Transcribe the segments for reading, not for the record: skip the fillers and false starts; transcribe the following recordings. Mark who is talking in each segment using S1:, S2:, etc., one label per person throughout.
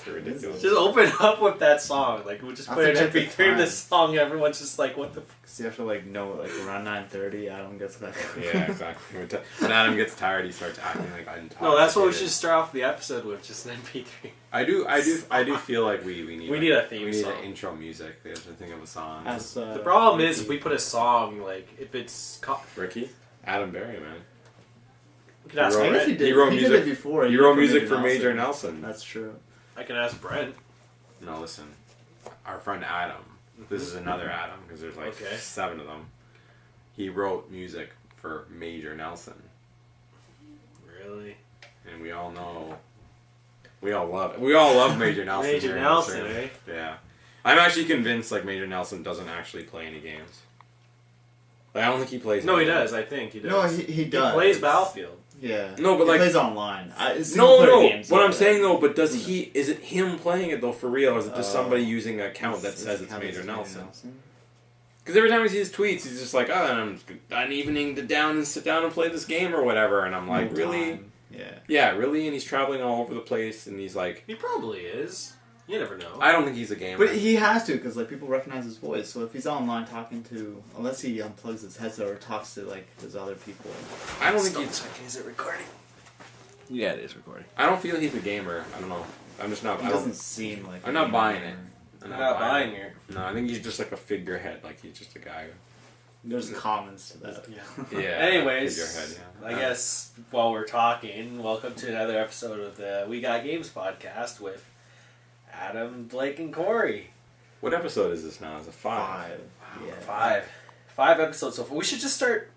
S1: ridiculous.
S2: Just open up with that song. Like, we'll just put an MP3 of this song. Everyone's just like, what the fuck?
S3: So you have to like know like around 9:30 Adam gets back.
S1: Yeah, exactly. When Adam gets tired, he starts acting like intoxicated.
S2: No, that's what we should start off the episode with, just an MP3.
S1: I do feel like we need
S2: a theme
S1: we need
S2: song.
S1: an intro music. We have to think of a song.
S2: The problem is if we put a song, like if it's
S1: Ricky, Adam Berry, man.
S2: We could ask
S1: He wrote-
S2: Brent.
S1: he wrote music-
S3: did it before.
S1: He wrote music for Major Nelson.
S3: That's true.
S2: I can ask Brent.
S1: No, listen, our friend Adam. This is another Adam because there's like 7 of them. He wrote music for Major Nelson.
S2: Really?
S1: And we all know. We all love Major Nelson.
S2: Major
S1: here in
S2: Nelson,
S1: Australia.
S2: eh?
S1: Yeah. I'm actually convinced like Major Nelson doesn't actually play any games. Like, I don't think he plays.
S2: No, he
S1: any
S2: does.
S1: games.
S2: I think he does.
S3: No, he does.
S2: He plays Battlefield.
S3: Yeah.
S1: No, but
S3: he
S1: like
S3: plays online.
S1: No.
S3: Games,
S1: What I'm saying though, but does he? Is it him playing it though for real, or is it just somebody using an account that says it's Major Nelson? Because every time I see his tweets, he's just like, "Oh, I'm evening to down and sit down and play this game or whatever," and I'm like, "Really? Yeah, really?" And he's traveling all over the place, and he's like,
S2: He probably is. You never know.
S1: I don't think he's a gamer.
S3: But he has to, because like people recognize his voice. So if he's online talking to, unless he unplugs his headset or talks to like his other people,
S1: I don't think he's.
S2: Is it recording? Yeah, it is recording.
S1: I don't feel he's a gamer. I don't know. I'm just not.
S3: he doesn't seem like.
S1: I'm not buying it.
S2: I'm not buying it.
S1: No, I think he's just like a figurehead. Like he's just a guy.
S3: There's comments to that.
S1: Yeah.
S2: Anyways,
S1: figurehead, yeah.
S2: I guess while we're talking, welcome to another episode of the We Got Games podcast with Adam, Blake, and Corey.
S1: What episode is this now? Is it 5?
S3: Yeah.
S2: 5 episodes so far. We should just start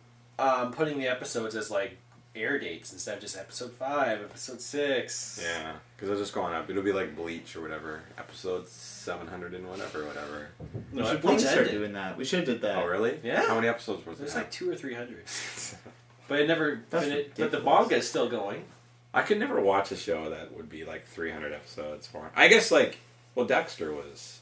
S2: putting the episodes as like air dates instead of just episode 5, episode 6.
S1: Yeah, because they're just going up. It'll be like Bleach or whatever, episode 700 and whatever.
S3: We
S2: No,
S3: should
S2: Bleach
S3: probably start
S2: ended.
S3: doing that. We should have did that.
S1: Oh, really?
S2: Yeah.
S1: How many episodes was
S2: There's
S1: there?
S2: like 200 or 300. But it never
S3: That's
S2: finished. But the
S3: ridiculous.
S2: manga is still going.
S1: I could never watch a show that would be like 300 episodes for. I guess like, well, Dexter was.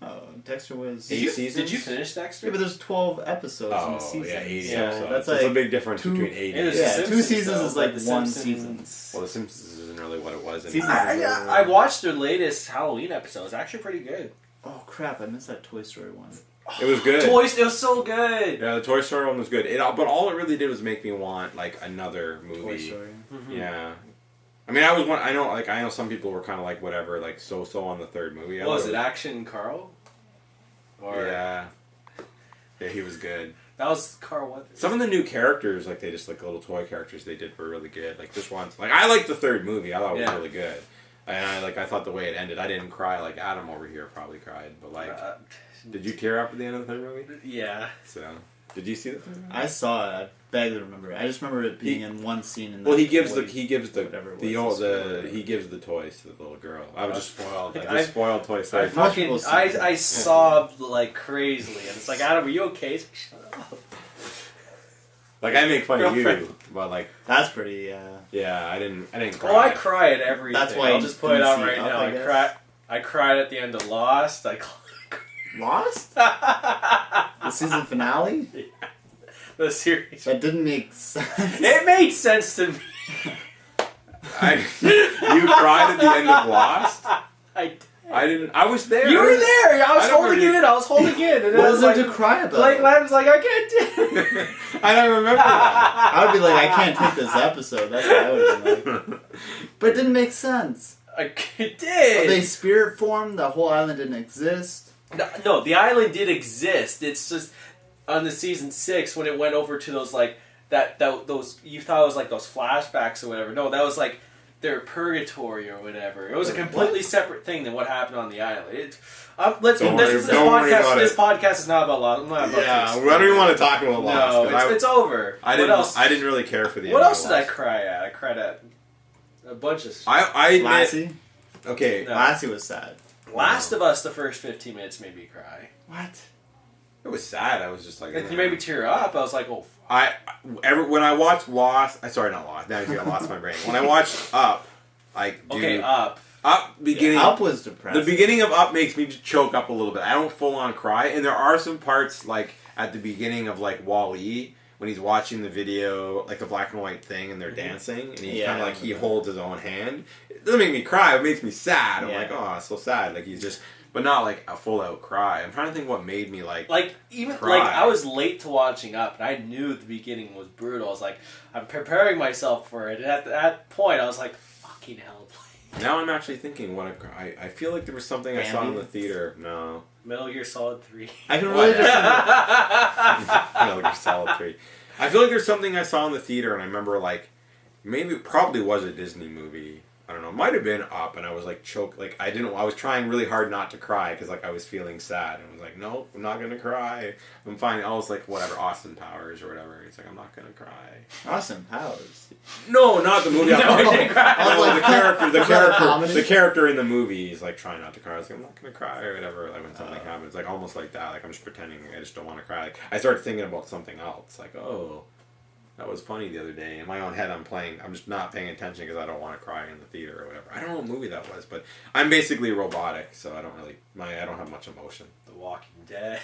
S3: Oh, Dexter was.
S1: Eight seasons?
S2: Did you finish Dexter?
S3: Yeah, but there's 12 episodes in
S1: Oh,
S3: a season.
S1: yeah, 80
S2: Yeah,
S1: episodes.
S3: that's
S1: There's
S3: like
S1: a big difference
S3: 2
S1: between 80
S2: It is
S1: and
S2: The
S3: Yeah, 2
S2: Simpsons,
S3: seasons
S2: though,
S3: is like
S2: The
S3: 1
S2: Simpsons.
S3: season.
S1: Well, The Simpsons isn't really what it was.
S3: Seasons
S1: anymore.
S2: I watched their latest Halloween episode. It's actually pretty good.
S3: Oh crap! I missed that Toy Story one.
S1: It was good.
S2: Toys, it was so good.
S1: Yeah, the Toy Story one was good. But all it really did was make me want like another movie.
S3: Toy Story.
S2: Mm-hmm.
S1: Yeah. I mean, I know some people were kind of like whatever, like so on the third movie.
S2: What was it, Action Carl? Or
S1: Yeah, he was good.
S2: that was Carl. What?
S1: Some of the new characters, like they just like little toy characters, they did were really good. Like just once, like I liked the third movie. I thought it was really good, and I thought the way it ended. I didn't cry like Adam over here probably cried, but like, did you tear up at the end of the third movie?
S2: Yeah.
S1: So, did you see the third movie?
S3: I saw it. I vaguely remember it. I just remember it being in one scene. In
S1: Well,
S3: that
S1: he gives
S3: toy,
S1: the
S3: he gives the
S1: toys to the little girl. I was just spoiled.
S2: Like,
S1: I just spoiled Toy Story.
S2: I sobbed like crazily, and it's like, Adam, are you okay? It's like, shut up.
S1: Like I make fun of you,
S2: Girlfriend.
S1: but like
S3: That's pretty.
S1: yeah, I didn't cry.
S2: Oh, I cry at everything.
S3: That's why
S2: I'll
S3: you
S2: just put it
S3: didn't
S2: out
S3: see
S2: right
S3: Up,
S2: now.
S3: I
S2: I
S3: guess.
S2: cried at the end of Lost.
S3: Lost? The season finale?
S2: The series.
S3: That didn't make sense.
S2: It made sense to me.
S1: You cried at the end of Lost?
S2: I did.
S1: I didn't. I was there.
S2: You were there. I was
S1: I don't
S2: holding
S1: really-
S2: it in. I was holding it in. And
S3: What
S2: it
S3: was
S2: was
S3: there
S2: like,
S3: to cry about?
S2: Blake Lam's like, I can't do it.
S1: I don't remember that.
S3: I would be like, I can't take this episode. That's what I would be like. But it didn't make sense.
S2: It did.
S3: They spirit formed. The whole island didn't exist.
S2: No, the island did exist. It's just on the season 6 when it went over to those like those you thought it was like those flashbacks or whatever. No, that was like their purgatory or whatever. It was a completely separate thing than what happened on the island.
S1: Don't worry about
S2: This
S1: it.
S2: podcast is not about Lost. I'm not about
S1: Yeah,
S2: to
S1: I don't even want to talk about Lost.
S2: No,
S1: 'cause
S2: it's over.
S1: I
S2: What
S1: didn't.
S2: else?
S1: I didn't really care for the.
S2: What
S1: end
S2: else
S1: of
S2: did I
S1: Lost.
S2: cry at? I cried at a bunch of.
S1: I admit.
S3: Lassie?
S1: Okay.
S2: No.
S3: Lassie was sad.
S2: Last of Us, the first 15 minutes made me cry.
S3: What?
S1: It was sad. I was just like.
S2: It made me tear up. I was like, oh.
S1: When I watched Lost. Sorry, not Lost. Now I got lost in my brain. When I watched Up, like dude,
S2: Up.
S1: beginning.
S3: Up was depressing.
S1: The beginning of Up makes me just choke up a little bit. I don't full on cry, and there are some parts like at the beginning of like Wall-E when he's watching the video, like the black and white thing, and they're dancing, and he kind of like he holds his own hand. It doesn't make me cry. It makes me sad. I'm like, oh, it's so sad. Like he's just, but not like a full out cry. I'm trying to think what made me like
S2: even
S1: cry.
S2: like I was late to watching Up, and I knew the beginning was brutal. I was like, I'm preparing myself for it, and at that point, I was like, fucking hell.
S1: Now I'm actually thinking I feel like there was something I saw in the theater. No.
S2: Metal Gear Solid 3.
S3: I can really just.
S1: Metal Gear Solid 3. I feel like there's something I saw in the theater, and I remember like maybe it probably was a Disney movie. I don't know. It might have been Up, and I was like choked. Like I was trying really hard not to cry because like I was feeling sad, and I was like, no, I'm not gonna cry. I'm fine. I was like, whatever, Austin Powers or whatever. It's like I'm not gonna cry.
S3: Austin Powers.
S1: No, not the movie.
S2: No, I didn't cry.
S1: The character in the movie is like trying not to cry. I was like, I'm not gonna cry or whatever. Like when something happens, like almost like that. Like I'm just pretending. I just don't want to cry. Like, I started thinking about something else. Like, oh, that was funny the other day. In my own head, I'm just not paying attention because I don't want to cry in the theater or whatever. I don't know what movie that was, but I'm basically robotic, so I don't have much emotion.
S2: The Walking Dead.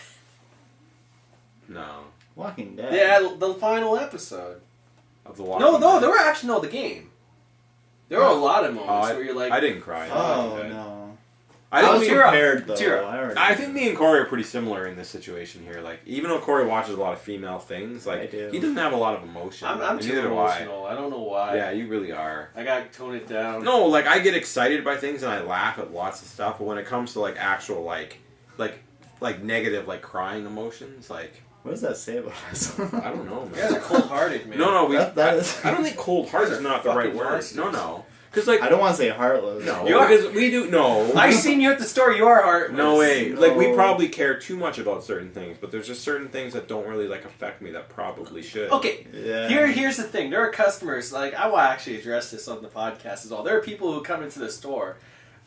S1: No.
S3: Walking Dead.
S2: Yeah, the final episode.
S1: Of the Walking Dead.
S2: There were actually the game. There were a lot of moments where you're like,
S1: I didn't cry.
S3: Oh no.
S1: I
S3: I was
S1: think
S3: prepared though.
S2: Cheer
S1: I think me and Corey are pretty similar in this situation here. Like, even though Corey watches a lot of female things, like he doesn't have a lot of emotion.
S2: I'm too emotional. I don't know why.
S1: Yeah, you really are.
S2: I gotta tone it down.
S1: No, like I get excited by things and I laugh at lots of stuff, but when it comes to like actual like negative like crying emotions, like
S3: what does that say about us?
S1: I don't know, man.
S2: You guys are cold-hearted, man.
S1: No,
S3: that is.
S1: I don't think cold-hearted is not the right
S2: fucking
S1: word.
S2: monsters.
S1: No. Because like
S3: I don't want to say heartless.
S1: no,
S2: You are.
S1: because we do no.
S2: I seen you at the store. You are heartless.
S1: No way.
S3: No.
S1: Like we probably care too much about certain things, but there's just certain things that don't really like affect me that probably should.
S2: Okay.
S3: Yeah.
S2: Here's the thing. There are customers. Like I will actually address this on the podcast as well. There are people who come into the store,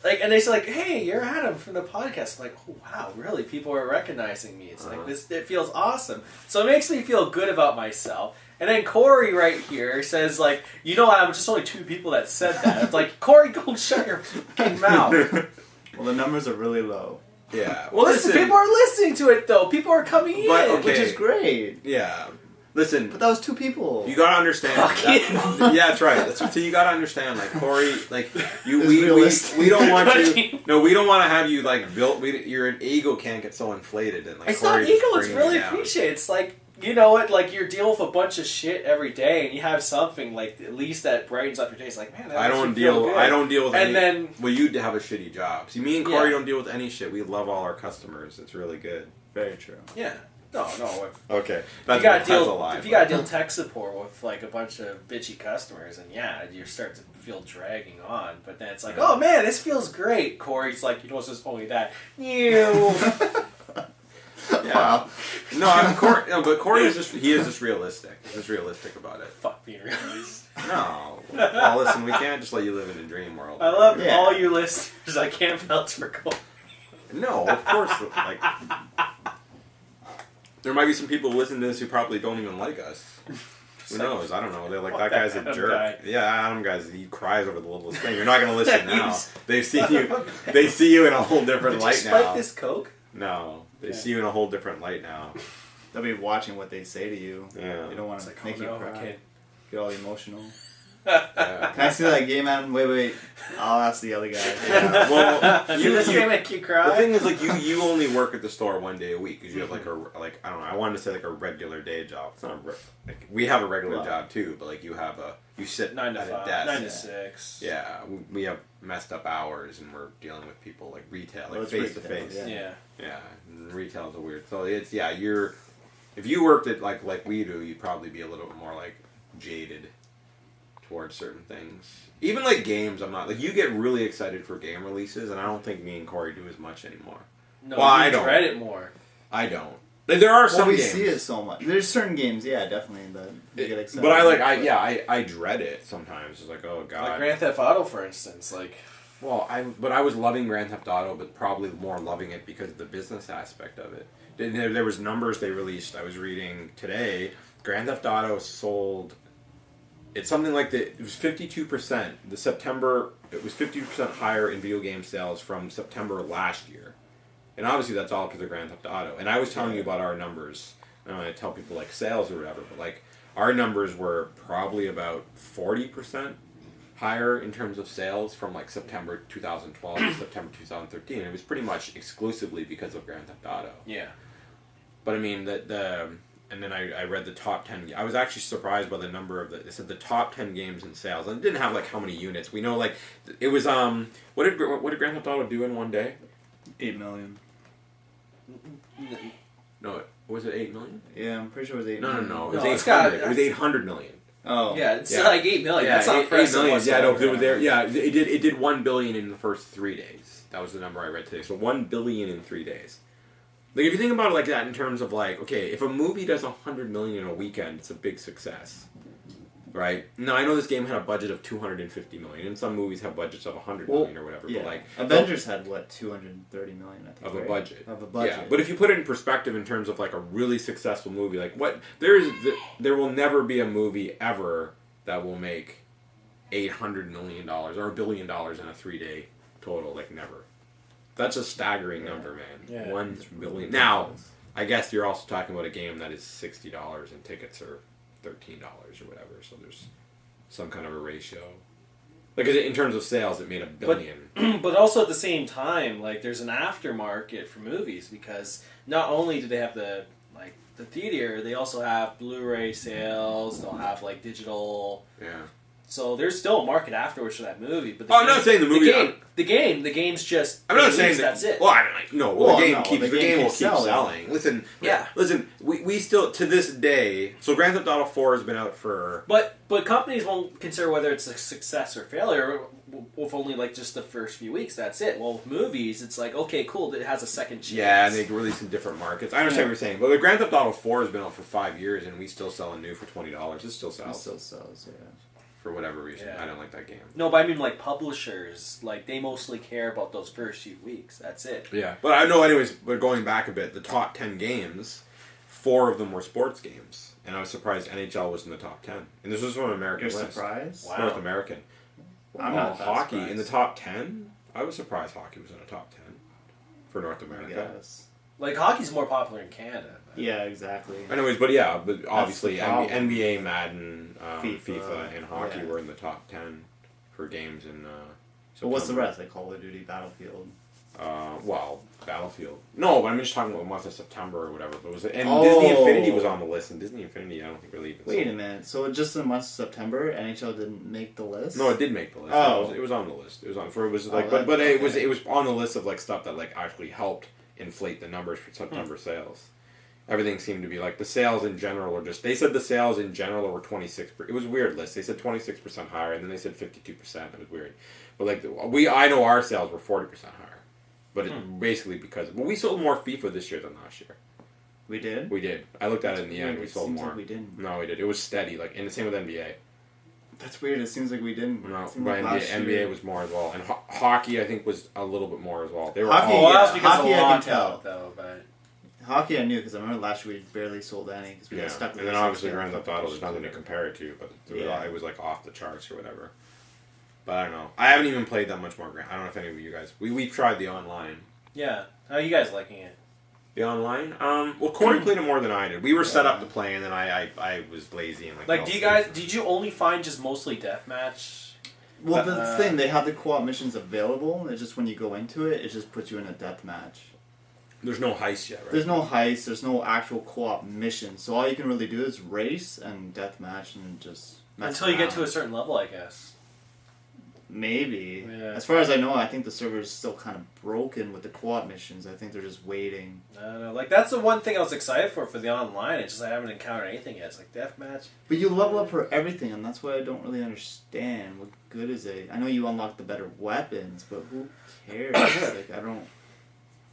S2: like, and they say like, "Hey, you're Adam from the podcast." I'm like, oh wow, really? People are recognizing me. It's like this. It feels awesome. So it makes me feel good about myself. And then Corey right here says like, you know, I'm just only 2 people that said that. It's like, Corey, go shut your fucking mouth.
S3: Well, the numbers are really low.
S1: Yeah.
S2: Well, listen, people are listening to it though. People are coming
S1: But,
S2: in,
S1: okay.
S3: Which is great.
S1: Yeah. Listen.
S3: But that was 2 people.
S1: You gotta understand. Yeah, that's right. So you gotta understand, like Corey, like we don't want to. No, we don't want to have you like built. Your ego can't get so inflated and like.
S2: It's
S1: Corey
S2: not ego. It's
S1: bringing
S2: really
S1: you down.
S2: appreciated. It's like, you know what? Like you're dealing with a bunch of shit every day, and you have something like at least that brightens up your day. It's like, man, that
S1: I
S2: makes
S1: don't
S2: me feel
S1: deal.
S2: good.
S1: I don't deal with.
S2: And
S1: any,
S2: then
S1: well, you have a shitty job. See, me and Corey
S2: Yeah.
S1: don't deal with any shit. We love all our customers. It's really good.
S3: Very true.
S2: yeah, no.
S1: Okay,
S2: If
S1: that's,
S2: you gotta
S1: that's
S2: deal,
S1: a lie.
S2: if you gotta deal tech support with like a bunch of bitchy customers, and yeah, you start to feel dragging on. But then it's like, oh man, this feels great. Corey's like, you know, it's just only that. You.
S1: Yeah.
S3: Wow.
S1: No, I'm Corey. No, but Corey is just realistic. He's just realistic about it.
S2: Fuck being realist.
S1: No. Well, listen, we can't just let you live in a dream world.
S2: I love
S3: Yeah.
S2: all you listeners. I can't vouch for Corey.
S1: No, of course. Like, there might be some people listening to this who probably don't even like us. Who knows? I don't know. They're like,
S2: Fuck
S1: that guy's a
S2: Adam
S1: jerk.
S2: guy.
S1: Yeah, Adam guy's, he cries over the littlest thing. You're not going to listen now. They see you in a whole different
S2: Did you
S1: light
S2: spike
S1: now.
S2: this Coke?
S1: No, they
S2: Yeah.
S1: see you in a whole different light now.
S3: They'll be watching what they say to you.
S1: Yeah.
S3: You don't want
S2: It's
S3: to
S2: like,
S3: make
S2: oh
S3: you
S2: no,
S3: cry.
S2: okay.
S3: Get all emotional.
S1: Yeah.
S3: Can I see that game, man? Wait. I'll ask the other guy.
S1: Yeah. Well,
S2: Did this game make you cry?
S1: the thing is, like, you only work at the store one day a week because you have like I don't know. I wanted to say like a regular day job. It's not like we have a regular job too, but like you sit
S2: 9 to
S1: at
S2: 5,
S1: a desk.
S2: 9 to 6.
S1: Yeah, we have messed up hours, and we're dealing with people like retail, like
S3: Well, it's
S1: face to
S3: retail,
S1: face.
S3: yeah.
S2: Yeah.
S1: And retail's a weird. So it's if you worked at like we do, you'd probably be a little bit more like jaded towards certain things. Even like games, I'm not like you get really excited for game releases, and I don't think me and Corey do as much anymore.
S2: No,
S1: Well,
S2: you
S1: I don't.
S2: dread it more.
S1: I don't. Like, there are
S3: Well,
S1: some
S3: we
S1: games,
S3: see it so much. There's certain games, yeah, definitely that you get excited.
S1: but
S3: about.
S1: I dread it sometimes. It's like, oh god.
S2: Like Grand Theft Auto, for instance. Like,
S1: Well, I was loving Grand Theft Auto, but probably more loving it because of the business aspect of it. There was numbers they released. I was reading today. Grand Theft Auto sold. It's something like it was 52%. It was 50% higher in video game sales from September last year, and obviously that's all because of Grand Theft Auto. And I was telling you about our numbers. I don't want to tell people like sales or whatever, but like our numbers were probably about 40% higher in terms of sales from like September 2012 to September 2013. It was pretty much exclusively because of Grand Theft Auto.
S2: Yeah.
S1: But I mean, and then I read the top 10. I was actually surprised by the number of they said the top 10 games in sales, and it didn't have like how many units. We know like it was what did Grand Theft Auto do in one day?
S3: 8 million.
S1: No, was it 8 million?
S3: Yeah, I'm pretty sure it was 8
S1: No,
S3: million.
S1: it was
S2: No,
S1: 800. It was 800 million.
S3: Oh.
S2: Yeah, it's
S1: Yeah.
S2: like 8 million. That's not
S1: 8
S2: impressive.
S1: million. Yeah, no,
S2: whatsoever.
S1: it did 1 billion in the first 3 days. That was the number I read today. So 1 billion in 3 days. Like if you think about it like that in terms of like, okay, if a movie does 100 million in a weekend, it's a big success, right? Now I know this game had a budget of 250 million, and some movies have budgets of 100 million or whatever.
S3: Yeah.
S1: But like
S3: Avengers had what 230 million, I think.
S1: of a
S3: right?
S1: budget.
S3: Of a budget.
S1: Yeah, but if you put it in perspective in terms of like a really successful movie, like what there will never be a movie ever that will make $800 million or $1 billion in a 3-day total. Like never. That's a staggering number, man.
S2: Yeah.
S1: 1 billion. Now, I guess you're also talking about a game that is $60 and tickets are $13 or whatever. So there's some kind of a ratio. Like in terms of sales, it made $1 billion.
S2: But also at the same time, like there's an aftermarket for movies because not only do they have the theater, they also have Blu-ray sales. They'll have like digital.
S1: Yeah.
S2: So there's still a market afterwards for that movie. But
S1: I'm not saying the movie.
S2: The game's just.
S1: I'm not saying
S2: released, that's it.
S1: Well, I don't like no.
S3: Well,
S1: the game
S3: no,
S1: keeps
S3: the
S1: the
S3: game
S1: game will
S3: keeps
S1: keep
S3: selling.
S1: selling.
S2: Yeah.
S1: Listen. We still to this day. So Grand Theft Auto 4 has been out for.
S2: But companies won't consider whether it's a success or failure with only like just the first few weeks. That's it. Well, with movies, it's like okay, cool. It has a second chance.
S1: Yeah, and they release in different markets. I understand what you're saying. But the Grand Theft Auto 4 has been out for 5 years, and we still sell it new for $20. It still
S3: It
S1: sells
S3: still sells, yeah.
S1: for whatever reason.
S2: Yeah.
S1: I don't like that game.
S2: No, but I mean like publishers, like they mostly care about those first few weeks. That's it.
S1: Yeah, but I know. Anyways, but going back a bit, the top 10 games, 4 of them were sports games, and I was surprised NHL was in the top 10. And this was from an American
S3: You're
S1: list.
S3: surprised?
S2: Wow.
S1: North American.
S3: I'm not that
S1: hockey
S3: surprised.
S1: in the top 10. I was surprised hockey was in the top 10 for North
S3: I
S1: America.
S3: guess.
S2: Like hockey's more popular in Canada. But
S3: Yeah, exactly.
S1: Anyways, but yeah, but obviously
S3: the problem.
S1: NBA, Madden,
S3: FIFA,
S1: FIFA, and hockey
S3: yeah.
S1: were in the top 10 for games in.
S3: But what's the
S1: September.
S3: rest? Like Call of Duty, Battlefield.
S1: Well, Battlefield. No, but I'm just talking about month of September or whatever. But was it? And
S3: Oh.
S1: Disney Infinity was on the list, and Disney Infinity I don't think really even.
S3: Wait a
S1: sold.
S3: minute. So just in the month of September, NHL didn't make the list?
S1: No, it did make the list.
S3: Oh.
S1: It was on the list. It was on for it was like,
S3: that-
S1: but it
S3: okay.
S1: was on the list of like stuff that like actually helped inflate the numbers for September sales. Everything seemed to be like the sales in general are just. They said the sales in general were 26%. It was a weird list. They said 26% higher, and then they said 52%. It was weird. But like I know our sales were 40% higher. But it, basically because we sold more FIFA this year than last year.
S3: We did?
S1: We did. I looked at it in the end.
S3: Weird.
S1: We
S3: It
S1: sold
S3: seems
S1: more.
S3: like we didn't.
S1: No, we did. It was steady. Like and the same with NBA.
S3: That's weird. It seems like we didn't.
S1: No,
S3: It seemed
S1: but
S3: like last
S1: NBA
S3: year-
S1: was more as well, and hockey I think was a little bit more as well. They were
S3: Hockey,
S1: all,
S2: well, that was
S3: yeah,
S2: because
S3: hockey
S2: of
S3: I can
S2: lockout,
S3: tell.
S2: though. But
S3: Hockey I knew because I remember last year we barely sold any because we
S1: yeah.
S3: got stuck with
S1: And then
S3: the
S1: obviously
S3: six-game
S1: Grand Theft Auto, there's nothing to
S3: competition.
S1: compare it to, but
S3: Yeah.
S1: it was like off the charts or whatever. But I don't know. I haven't even played that much more. I don't know if any of you guys. We've tried the online.
S2: yeah, how are you guys liking it?
S1: The online? Well, Corey played it more than I did. We were set up to play, and then I was lazy and
S2: Like, do you guys? Did you only find just mostly deathmatch?
S3: Well, the thing, they have the co-op missions available. It's just when you go into it, it just puts you in a death match.
S1: There's no heist yet, right?
S3: There's no heist. There's no actual co-op mission. So all you can really do is race and death match and just mess
S2: Until you get to a
S3: around.
S2: certain level, I guess.
S3: Maybe.
S2: Yeah.
S3: As far as I know, I think the server is still kind of broken with the co-op missions. I think they're just waiting.
S2: I don't know. Like that's the one thing I was excited for the online. It's just I haven't encountered anything yet. It's like deathmatch.
S3: But you level up for everything, and that's what I don't really understand. What good is it? I know you unlock the better weapons, but who cares? Like, I don't...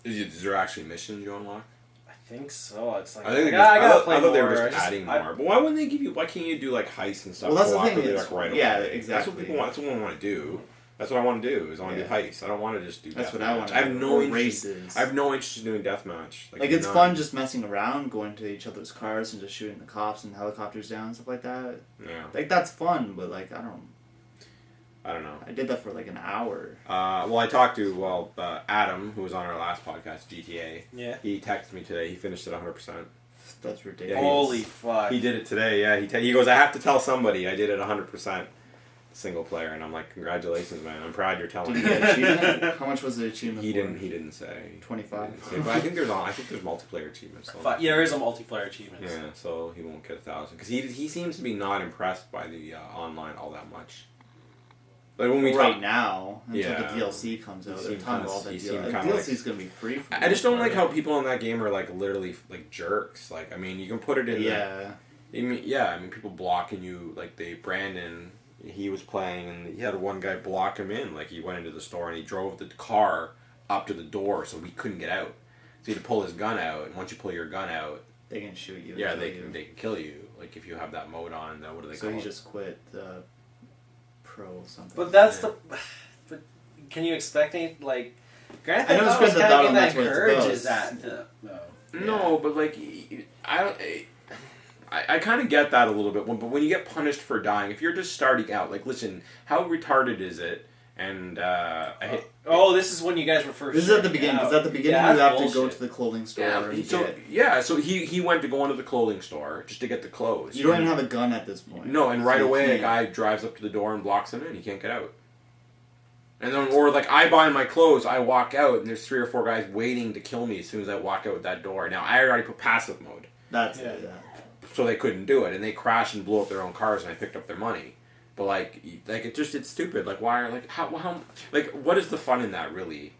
S1: Is there actually missions you unlock?
S2: I think so. It's like
S1: I think
S2: I gotta play
S1: I thought they
S2: more.
S1: were
S2: I
S1: just adding more.
S2: I-
S1: But why wouldn't they give you? Why can't you do like heists and stuff?
S3: Well, that's the thing
S1: cooperatively,
S3: is-
S1: like, right
S3: yeah,
S1: away?
S3: exactly.
S1: That's what people want. That's what I want to do. That's what I want to do. Is I want to do
S3: Yeah.
S1: heists. I don't want to just do.
S3: That's
S1: deathmatch.
S3: what I want to
S1: I have
S3: do.
S1: no
S3: Or
S1: interest.
S3: races.
S1: I have no interest in doing deathmatch.
S3: Like, it's
S1: none.
S3: fun just messing around, going to each other's cars and just shooting the cops and helicopters down and stuff like that.
S1: Yeah,
S3: Like, that's fun, but, like, I
S1: I don't know.
S3: did that for, like, an hour.
S1: Well, I talked to Adam, who was on our last podcast, GTA.
S2: Yeah.
S1: He texted me today. He finished at 100%.
S3: That's ridiculous.
S2: Holy fuck.
S1: He did it today, yeah. He goes, I have to tell somebody I did it 100% single player. And I'm like, congratulations, man. I'm proud you're telling
S3: Did
S1: me.
S3: he get achievement? How much was the achievement
S1: He
S3: for?
S1: didn't say.
S3: 25.
S1: But I think there's multiplayer achievements. So.
S2: Yeah, there is a multiplayer achievement.
S1: Yeah, so he won't get 1,000 because he seems to be not impressed by the online all that much. Like when we
S3: right now, until
S1: Yeah.
S3: the DLC comes out,
S1: He
S3: they're talking about all the
S1: he
S3: DLC.
S1: seemed
S3: The
S1: kinda
S3: DLC's gonna be free. For
S1: I just don't like
S3: part.
S1: how people in that game are like literally like jerks. Like I mean, you can put it in.
S3: Yeah.
S1: I mean, people blocking you. Like Brandon, he was playing and he had one guy block him in. Like he went into the store and he drove the car up to the door so he couldn't get out. So he had to pull his gun out, and once you pull your gun out,
S3: They can shoot you.
S1: yeah,
S3: kill
S1: they
S3: you.
S1: can kill you. Like if you have that mode on, what do they
S3: So
S1: call
S3: he
S1: it?
S3: just quit Pro or something.
S2: But that's
S1: Yeah.
S2: But can you expect any, like... Grand
S3: I know
S2: Theft
S3: it's
S2: Auto
S3: Grand Theft
S2: kind of
S3: Auto,
S2: that
S3: that's what it
S2: encourages
S3: does.
S2: that.
S1: No, but like I kind of get that a little bit. But when you get punished for dying, if you're just starting out, like listen, how retarded is it? And
S2: Oh, this is when you guys were first...
S3: This is at the beginning, because at the beginning you have to go to the clothing store and
S1: so he went to go into the clothing store just to get the clothes.
S3: You don't even have a gun at this point.
S1: No, and
S3: So
S1: right
S3: you
S1: away a
S3: can't-
S1: guy drives up to the door and blocks him in. He can't get out. And then, or like I buy my clothes, I walk out, and there's 3 or 4 guys waiting to kill me as soon as I walk out that door. Now I already put passive mode,
S3: That's
S2: Yeah.
S3: it. Yeah.
S1: so they couldn't do it, and they crashed and blew up their own cars, and I picked up their money. But like it's stupid. Like why are how like what is the fun in that really?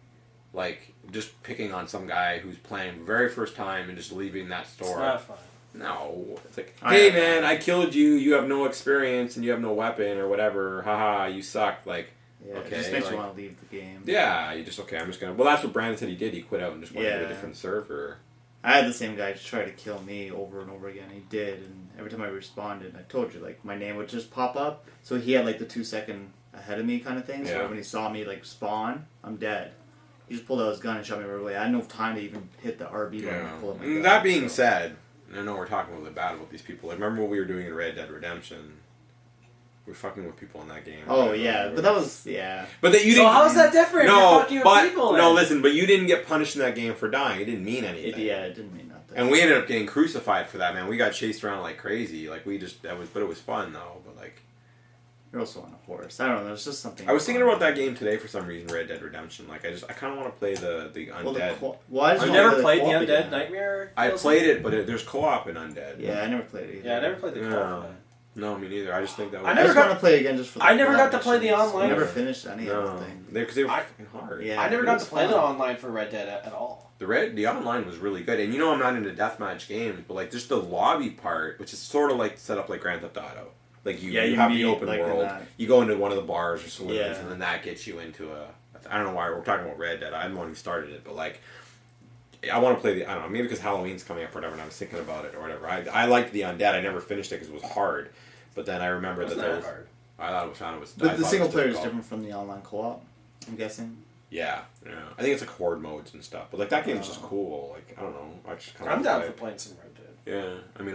S1: Like just picking on some guy who's playing very first time and just leaving that store.
S2: It's not fun.
S1: No, it's like, hey man, I killed you. You have no experience and you have no weapon or whatever. Haha, you suck. Like,
S3: Yeah,
S1: okay,
S3: it just makes
S1: like-
S3: you want to leave the game.
S1: yeah, you just okay. I'm just gonna. Well, that's what Brandon said he did. He quit out and just went to a
S3: Yeah.
S1: different server.
S3: I had the same guy try to kill me over and over again. He did, and every time I responded, I told you, like, my name would just pop up. So he had, like, the 2-second ahead of me kind of thing. So
S1: Yeah.
S3: when he saw me, like, spawn, I'm dead. He just pulled out his gun and shot me right away. I had no time to even hit the RB button and pull up my gun.
S1: That being
S3: so.
S1: said, I know we're talking a little bit bad about these people. Like, remember what we were doing in Red Dead Redemption? We're fucking with people in that game.
S3: Oh, yeah. But that was, yeah.
S1: But that you
S2: So
S1: didn't.
S2: how's that different if
S1: No,
S2: you're fucking
S1: but
S2: with people?
S1: no.
S2: then?
S1: Listen, but you didn't get punished in that game for dying. It didn't mean anything.
S3: It didn't mean nothing.
S1: And we ended up getting crucified for that, man. We got chased around like crazy. Like but it was fun though. But like,
S3: You're also on a horse. I don't know. It's just something.
S1: I was thinking
S3: fun.
S1: about that game today for some reason, Red Dead Redemption. Like, I kind of want to play the Undead.
S3: Why
S2: I've never played the Undead Nightmare.
S1: I
S2: DLC?
S1: played it, but there's co-op in Undead.
S3: Yeah, I never played it either.
S2: Yeah, I never played the
S1: No.
S2: co-op. one.
S1: No, me neither. I just think that was.
S2: I
S3: I
S2: never
S3: just
S2: got-
S3: want to play again just for the
S2: I never got to
S3: collab
S2: play the
S3: missions.
S2: online
S3: I never
S2: one.
S3: finished any of
S1: No,
S3: the things.
S1: because they were
S2: I-
S1: fucking hard.
S3: Yeah.
S2: I never
S3: it
S2: got
S3: was
S2: to play the
S3: fun.
S2: online for Red Dead at all.
S1: The online was really good, and you know I'm not into deathmatch games, but like just the lobby part, which is sort of like set up like Grand Theft Auto. Like you have the
S3: meet,
S1: open
S3: like, in
S1: world,
S3: that.
S1: you go into one of the bars or saloons,
S3: Yeah.
S1: and then that gets you into a. I don't know why we're talking about Red Dead. I'm the one who started it, but like, I want to play the. I don't know, maybe because Halloween's coming up or whatever, and I was thinking about it or whatever. I liked the Undead. I never finished it because it was hard, but then I remember
S2: It's
S1: that
S2: not
S1: there was.
S2: hard.
S1: I thought it was fun. It was. I
S3: But
S1: thought
S3: the
S1: it
S3: single
S1: was
S3: player is
S1: difficult.
S3: different from the online co-op. I'm guessing.
S1: Yeah, yeah. I think it's like horde modes and stuff, but like that game's just cool. Like I don't know, I just kind of.
S2: I'm down for playing some Red Dead.
S1: Yeah, I mean,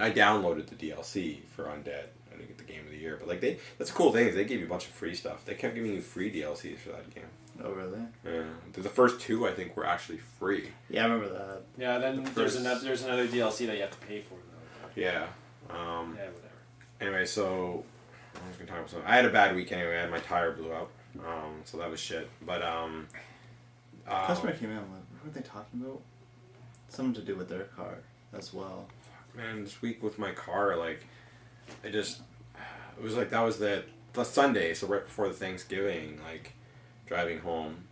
S1: I downloaded the DLC for Undead. I didn't get the game of the year, but like that's a cool thing is they gave you a bunch of free stuff. They kept giving you free DLCs for that game.
S3: Oh really?
S1: Yeah, the first 2 I think were actually free.
S3: Yeah, I remember that.
S2: Yeah, then
S1: The
S2: there's
S1: first-
S2: another DLC that you have to pay for though.
S1: Yeah.
S2: Yeah, whatever.
S1: Anyway, so I was gonna talk about something. I had a bad week anyway. I had my tire blew up, so that was shit. But
S3: Customer came in. What were they talking about? Something to do with their car as well.
S1: man, this week with my car, like, it was like that was the Sunday, so right before the Thanksgiving, like, driving home,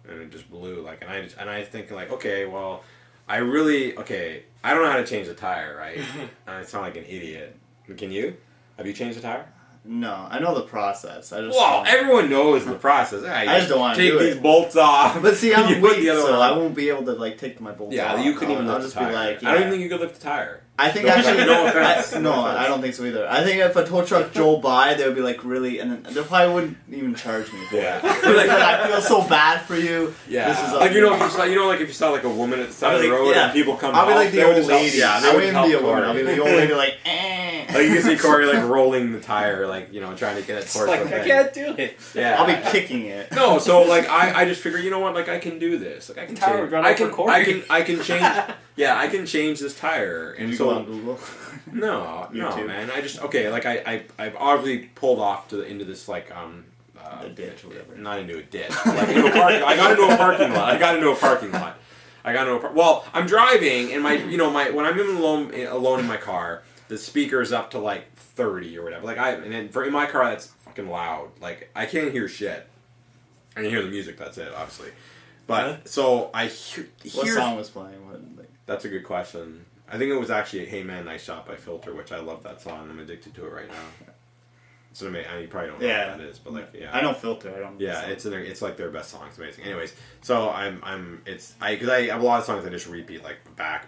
S1: and it just blew, like, and I think like, okay, well, I don't know how to change the tire, right? I sound like an idiot. Can you? Have you changed the tire?
S3: No, I know the process. I just
S1: Well, everyone knows the process.
S3: I just don't wanna
S1: take
S3: do
S1: these
S3: it.
S1: bolts off.
S3: But see, I'm
S1: You put
S3: weak,
S1: the other
S3: so
S1: one
S3: I
S1: on.
S3: won't be able to like take my bolts
S1: Yeah,
S3: off.
S1: you couldn't even
S3: I'll
S1: lift
S3: just
S1: the tire.
S3: be like,
S1: I don't
S3: yeah.
S1: even think you could lift the tire.
S3: I think
S1: No,
S3: actually,
S1: no offense.
S3: no,
S1: No offense.
S3: I don't think so either. I think if a tow truck drove by, they would be like, really, and then they probably wouldn't even charge me for
S1: Yeah.
S3: it. Like, I feel so bad for you.
S1: Yeah,
S3: This is
S1: like like if you saw like a woman at the side of the
S3: Like,
S1: road
S3: yeah.
S1: and people come
S3: I'll be
S1: help,
S3: like the
S1: they would
S3: old
S1: just help-
S3: lady.
S1: Yeah, they
S3: I
S1: would
S3: wouldn't
S1: help
S3: be a woman.
S1: for
S3: I'll be
S1: you.
S3: the old lady like, eh.
S1: Like Like you can see Corey like rolling the tire, like trying to get it
S2: It's
S1: towards
S2: like,
S1: the
S2: I
S1: thing.
S2: can't do it.
S1: Yeah,
S3: I'll be kicking it.
S1: No, so like I just figure, you know what, like I can do this. Like I can
S2: Tire
S1: change.
S2: would run
S1: I
S2: over
S1: can
S2: Corey.
S1: I can change. Yeah, I can change this tire.
S3: Did
S1: And
S3: you
S1: so
S3: go on Google?
S1: no,
S3: YouTube.
S1: man. I just like I've obviously pulled off into this like
S3: The ditch or whatever.
S1: Not into a ditch. Like into a parking. I got into a parking lot. Well, I'm driving and my when I'm even alone in my car, the speaker's up to like 30 or whatever. Like in my car that's fucking loud. Like I can't hear shit. I can hear the music. That's it, obviously. But so I hear.
S3: What song was playing?
S1: That's a good question. I think it was actually "Hey Man, Nice Shot" by Filter, which I love that song. I'm addicted to it right now. So you probably don't know what that is, but like
S3: I know Filter. I don't.
S1: Yeah, it's like their best song. It's amazing. Anyways, so because I have a lot of songs I just repeat like back.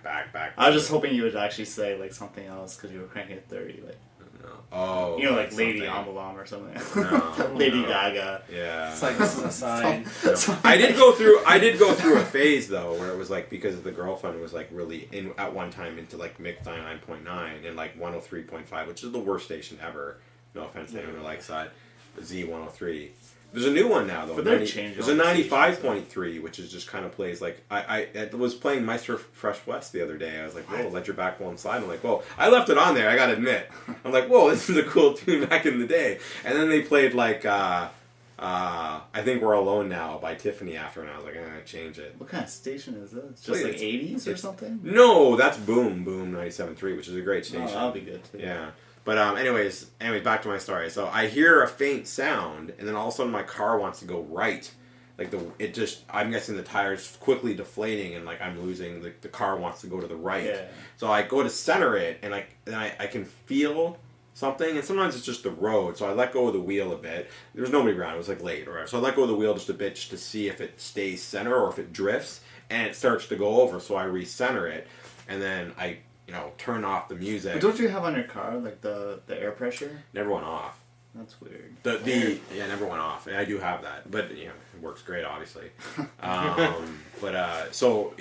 S3: I was just hoping you would actually say like something else because you were cranking at 30, like.
S1: No. Oh.
S3: Like Lady Bomb or something.
S1: No,
S3: Lady Gaga.
S1: Yeah.
S2: It's like this is a sign.
S1: No. I did go through a phase though where it was like because the girlfriend was like really at one time into like Mix 99.9 and like 103.5, which is the worst station ever. No offense to anyone who likes that. Z103. There's a new one now though.
S3: But they're changing.
S1: There's a 95.3, which is just kind of plays like I was playing Meister Fresh West the other day. I was like, whoa, let your backbone slide. I'm like, whoa, I left it on there. I gotta admit. I'm like, whoa, this is a cool tune back in the day. And then they played like I Think We're Alone Now by Tiffany after, and I was like, I'm gonna change it.
S3: What kind of station is this? Just like 80s or something?
S1: No, that's Boom 97.3, which is a great station.
S3: Oh, that'll be good too.
S1: Yeah. But anyways, back to my story. So I hear a faint sound, and then all of a sudden my car wants to go right. Like I'm guessing the tire's quickly deflating, and like I'm losing. The car wants to go to the right.
S3: Yeah.
S1: So I go to center it, and I can feel something, and sometimes it's just the road. So I let go of the wheel a bit. There was nobody around. It was like late or whatever. So I let go of the wheel just a bit just to see if it stays center or if it drifts, and it starts to go over. So I recenter it, and then I turn off the music.
S3: But don't you have on your car like the air pressure?
S1: Never went off.
S3: That's weird.
S1: Never went off. And I do have that, but it works great, obviously. So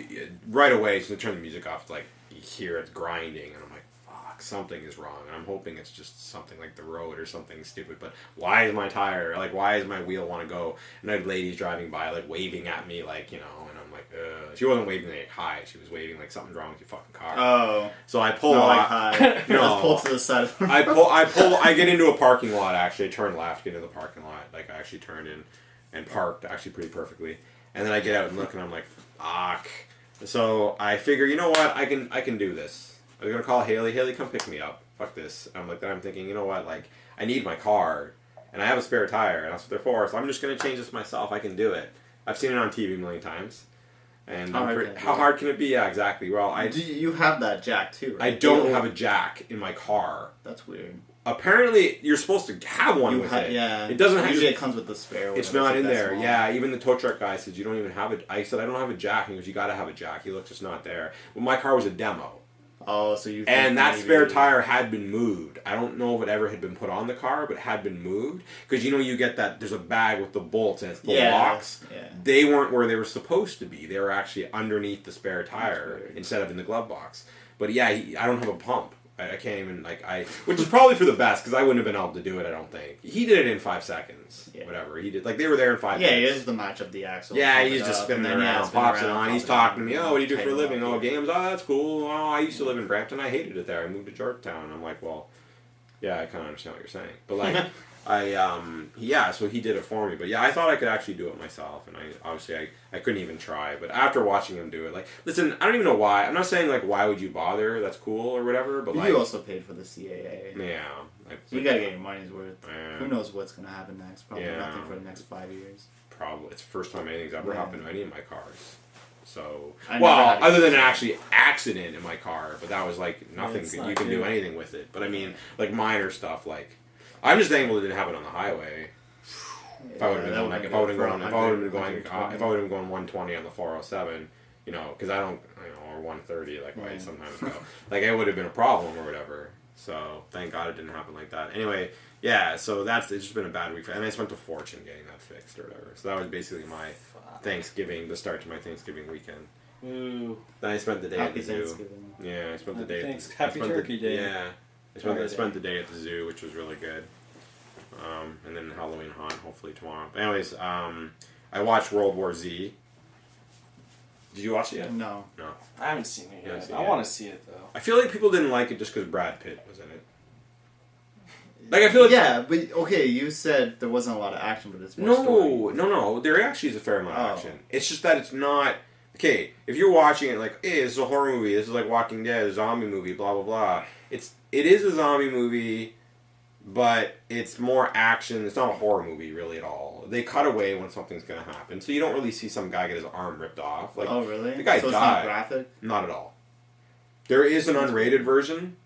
S1: right away, so I turn the music off. Like you hear it grinding, and I'm like, "Fuck, something is wrong." And I'm hoping it's just something like the road or something stupid. But why is my tire? Like, why does my wheel want to go? And I had ladies driving by, like waving at me, like and I'm like, she wasn't waving like hi. She was waving like something's wrong with your fucking car.
S3: Oh.
S1: So I pull
S3: off.
S1: like
S3: hi.
S1: No.
S3: Let's pull to the side.
S1: I pull. I get into a parking lot. Actually, I turn left, get into the parking lot. Like I actually turned in and parked actually pretty perfectly. And then I get out and look, and I'm like, fuck. So I figure, you know what? I can do this. I was gonna call Haley. Haley, come pick me up. Fuck this. Then I'm thinking, you know what? Like I need my car, and I have a spare tire, and that's what they're for. So I'm just gonna change this myself. I can do it. I've seen it on TV a million times. And how hard can it be? Yeah, exactly. Well,
S3: you have that jack too, right?
S1: I don't have a jack in my car.
S3: That's weird.
S1: Apparently, you're supposed to have one with it.
S3: Yeah.
S1: It doesn't have.
S3: Usually, it comes with the spare.
S1: It's not in there. Small. Yeah, even the tow truck guy says you don't even have it. I said I don't have a jack. And he goes, you got to have a jack. He looks, it's not there. Well, my car was a demo.
S3: Oh, so you.
S1: And that spare tire had been moved. I don't know if it ever had been put on the car, but had been moved because you get that there's a bag with the bolts and it's full of locks.
S3: Yeah.
S1: They weren't where they were supposed to be. They were actually underneath the spare tire instead of in the glove box. But yeah, I don't have a pump. I can't even which is probably for the best because I wouldn't have been able to do it. I don't think he did it in 5 seconds. Yeah. Whatever he did, like they were there in 5 minutes.
S3: Yeah, he is the match of the axle.
S1: Yeah, he's just spinning around, pops it on. He's talking to me. Oh, what do you do for a living? Oh, games. Oh, that's cool. Oh, I used to live in Brampton. I hated it there. I moved to Georgetown. I'm like, well, yeah, I kind of understand what you're saying, but like. So he did it for me. But yeah, I thought I could actually do it myself, and I couldn't even try. But after watching him do it, like, listen, I don't even know why. I'm not saying like why would you bother? That's cool or whatever. But
S3: you also paid for the CAA.
S1: Yeah,
S3: you gotta get your money's worth. Who knows what's gonna happen next? Probably nothing for the next 5 years.
S1: Probably it's the first time anything's ever happened to any of my cars. So other than an actually accident in my car, but that was like nothing. You can do anything with it. But I mean, like minor stuff like. I'm just thankful it didn't happen on the highway. If I would have been going, if I would have been going 120 on the 407, because I don't, or 130 like I sometimes go, like it would have been a problem or whatever. So thank God it didn't happen like that. Anyway, yeah. So it's just been a bad week, and I spent a fortune getting that fixed or whatever. So that was basically my Thanksgiving, the start to my Thanksgiving weekend.
S2: Ooh.
S1: Then I spent the day
S3: Happy
S1: at the zoo.
S3: Thanksgiving.
S1: Yeah, I spent the day.
S2: Happy Turkey Day.
S1: Yeah. I I spent the day at the zoo, which was really good. And then Halloween Haunt, hopefully tomorrow. But anyways, I watched World War Z. Did you watch it yet?
S3: No.
S2: I haven't seen it yet.
S1: Seen
S2: I
S1: it.
S2: want to see it though.
S1: I feel like people didn't like it just because Brad Pitt was in it. Like, I feel like...
S3: Yeah, but, okay, you said there wasn't a lot of action, but it's more story.
S1: No. There actually is a fair amount of
S3: Oh.
S1: action. It's just that it's not... Okay, if you're watching it like, hey, this is a horror movie, this is like Walking Dead, a zombie movie, blah, blah, blah. It is a zombie movie, but it's more action. It's not a horror movie, really, at all. They cut away when something's going to happen, so you don't really see some guy get his arm ripped off. Like,
S3: oh, really?
S1: The guy
S3: so
S1: died.
S3: It's not graphic?
S1: Not at all. There is an unrated version.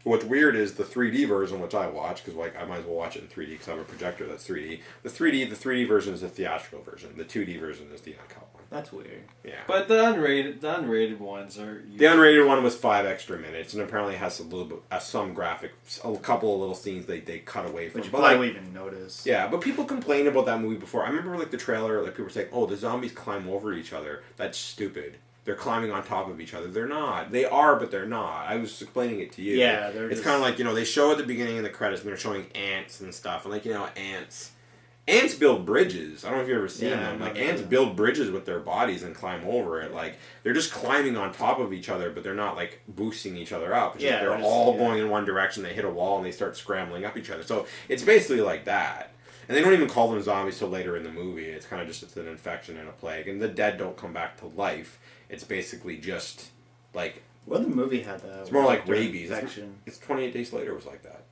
S1: What's weird is the 3D version, which I watch, because like I might as well watch it in 3D because I have a projector that's 3D. The 3D version is the theatrical version. The 2D version is the uncut one.
S3: That's weird.
S1: Yeah.
S2: But the unrated ones are.
S1: The unrated one was 5 extra minutes, and apparently has a little bit, some graphic, a couple of little scenes they cut away from.
S3: But you
S1: But
S3: probably
S1: like,
S3: wouldn't even notice.
S1: yeah, but people complained about that movie before. I remember like the trailer, like people were saying, "Oh, the zombies climb over each other. That's stupid. They're climbing on top of each other. They're not. They are, but they're not." I was explaining it to you.
S3: Yeah,
S1: it's kind of like, they show at the beginning of the credits, and they're showing ants and stuff, and like ants build bridges. I don't know if you've ever seen them. Like ants build bridges with their bodies and climb over it. Like they're just climbing on top of each other, but they're not like boosting each other up. It's just, they're all going in one direction. They hit a wall and they start scrambling up each other. So it's basically like that. And they don't even call them zombies till later in the movie. It's kind of just it's an infection and a plague. And the dead don't come back to life. It's basically just like...
S3: Well, the movie had that.
S1: It's more like rabies.
S3: Infection.
S1: It's 28 Days Later was like that.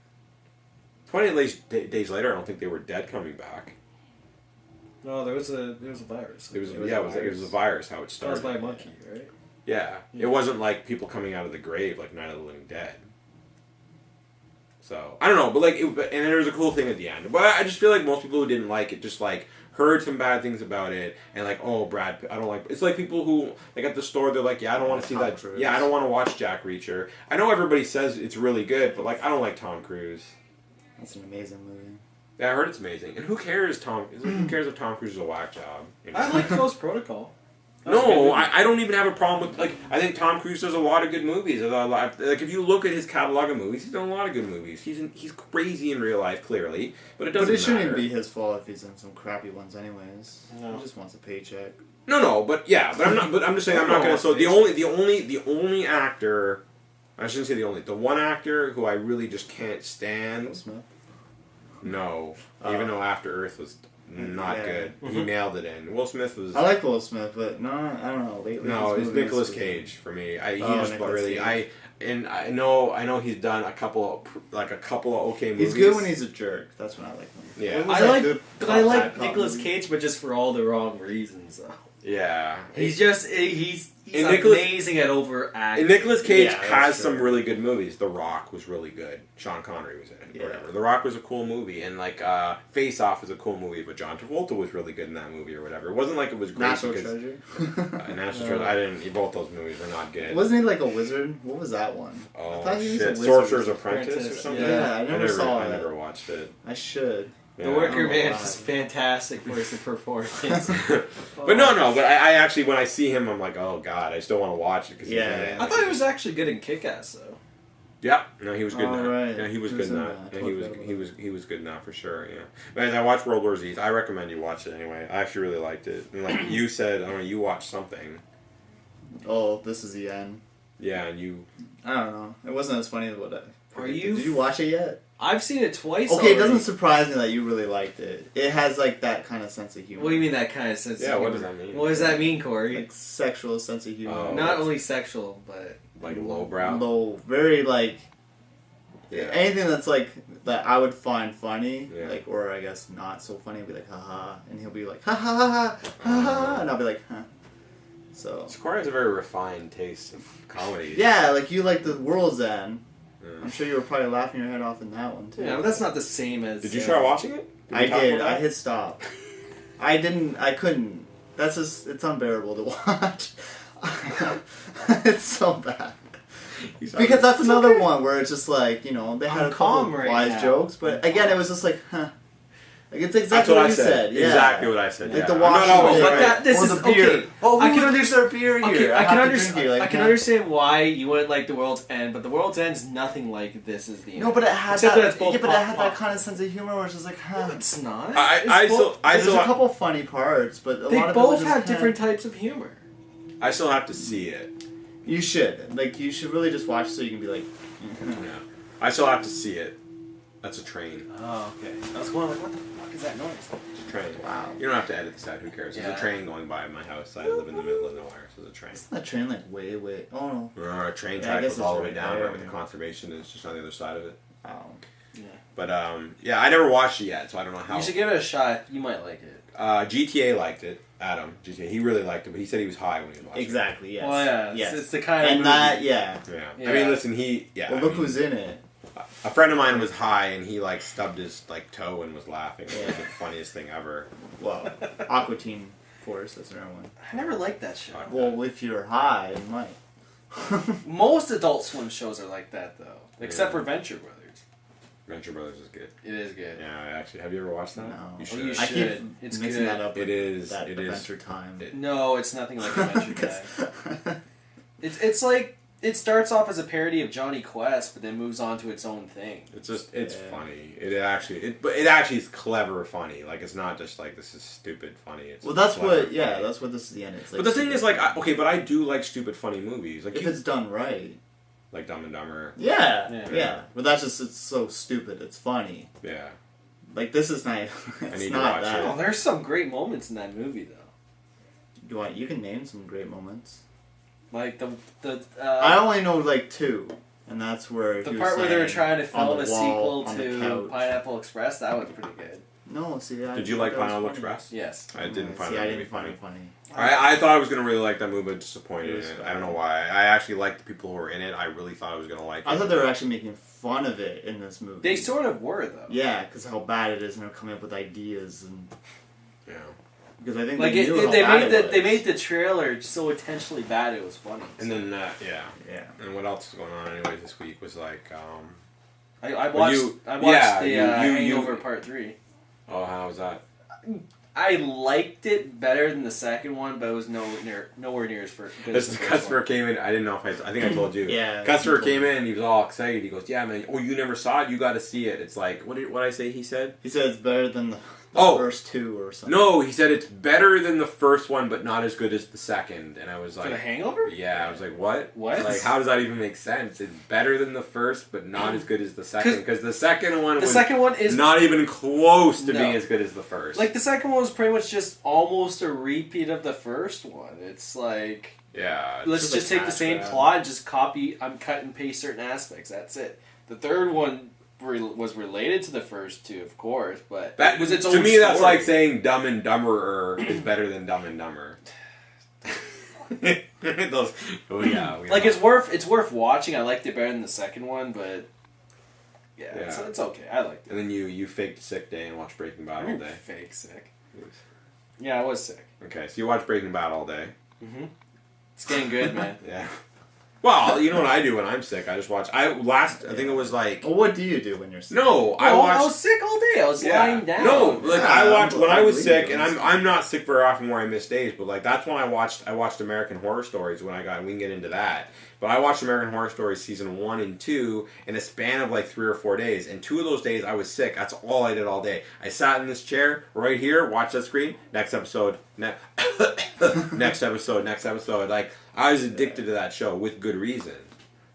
S1: 28 days later, I don't think they were dead coming back.
S2: No, there was a virus.
S1: It was a virus, how it started.
S2: Caused by a monkey, right?
S1: Yeah. It wasn't like people coming out of the grave like Night of the Living Dead. So, I don't know, but like, and there was a cool thing at the end. But I just feel like most people who didn't like it just like heard some bad things about it and like, oh, Brad Pitt, I don't like... It's like people who, like at the store, they're like, yeah, I don't want to see that.
S3: Cruise.
S1: Yeah, I don't want to watch Jack Reacher. I know everybody says it's really good, but like, I don't like Tom Cruise.
S3: That's an amazing movie.
S1: Yeah, I heard it's amazing. And who cares, who cares if Tom Cruise is a whack job?
S2: I like Ghost Protocol.
S1: No, I don't even have a problem with, like, I think Tom Cruise does a lot of good movies. Like, if you look at his catalog of movies, he's done a lot of good movies. He's crazy in real life, clearly, but it doesn't matter.
S3: But it shouldn't be his fault if he's in some crappy ones anyways.
S2: No.
S3: He just wants a paycheck.
S1: No, but yeah, but I'm just saying I'm not gonna, so the only actor, I shouldn't say the one actor who I really just can't stand.
S3: Will Smith?
S1: No, even though After Earth was not good. He nailed it in. Will Smith was...
S3: I like Will Smith, but no, I don't know. Lately,
S1: no, it's Nicolas Cage for me. I know he's done a couple of okay movies.
S3: He's good when he's a jerk. That's when I like him.
S1: Yeah,
S2: I like Nicolas Cage, but just for all the wrong reasons. Though.
S1: Yeah,
S2: he's amazing at overacting.
S1: And Nicolas Cage
S3: Yeah,
S1: has
S3: true.
S1: some really good movies. The Rock was really good. Sean Connery was in it.
S3: Yeah.
S1: Whatever. The Rock was a cool movie, and like Face Off is a cool movie. But John Travolta was really good in that movie, or whatever. It wasn't like it was great.
S3: National
S1: because,
S3: Treasure.
S1: National Treasure. I didn't. Both those movies are not good.
S3: Wasn't he like a wizard? What was that one?
S1: Oh
S3: I thought he was a
S1: shit!
S3: wizard.
S1: Sorcerer's Apprentice or something.
S3: Yeah, I never saw
S1: I
S3: it.
S1: never watched it.
S3: I should.
S2: The Worker
S3: Oh,
S2: Man
S3: God.
S2: is fantastic for his performance.
S1: But no. But I actually, when I see him, I'm like, oh god, I still want to watch it because
S3: Yeah.
S2: I thought he was actually good in Kick-Ass, though.
S1: Yeah, no, he was good in that.
S3: right.
S1: Yeah, he was good in that. Yeah,
S3: Totally
S1: he was good in that for sure. Yeah, but as I watched World War Z, I recommend you watch it anyway. I actually really liked it. And like you said, I don't know, you watched something.
S3: Oh, this is the end.
S1: Yeah, and you.
S3: I don't know. It wasn't as funny as what I predicted.
S2: you-
S3: Did you watch it yet?
S2: I've seen it twice.
S3: Okay, it
S2: already.
S3: doesn't surprise me that you really liked it. It has like that kind of sense of humor.
S2: What do you mean that kind of sense?
S1: Yeah,
S2: of
S1: what
S2: humor?
S1: does that mean?
S2: What does that mean, Corey?
S3: Like sexual sense of humor.
S1: Oh.
S2: Not only sexual, but
S1: Like lowbrow.
S3: Low, very like
S1: Yeah.
S3: anything that's like that I would find funny,
S1: Yeah.
S3: like or I guess not so funny. I'd be like haha, and he'll be like ha ha ha ha ha ha, and I'll be like huh. So
S1: Squire has a very refined taste of comedy.
S3: yeah, like you like the World's End.
S1: Yeah.
S3: I'm sure you were probably laughing your head off in that one too.
S2: yeah, but that's not the same as.
S1: Did you try watching it?
S3: I
S1: we talk
S3: did.
S1: about
S3: I
S1: that?
S3: hit stop. I didn't. I couldn't. That's just. It's unbearable to watch. It's so bad. Because that's another one where it's just like they had
S2: I'm
S3: a couple
S2: calm
S3: of
S2: right
S3: wise
S2: now.
S3: jokes, but
S2: I'm
S3: again,
S2: calm.
S3: it was just like, huh. Like it's
S1: That's
S3: exactly
S1: what
S3: what
S1: I
S3: you said. Yeah.
S1: Exactly what I said.
S3: Like
S1: yeah.
S3: the
S1: I'm not
S3: Washington,
S1: always
S2: but
S1: right.
S2: that this
S3: or
S2: is
S3: the beer.
S2: okay. Oh,
S3: I
S2: who
S3: can
S2: would
S3: understand beer here.
S2: Okay,
S3: I
S2: I can
S3: have to drink
S2: understand.
S3: here. Like,
S2: I can understand why you wouldn't like The World's End, but The World's End is nothing like This Is the End.
S3: No, but it had
S2: Except
S3: that.
S2: that it's both
S3: Yeah, but it
S2: pop-
S3: had
S2: pop.
S3: that kind of sense of humor where it's just like, huh.
S2: It's not.
S1: I
S3: There's
S1: still
S3: a couple funny parts, but a
S2: They
S3: lot of
S2: both
S3: it was
S2: have
S3: just
S2: different types of humor.
S1: I still have to see it.
S3: You should you should really just watch so you can be like.
S1: Yeah. I still have to see it. That's a train.
S2: Oh, okay. I was going like, what the fuck is that noise?
S1: It's a train.
S3: Wow.
S1: You don't have to edit this out. Who cares? There's
S2: Yeah.
S1: a train going by my house. I live in the middle of nowhere, so there's a train.
S3: Isn't that train like way? Oh no.
S1: Or a train
S3: Yeah, I
S1: track
S3: guess
S1: goes
S3: it's
S1: all the way
S3: right
S1: down
S3: there,
S1: where the
S3: yeah.
S1: conservation is just on the other side of it.
S3: Wow.
S2: Yeah.
S1: But yeah, I never watched it yet, so I don't know how.
S2: You should give it a shot. You might like it.
S1: GTA liked it. Adam, GTA, he really liked it, but he said he was high when he was watching
S3: Exactly. Yes.
S2: Well, yeah.
S3: Yes.
S2: It's the kind of
S3: and
S2: movie.
S3: that, yeah.
S1: it. Yeah.
S2: Yeah.
S1: I mean, listen,
S3: Well, look who's in it.
S1: A friend of mine was high, and he like stubbed his like toe and was laughing. It was
S3: Yeah.
S1: the funniest thing ever.
S3: Well, Aqua Teen Force. That's another one.
S2: I never liked that show.
S3: Well, if you're high, you might.
S2: Most Adult Swim shows are like that, though. Except
S1: Yeah.
S2: for Venture Brothers.
S1: Venture Brothers is good.
S2: It is good.
S1: Yeah, actually, have you ever watched that?
S3: No.
S1: You
S2: Oh,
S1: should.
S2: you
S3: I keep
S2: should. It's
S3: mixing
S2: good.
S3: that up.
S1: It
S3: with
S1: is.
S3: That
S1: It is.
S3: Adventure Time.
S2: No, it's nothing like Adventure Time.
S3: Because-
S2: It's like it starts off as a parody of Johnny Quest, but then moves on to its own thing.
S1: It's just it's
S3: Yeah.
S1: funny. But it actually is clever funny. Like it's not just like this is stupid funny. It's
S3: well, that's
S1: clever
S3: what. Yeah,
S1: funny.
S3: that's what this is the end. It's like
S1: But the thing
S3: stupid.
S1: is, like, okay, but I do like stupid funny movies. Like
S3: if it's done right.
S1: like Dumb and Dumber.
S3: Yeah,
S2: Yeah.
S3: yeah. But that's just it's so stupid. It's funny.
S1: Yeah.
S3: Like this is not. It's
S1: need to
S3: not
S1: watch
S3: that.
S2: Oh, there's some great moments in that movie, though.
S3: You can name some great moments.
S2: Like the
S3: I only know like two, and that's where
S2: the
S3: he was
S2: part where they were
S3: saying,
S2: trying to
S3: on
S2: film
S3: the
S2: a
S3: wall,
S2: sequel
S3: on the
S2: to
S3: couch.
S2: Pineapple Express. That was pretty good.
S3: No, see,
S1: Did you like Pineapple Express?
S2: Yes.
S1: I didn't find
S3: See,
S1: that
S3: I
S1: movie
S3: didn't find
S1: funny.
S3: it funny.
S1: I thought I was gonna really like that movie, but disappointed
S3: It
S1: in
S3: was
S1: it.
S3: bad.
S1: I don't know why. I actually liked the people who were in it. I really thought I was gonna like it.
S3: I thought they were actually making fun of it in this movie.
S2: They sort of were, though.
S3: Yeah, because how bad it is, and they're coming up with ideas, and
S1: Yeah.
S3: because I think
S2: Like
S3: they knew how
S2: they
S3: bad
S2: made
S3: it
S2: the
S3: was.
S2: they made the trailer so intentionally bad it was funny.
S1: And then yeah.
S3: Yeah.
S1: And what else was going on anyway this week was like
S2: I
S1: Well,
S2: watched
S1: you-
S2: I watched
S1: yeah,
S2: the
S1: you-
S2: Hangover Part 3.
S1: oh, how was that?
S2: I liked it better than the second one, but it was nowhere near as good as
S1: Because
S2: the
S1: the
S2: first
S1: customer
S2: one.
S1: came in. I didn't know if I think I told you.
S3: Yeah.
S1: Customer came in. He was all excited. He goes, "Yeah, man. Oh, you never saw it? You got to see it." It's like what did I say? He said.
S3: He said it's better than the
S1: Oh.
S3: first two or something.
S1: No, he said it's better than the first one, but not as good as the second. And I was
S2: For
S1: like,
S2: the Hangover?
S1: yeah, I was like, what?
S2: What?
S1: Like, how does that even make sense? It's better than the first, but not as good as the second. Because the second one
S2: The
S1: was
S2: second one is
S1: not even close to
S2: No.
S1: being as good as the first.
S2: like the second one was pretty much just almost a repeat of the first one. It's like
S1: yeah.
S2: let's
S3: just
S2: just
S3: a
S2: take the
S3: cash
S2: same
S3: grab.
S2: plot and just copy. I'm cut and paste certain aspects. That's it. The third one was related to the first two, of course, but
S1: That
S2: it was its
S1: to
S2: own
S1: me, that's
S2: story.
S1: like saying Dumb and Dumberer is better than Dumb and Dumber. Those, oh yeah, we
S2: Like
S1: know.
S2: it's worth watching. I liked it better than the second one, but yeah,
S1: Yeah.
S2: It's okay. I liked it.
S1: And then you faked a sick day and watched Breaking Bad all day.
S2: Fake sick. Yeah, I was sick.
S1: Okay, so you watch Breaking Bad all day.
S2: Mm-hmm. It's getting good, man.
S1: Yeah. Well, you know what I do when I'm sick? I just watch. I think it was like
S3: Well, what do you do when you're sick?
S1: no. I
S2: I
S1: watched.
S2: was sick all day. I was lying down.
S1: No, like
S3: Yeah,
S1: I watched when I was
S3: believe
S1: sick,
S3: you.
S1: and I'm not sick very often where I miss days, but like that's when I watched American Horror Stories when I got. We can get into that, but I watched American Horror Stories season 1 and 2 in a span of like 3 or 4 days, and 2 of those days I was sick. That's all I did all day. I sat in this chair right here, watched that screen. Next episode, next episode. Like I was addicted to that show with good reason.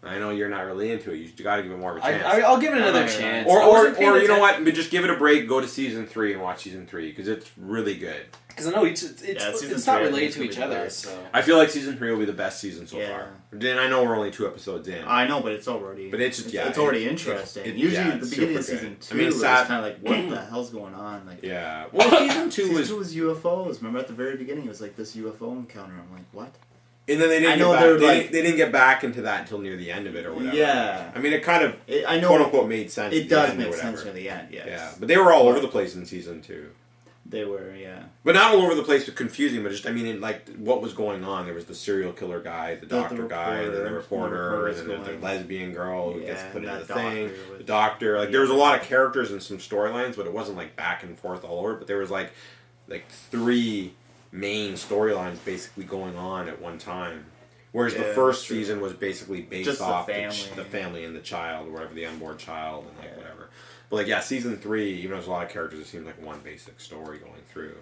S1: I know you're not really into it. You got to give it more of a chance.
S2: I'll give it another
S3: Alright.
S2: chance.
S1: Or
S2: I wasn't paying
S1: you know
S2: atten-
S1: what? But just give it a break. Go to season 3 and watch season 3 because it's really good.
S2: Because I know
S3: season
S2: it's
S3: three,
S2: not
S3: I think,
S2: related
S3: is
S2: to
S3: gonna
S2: each
S3: be the
S2: other.
S3: best.
S2: So
S1: I feel like season 3 will be the best season so
S3: Yeah.
S1: far. Then I know we're only 2 episodes in.
S3: I know, but it's already.
S1: But it's
S3: already
S1: it's-
S3: interesting.
S1: it-
S3: Usually,
S1: yeah,
S3: the
S1: it's
S3: beginning of
S1: super
S3: season
S1: good.
S3: 2
S1: I mean, it's
S3: is
S1: sad-
S3: kind of like, what the hell's going on? Like,
S1: Yeah. Well, season 2
S3: season
S1: was,
S3: 2 was UFOs. Remember at the very beginning, it was like this UFO encounter. I'm like, what?
S1: and then they
S3: I
S1: didn't
S3: know
S1: get
S3: they're
S1: back. They,
S3: like-
S1: didn't, they didn't get back into that until near the end of it or whatever.
S3: Yeah.
S1: I mean, it kind of
S3: I know
S1: quote unquote made sense.
S3: it
S1: at the
S3: does
S1: end or
S3: make
S1: whatever.
S3: sense near the end. Yes.
S1: Yeah, but they were all over the place in season 2.
S3: They were, yeah.
S1: But not all over the place, confusing. But just, I mean, what was going on? There was the serial killer guy, the doctor guy, and then the reporter, and then the lesbian girl who gets put into the thing, the doctor. Like, there was a lot of characters and some storylines, but it wasn't like back and forth all over. But there was like 3 main storylines basically going on at one time. Whereas the first season was basically based just off the family and the child, or whatever, the unborn child, and whatever. But season 3, even though there's a lot of characters, it seems like one basic story going through.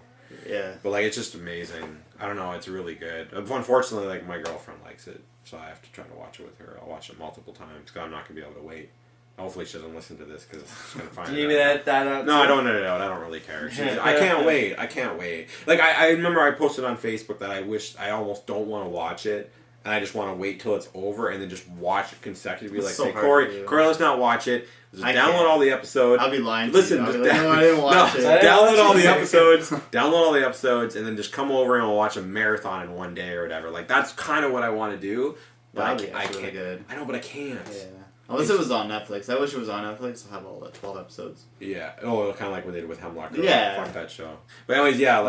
S3: Yeah.
S1: But it's just amazing. I don't know, it's really good. Unfortunately, my girlfriend likes it, so I have to try to watch it with her. I'll watch it multiple times because I'm not going to be able to wait. Hopefully she doesn't listen to this because she's going to find it out.
S2: Do you need that out?
S1: No, I don't edit it out. I don't really care. I can't wait. I can't wait. I remember I posted on Facebook that I almost don't want to watch it. And I just want to wait till it's over and then just watch it consecutively. Say, Corey, let's not watch it. Just download all the episodes.
S3: I'll be lying.
S1: Listen,
S3: to you. I didn't watch it.
S1: Download all the episodes. Download all the episodes, and then just come over and we'll watch a marathon in one day or whatever. That's kind of what I want to do. But I can't.
S3: Really good.
S1: I know, but I can't.
S3: Yeah. Unless it was on Netflix. I wish it was on Netflix. I'll have all the 12 episodes.
S1: Yeah. Oh, kind of like what they did with Hemlock Grove.
S3: Yeah.
S1: Fuck that show. But anyways, yeah,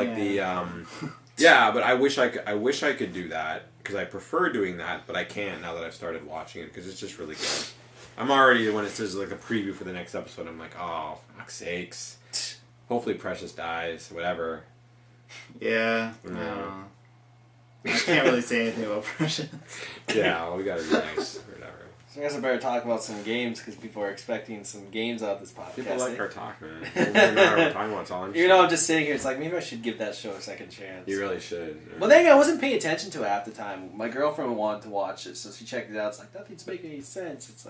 S1: but I wish I could do that because I prefer doing that, but I can't now that I've started watching it because it's just really good. I'm already, when it says a preview for the next episode, I'm like, oh, fuck's sakes. Hopefully Precious dies, whatever.
S3: Yeah. I can't really say anything about Precious.
S1: Yeah, well, we gotta be nice or whatever.
S2: So I guess I better talk about some games because people are expecting some games out of this podcast.
S1: People like our talk, man. We're talking about all
S2: I'm just sitting here. It's maybe I should give that show a second chance.
S1: You really should. Yeah.
S2: Well, then I wasn't paying attention to it half the time. My girlfriend wanted to watch it, so she checked it out. It's nothing's making any sense. It's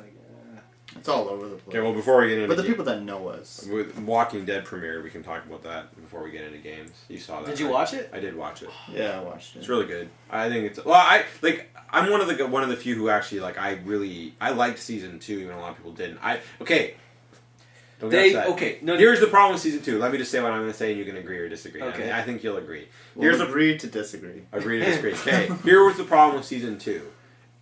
S3: it's all over the place.
S1: Okay, well, before we get into
S3: but the people that know us.
S1: With Walking Dead premiere, we can talk about that before we get into games. You saw that.
S2: Did you watch it?
S1: I did watch it.
S3: Yeah, I watched it.
S1: It's really good. I think it's I'm one of the few who actually I liked season 2, even though a lot of people didn't. Here's the problem with season 2. Let me just say what I'm going to say, and you can agree or disagree.
S2: Okay.
S1: I think you'll agree.
S3: We'll agree to disagree.
S1: Agree to disagree. Okay. Here was the problem with season 2.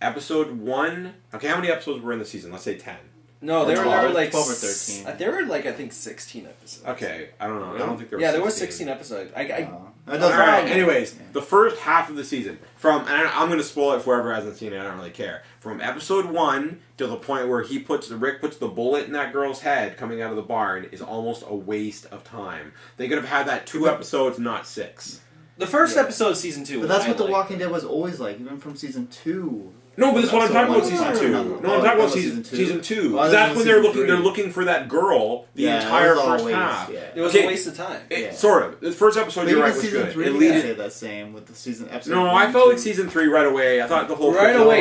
S1: Episode 1. Okay, how many episodes were in the season? Let's say 10.
S2: No, there were
S3: 12 or 13.
S2: There were I think 16 episodes.
S1: Okay, I don't know. I don't think there were.
S2: Yeah, there were 16 episodes.
S1: Alright, anyways, the first half of the season, and I'm going to spoil it for whoever hasn't seen it, I don't really care. From episode 1 to the point where Rick puts the bullet in that girl's head coming out of the barn is almost a waste of time. They could have had that 2 episodes, not 6.
S2: The first episode of season 2.
S3: But that's what The Walking Dead was always like, even from season 2.
S1: No, but that's what I'm talking about. Season 2. No, I'm talking about season 2. That's when they're looking for that girl the entire first half.
S2: Yeah. It was a waste of time.
S1: Sort of. The first episode, you're right, was good.
S3: Season 3, it leads say that same with the season episode.
S1: No, I felt like season 3 right away. I thought the whole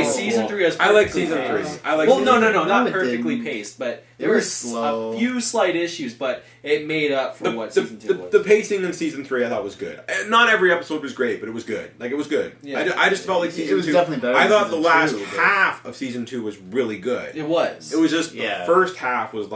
S2: season 3 was.
S1: I like season 3.
S2: Not perfectly paced, but there were slow. A few slight issues, but it made up for what season 2 was.
S1: The pacing in season 3 I thought was good. Not every episode was great, but it was good. It was good. Yeah. I just felt like season 2.
S3: It was definitely better.
S1: I thought the last half of season 2 was really good.
S2: It was.
S1: It was just the first half was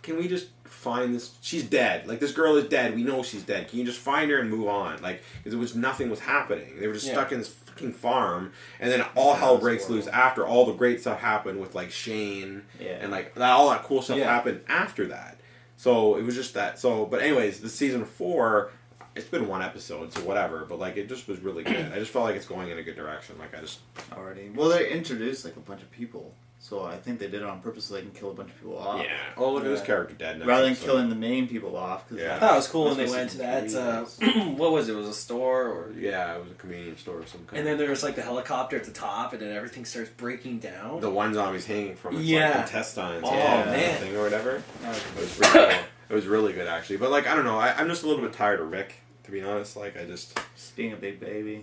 S1: can we just find this? She's dead. This girl is dead. We know she's dead. Can you just find her and move on? Because nothing was happening. They were just stuck in this fucking farm, and then all hell breaks loose after all the great stuff happened with Shane and all that cool stuff happened after that. So it was just that. But anyways, the season 4. It's been 1 episode, so whatever. But it just was really good. I just felt like it's going in a good direction.
S3: Already. Well, they introduced a bunch of people, so I think they did it on purpose so they can kill a bunch of people off.
S1: Yeah. Oh, look at this character dead.
S3: Rather than killing the main people off.
S2: I thought it was cool when they went to that. What was it? It was a store or?
S1: Yeah, it was a convenience store of some kind.
S2: And then there was the helicopter at the top, and then everything starts breaking down.
S1: The one zombie's hanging from its intestines.
S2: Oh man.
S1: Thing or whatever. It was pretty cool. It was really good actually. But I don't know. I'm just a little bit tired of Rick. To be honest,
S3: just being a big baby.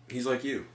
S1: He's like you,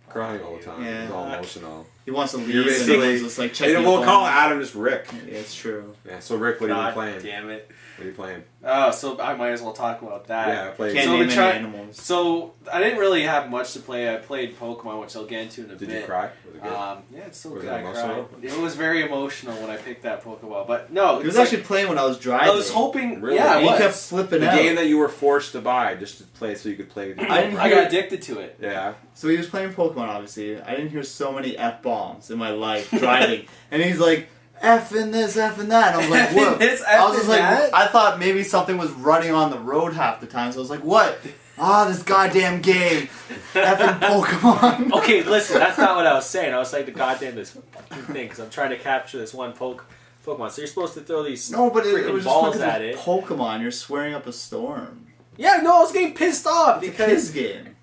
S1: crying all the time. Yeah. He's all emotional.
S3: He wants to leave. Just checking.
S1: We'll call Adam just Rick.
S3: Yeah, it's true.
S1: Yeah. So Rick, what are you playing?
S2: Damn it.
S1: What are you playing?
S2: Oh, so I might as well talk about that.
S1: Yeah, I played.
S3: Can't name any animals.
S2: So I didn't really have much to play. I played Pokemon, which I'll get into in a bit.
S1: Did you cry? Was it good?
S2: Yeah, it's so good. I cried. It was very emotional when I picked that Pokeball, but no,
S3: he was actually playing when I was driving.
S2: I was hoping.
S1: Really?
S2: Yeah,
S3: he kept flipping out.
S1: The game that you were forced to buy just to play so you could play with your
S2: I got addicted to it.
S1: Yeah.
S3: So he was playing Pokemon, obviously. I didn't hear so many F-bombs in my life driving. And he's like, effing this, effing that. And I was like, what?
S2: This,
S3: I was just
S2: effing
S3: like,
S2: that?
S3: I thought maybe something was running on the road half the time. So I was like, what? This goddamn game. Effing Pokemon.
S2: Okay, listen, that's not what I was saying. I was saying the goddamn this fucking thing because I'm trying to capture this one Pokemon. So you're supposed to throw these
S3: No, but it
S2: freaking
S3: was just
S2: balls
S3: fucking
S2: at it.
S3: Pokemon. You're swearing up a storm.
S2: Yeah, no, I was getting pissed off
S3: It's a
S2: because
S3: kids game.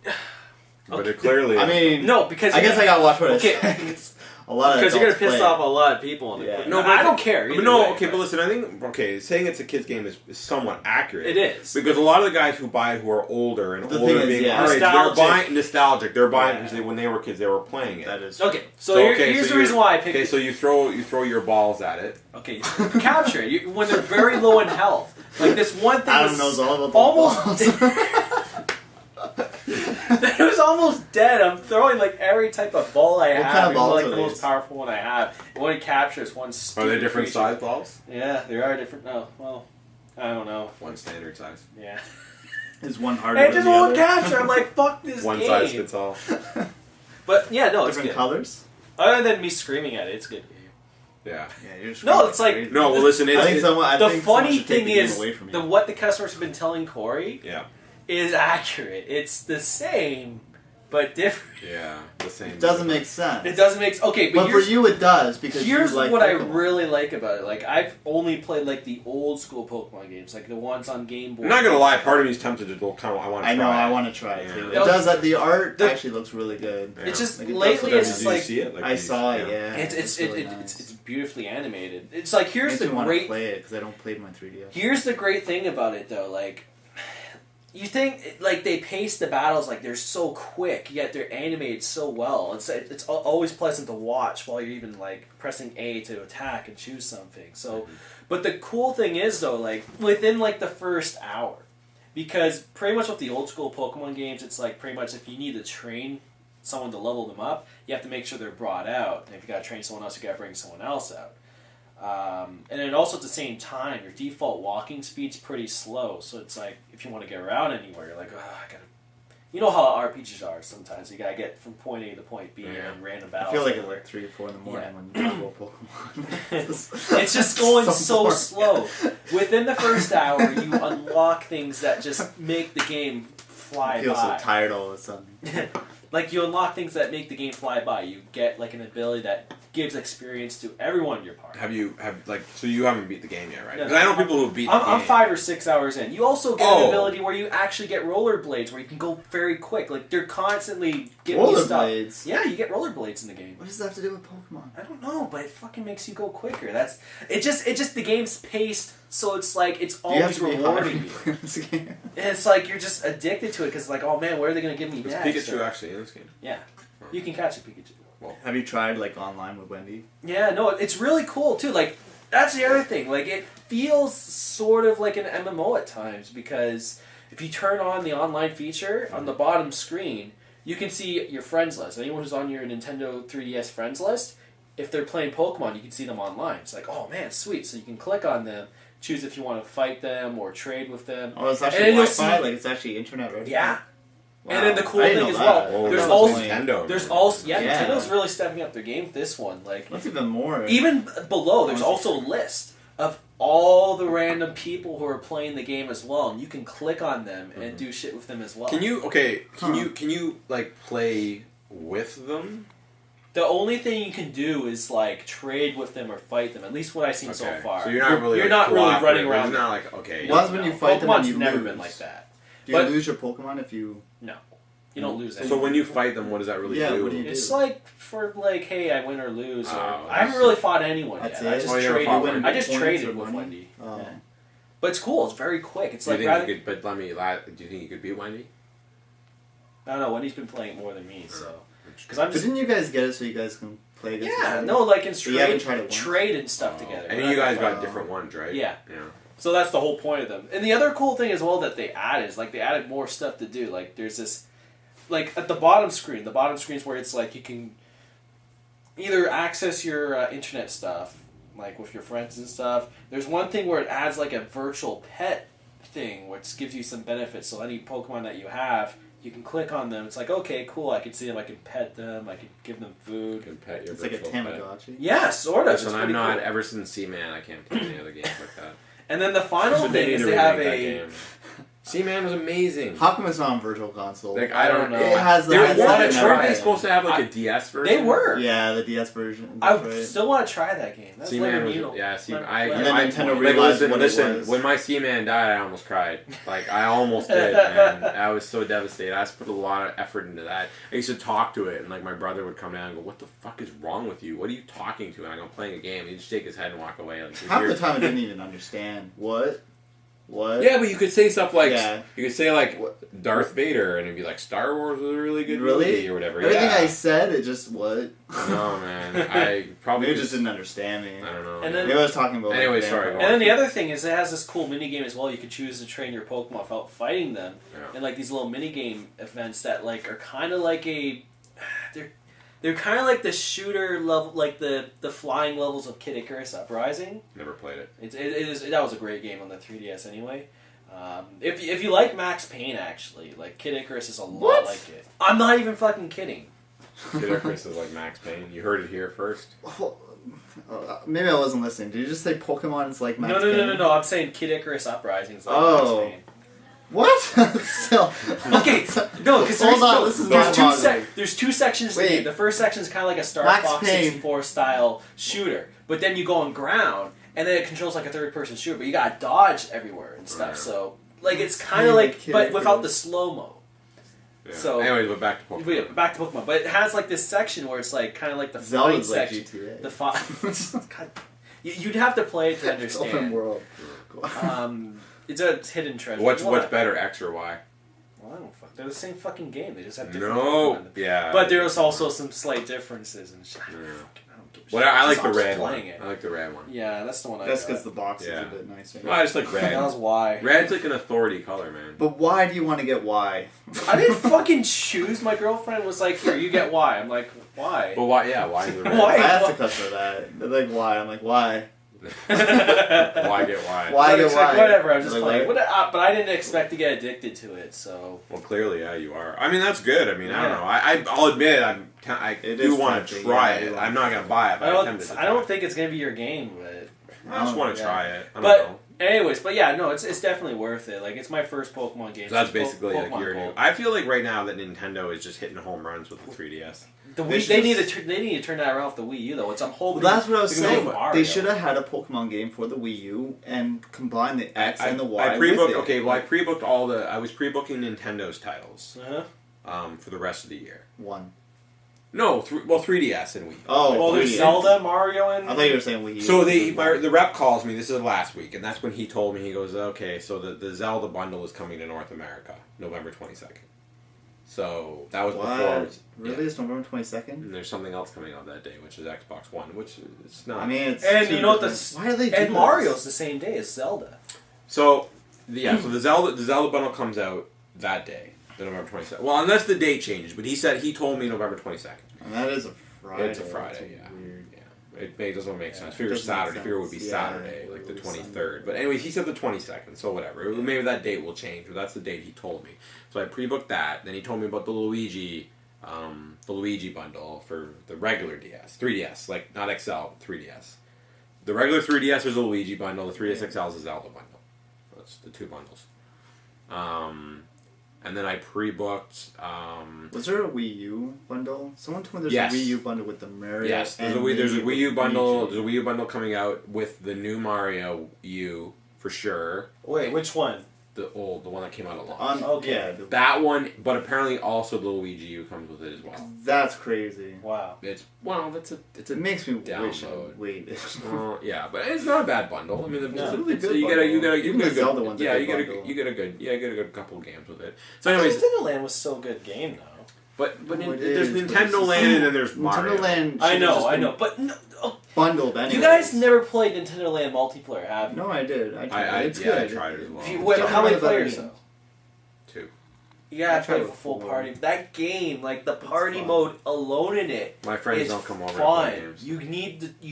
S1: But it clearly.
S3: I mean,
S2: no, because
S3: I guess I gotta watch what
S2: Okay.
S3: I say. It's a lot of
S2: because you're gonna
S3: adults
S2: piss
S3: play.
S2: off a lot of people.
S3: Yeah.
S2: No, but I don't care.
S1: But
S2: either
S1: no,
S2: way,
S1: okay, but listen, I think saying it's a kids game is somewhat accurate.
S2: It is.
S1: Because a lot of the guys who buy it who are older and
S3: The
S1: older
S3: thing is,
S1: being
S3: yeah.
S1: our age,
S2: Nostalgic.
S1: they're buying nostalgic. They're buying
S2: Yeah.
S1: because when they were kids they were playing it.
S3: That is
S2: Okay, so here's the reason why I picked
S1: Okay,
S2: it.
S1: so you throw your balls at it.
S2: Okay, capture it when they're very low in health. Like this one thing.
S3: Adam
S2: was
S3: knows all about the
S2: almost.
S3: balls.
S2: It was almost dead. I'm throwing like every type of ball I
S3: What
S2: have.
S3: kind of
S2: It's
S3: balls
S2: like
S3: are
S2: the
S3: these?
S2: most powerful one I have. It only captures one.
S1: Are they
S2: stupid
S1: different
S2: creature.
S1: size balls?
S2: Yeah, there are different. No, well, I don't know.
S1: One standard size.
S2: Yeah,
S3: Is one harder
S2: and it
S3: than
S2: just
S3: the
S2: won't
S3: other?
S2: capture. I'm like, fuck this
S1: One
S2: game.
S1: size fits all.
S2: But yeah, no, it's
S3: Different
S2: good.
S3: colors?
S2: Other than me screaming at it, it's a good game.
S1: Yeah.
S3: Yeah, you're just
S2: No, it's like-
S3: crazy.
S1: No, well, listen. It's,
S3: I think someone. I
S2: The
S3: think someone
S2: funny
S3: should take
S2: thing
S3: the game
S2: is,
S3: away from you.
S2: what the customers have been telling Corey
S1: yeah,
S2: is accurate. It's the same, but different.
S1: yeah, the same.
S3: It doesn't make sense.
S2: It doesn't make okay,
S3: But for
S2: here's,
S3: you, it does because
S2: here's
S3: you like
S2: what I
S3: Pokemon.
S2: really like about it. Like I've only played like the old school Pokemon games, like the ones on Game Boy.
S1: I'm not gonna lie. Part of me is tempted to go. Kind of, I want to.
S3: I know. I want to try it
S1: Yeah.
S3: too. It
S2: No,
S3: does. The art
S2: the-
S3: actually looks really good.
S1: Yeah.
S2: It's just
S3: Like, it does
S2: lately
S3: whatever
S2: it's
S1: Did
S2: just
S1: you
S2: like
S1: see it? Like,
S3: I
S1: you-
S3: saw it. Yeah,
S2: it's
S3: really nice.
S2: it's beautifully animated. It's like here's
S3: Makes
S2: the
S3: me want
S2: great
S3: to play it because I don't play my 3DS.
S2: Here's the great thing about it, though. Like, you think like they pace the battles like they're so quick, yet they're animated so well. It's always pleasant to watch while you're even like pressing A to attack and choose something. So, but the cool thing is though, like within like the first hour, because pretty much with the old school Pokemon games, it's like pretty much if you need to train someone to level them up, you have to make sure they're brought out. And if you got to train someone else, you got to bring someone else out. And then also at the same time, your default walking speed's pretty slow. So it's like, if you want to get around anywhere, you're like, oh, I gotta... You know how RPGs are sometimes. You gotta get from point A to point B
S1: Yeah.
S2: and random
S3: I
S2: battles.
S3: feel like it's
S2: everywhere.
S3: like 3 or 4 in the morning
S2: Yeah.
S3: when you talk about Pokemon.
S2: It's just going so
S3: boring.
S2: slow. Within the first hour, you unlock things that just make the game fly
S3: I feel
S2: by.
S3: so tired all of a sudden.
S2: Like, you unlock things that make the game fly by. You get, like, an ability that gives experience to everyone in your party.
S1: So you haven't beat the game yet, right?
S2: No.
S1: Because I know people who beat the game.
S2: I'm 5 or 6 hours in. You also get an ability where you actually get rollerblades, where you can go very quick. Like, they're constantly giving you stuff.
S3: Rollerblades?
S2: Yeah, you get rollerblades in the game.
S3: What does that have to do with Pokemon?
S2: I don't know, but it fucking makes you go quicker. It just the game's paced, so it's like it's
S3: Do you have
S2: always
S3: to be
S2: rewarding
S3: hungry
S2: you.
S3: for this game?
S2: And it's like you're just addicted to it because like, oh man, what are they gonna give me
S1: Is
S2: next?
S1: Pikachu actually in this game?
S2: Yeah, you can catch a Pikachu.
S3: Have you tried like online with Wendy?
S2: Yeah, no, it's really cool too. Like that's the other thing. Like it feels sort of like an MMO at times because if you turn on the online feature on the bottom screen, you can see your friends list. Anyone who's on your Nintendo 3DS friends list, if they're playing Pokemon, you can see them online. It's like, oh man, sweet. So you can click on them, choose if you want to fight them or trade with them.
S3: Oh, it's
S2: And
S3: actually
S2: then you'll
S3: Wi-Fi.
S2: see-
S3: Like it's actually internet ready.
S2: Yeah.
S3: Wow.
S2: And then the cool
S3: I didn't
S2: thing
S3: know
S2: as
S3: that.
S2: well,
S1: Oh,
S2: there's
S1: that's
S2: also
S1: Nintendo.
S2: there's
S1: man.
S2: also
S3: Yeah.
S2: Nintendo's really stepping up their game with this one. Like
S3: What's even more?
S2: even below, there's
S3: Honestly.
S2: also a list of all the random people who are playing the game as well, and you can click on them and do shit with them as well.
S1: Can you like play with them?
S2: The only thing you can do is like trade with them or fight them. At least what I've seen so far.
S1: So you're not really
S2: you're
S1: like,
S2: not really
S1: cooperative.
S2: running around.
S1: It's not like okay.
S3: Once when you fight them and
S2: Pokemon's
S3: you
S2: never
S3: lose.
S2: been like that.
S3: Do you
S2: but-
S3: lose your Pokemon if you?
S2: You don't lose
S1: So
S2: anything.
S1: when you fight them, what does that really
S3: Yeah,
S1: do?
S3: what do you
S2: It's
S3: do?
S2: like for like, hey, I win or lose. Or,
S1: Oh,
S2: I haven't really fought anyone
S3: That's
S2: yet. I
S3: it?
S2: just
S1: Oh, you never
S2: traded.
S1: fought
S2: with-
S1: Wendy?
S2: I just
S3: Points
S2: traded
S3: or
S2: with
S3: money?
S2: Wendy.
S3: Oh.
S2: Yeah. But it's cool. It's very quick. It's
S1: Do you
S2: like
S1: think
S2: rather.
S1: you could? But let me. Do you think you could beat Wendy?
S2: I don't know. Wendy's been playing it more than me, so because I'm
S3: But
S2: just
S3: didn't you guys get it so you guys can play against each
S2: yeah
S3: other?
S2: no like in
S3: you haven't
S2: trade
S3: tried it once?
S2: trade and stuff
S1: Oh.
S2: together.
S1: And
S2: We're
S1: you
S2: not
S1: guys
S2: gonna
S1: got
S2: fight.
S1: different ones, right?
S2: Yeah.
S1: Yeah.
S2: So that's the whole point of them. And the other cool thing as well that they added is like they added more stuff to do. Like there's this like at the bottom screen. The bottom screen's where it's like you can either access your internet stuff like with your friends and stuff. There's one thing where it adds like a virtual pet thing which gives you some benefits. So any Pokemon that you have, you can click on them. It's like, okay, cool. I can see them. I can pet them. I can give them food.
S1: You can pet your
S3: It's like a
S1: virtual pet.
S3: Tamagotchi.
S2: Yeah, sort of. It's
S1: So I'm
S2: pretty
S1: not
S2: cool.
S1: ever since Seaman. I can't play any other games like that.
S2: And then the final
S1: So
S2: thing
S1: need
S2: is
S1: to
S2: they have
S1: remake that
S2: a.
S1: game. Seaman was amazing.
S3: How come it's not on Virtual Console?
S1: Like
S2: I don't know.
S3: It has the
S1: They were
S3: headset
S2: wanna
S3: and
S2: try
S1: weren't they
S3: everything.
S1: supposed to have like
S2: I-
S1: a DS version?
S2: They were.
S3: Yeah, the DS version.
S2: I
S3: That's right.
S2: still want to try that game. That's
S1: Seaman was,
S2: Lemon
S1: yeah, Seaman.
S3: And then Nintendo
S1: like,
S3: realized what it
S1: listen,
S3: was.
S1: when my Seaman died, I almost cried. Like, I almost did, man. I was so devastated. I used to put a lot of effort into that. I used to talk to it, and, like, my brother would come down and go, what the fuck is wrong with you? What are you talking to? And I go, I'm playing a game. He'd just shake his head and walk away. Like,
S3: Half the time I didn't even understand. What?
S1: yeah, but you could say stuff like,
S3: Yeah.
S1: you could say, like,
S3: What?
S1: Darth Vader, and it'd be like, Star Wars was a really good
S3: Really?
S1: movie, or whatever.
S3: Everything
S1: yeah.
S3: I said, it just what?
S1: No, man. I probably
S3: Maybe it just didn't understand me.
S1: I don't know.
S2: And then-
S3: Maybe I was talking about.
S1: Anyway,
S3: like,
S1: sorry,
S3: vampire-
S1: go
S2: And then the other thing is it has this cool mini game as well. You could choose to train your Pokemon without fighting them,
S1: Yeah.
S2: and like these little mini game events that like are kind of like they're kind of like the shooter level, like the flying levels of Kid Icarus Uprising.
S1: Never played it.
S2: It is that was a great game on the 3DS anyway. If you like Max Payne, actually, like Kid Icarus is a lot
S3: What?
S2: like it. I'm not even fucking kidding.
S1: Kid Icarus is like Max Payne. You heard it here first.
S3: Maybe I wasn't listening. Did you just say Pokemon is like Max
S2: No.
S3: Payne?
S2: I'm saying Kid Icarus Uprising is like
S3: Oh.
S2: Max Payne.
S3: What? Still.
S2: Okay, no, because
S3: Hold on, this is
S2: there's two sections to the
S3: Wait.
S2: game. The first section is kind of like a Star
S3: Max
S2: Fox
S3: Payne.
S2: 64 style shooter, but then you go on ground, and then it controls like a third person shooter, but you gotta dodge everywhere and stuff.
S1: Right.
S2: So like it's kind of like,
S3: Kid
S2: but
S3: Icarus.
S2: without the slow mo.
S1: Yeah.
S2: So-
S1: anyways, but back to Pokemon.
S2: But yeah, back to Pokemon, but it has like this section where it's like kind of like the fight
S3: Zelda's like
S2: section.
S3: GTA.
S2: The fight. God, you'd have to play it to
S3: It's open
S2: understand.
S3: world.
S2: It's a hidden treasure.
S1: What's
S2: Well,
S1: better, X or Y?
S2: Well, I don't fuck. They're the same fucking game. They just have different.
S1: No.
S2: Pokemon.
S1: Yeah.
S2: But there's also some slight differences and shit. I don't give a shit.
S1: Well, I like
S2: Just-
S1: the
S2: I'm just
S1: red one.
S2: playing it.
S1: I like the red one.
S2: Yeah, that's the one I
S3: That's
S2: got.
S3: because the box
S1: Yeah.
S3: is a bit nicer.
S1: No, I just like red.
S2: That was why.
S1: Red's like an authority color, man.
S3: But why do you want to get Y?
S2: I didn't fucking choose. My girlfriend was like, "Here, you get Y." I'm like, "Why?"
S1: But why? Yeah, why is the red?
S2: Why?
S3: I asked the customer that. They're like, why? I'm like, why?
S1: Why get why?
S3: Why
S2: But
S3: get
S2: it's like,
S3: Y?
S2: whatever. I was just
S3: Like,
S2: playing.
S3: what?
S2: But I didn't expect to get addicted to it. So
S1: Well, clearly, yeah, you are. I mean, that's good. I mean, I don't
S2: Yeah.
S1: know. I'll admit, I
S3: It
S1: do
S3: is
S1: want to
S3: tempting,
S1: try
S3: yeah,
S1: it.
S3: you
S1: I'm
S3: want
S1: not gonna buy it, but I'm tempted to
S2: I don't
S1: try
S2: think it's gonna be your game, but.
S1: it. I just want to
S3: Yeah.
S1: try it. I don't
S2: But-
S1: know.
S2: Anyways, but yeah, no, it's definitely worth it. Like it's my first Pokemon game.
S1: So that's
S2: It's Po-
S1: basically like
S2: Pokemon
S1: your new.
S2: Gold.
S1: I feel like right now that Nintendo is just hitting home runs with the 3DS.
S2: The
S3: They
S2: Wii,
S3: should
S2: they need
S3: just-
S2: to they need to turn that around with the Wii U though. It's I'm
S3: Well,
S2: hoping.
S3: that's what I was
S2: they're gonna
S3: saying.
S2: do Mario.
S3: They should have had a Pokemon game for the Wii U and combine the X and the Y.
S1: I pre-booked.
S3: with it.
S1: Okay, well, I pre-booked all the. I was pre-booking Nintendo's titles
S2: Uh-huh.
S1: for the rest of the year.
S3: One.
S1: No, 3DS and Wii.
S3: Oh,
S2: Well, there's
S3: 3DS.
S2: Zelda, Mario, and
S3: I thought you were saying Wii U.
S1: So the rep calls me. This is last week, and that's when he told me. He goes, "Okay, so the Zelda bundle is coming to North America, November 22nd." So that was before.
S3: What? Really? It's November 22nd?
S1: And there's something else coming out that day, which is Xbox One, which it's not.
S3: I mean, it's
S2: And
S3: two
S2: you know what
S3: different-
S2: the-
S3: Why are they doing
S2: and
S3: this?
S2: Mario's the same day as Zelda.
S1: So the Zelda bundle comes out that day, the November 22nd. Well, unless the date changes, but he told me November 22nd.
S3: And that is a Friday.
S1: It's a Friday,
S3: That's
S1: yeah.
S3: Weird.
S1: It doesn't make sense.
S3: Yeah,
S1: Figure
S3: doesn't make
S1: Saturday. Figure it would be
S3: sense.
S1: Saturday,
S3: Yeah,
S1: like the
S3: it was
S1: 23rd.
S3: Sunday.
S1: But anyways, he said the 22nd, so whatever. Maybe that date will change, but that's the date he told me. So I pre-booked that. Then he told me about the Luigi bundle for the regular DS, 3DS, like not XL, 3DS. The regular 3DS is a Luigi bundle. The 3DS XL is a Zelda bundle. That's the two bundles. And then I pre-booked.
S3: Was there a Wii U bundle? Someone told me there's
S1: Yes.
S3: a Wii U bundle with the Mario.
S1: Yes, there's a
S3: and
S1: Wii U bundle.
S3: Luigi.
S1: There's a Wii U bundle coming out with the new Mario U for sure.
S2: Wait, which one?
S1: The one that came out at launch.
S2: Okay.
S3: Yeah,
S1: That one, but apparently also the Luigi U comes with it as well.
S3: that's crazy.
S2: Wow.
S1: It's
S3: It makes me wish I
S1: download.
S3: waited.
S1: well, yeah, but it's not a bad bundle. I mean,
S3: It's a really good
S1: you get
S3: bundle.
S1: a
S3: Even the
S1: good,
S3: Zelda one's a
S1: yeah,
S3: good
S1: you get a
S3: bundle.
S1: you get a good couple games with it. So,
S2: So
S1: anyways,
S2: Nintendo Land was still a good game though.
S1: but
S3: Oh, it
S1: there's
S3: is, but
S1: Nintendo
S3: it's-
S1: Land and there's Mario.
S3: Nintendo Land.
S2: I
S3: should've
S2: know,
S3: just
S2: I
S3: been
S2: know, but no, oh,
S3: Bundled anyways.
S2: you guys never played Nintendo Land multiplayer, have you?
S3: No, I did. I tried. It's
S1: I
S3: good.
S1: tried it as well.
S2: If you wait,
S3: Tell
S2: how
S3: me
S2: many
S3: about that
S2: players
S3: game.
S2: though?
S1: 2.
S2: You gotta
S3: I tried
S2: play
S3: with
S2: for full
S3: 4.
S2: party. That game, like the party
S3: fun.
S2: mode alone in it,
S1: My friends
S2: is
S1: don't come over to
S2: fun.
S1: play games.
S2: You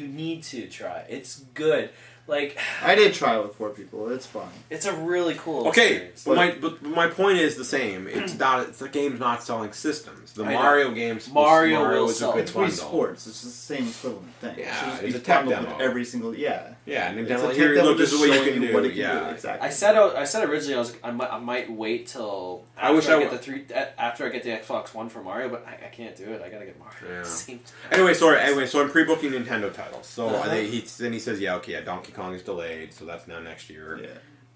S2: need to try. It's good. Like,
S3: I did try it with 4 people. It's fun.
S2: it's a really cool
S1: Okay,
S2: experience.
S1: but my point is the same. It's not. It's the game's not selling systems. The
S2: I know.
S1: Mario games.
S2: Mario will
S1: is a
S2: sell.
S1: good
S3: It's Wii
S1: bundle.
S3: Sports. It's the same equivalent thing.
S1: Yeah,
S3: It should just
S1: it's
S3: be
S1: a tech
S3: bundled
S1: demo.
S3: with every single. Yeah.
S1: Yeah,
S3: It's
S1: Nintendo.
S3: a
S1: Here,
S3: tech demo
S1: look, this is
S3: just
S1: what you
S3: showing
S1: can do.
S3: what it can
S1: Yeah.
S3: do. Exactly.
S2: I said originally I might wait till after
S1: I wish I
S2: get after I get the Xbox One for Mario, but I can't do it. I gotta get Mario at the same time.
S1: Anyway, so I'm pre-booking Nintendo titles. So then he says, yeah, okay, Donkey Kong is delayed, so that's now next year.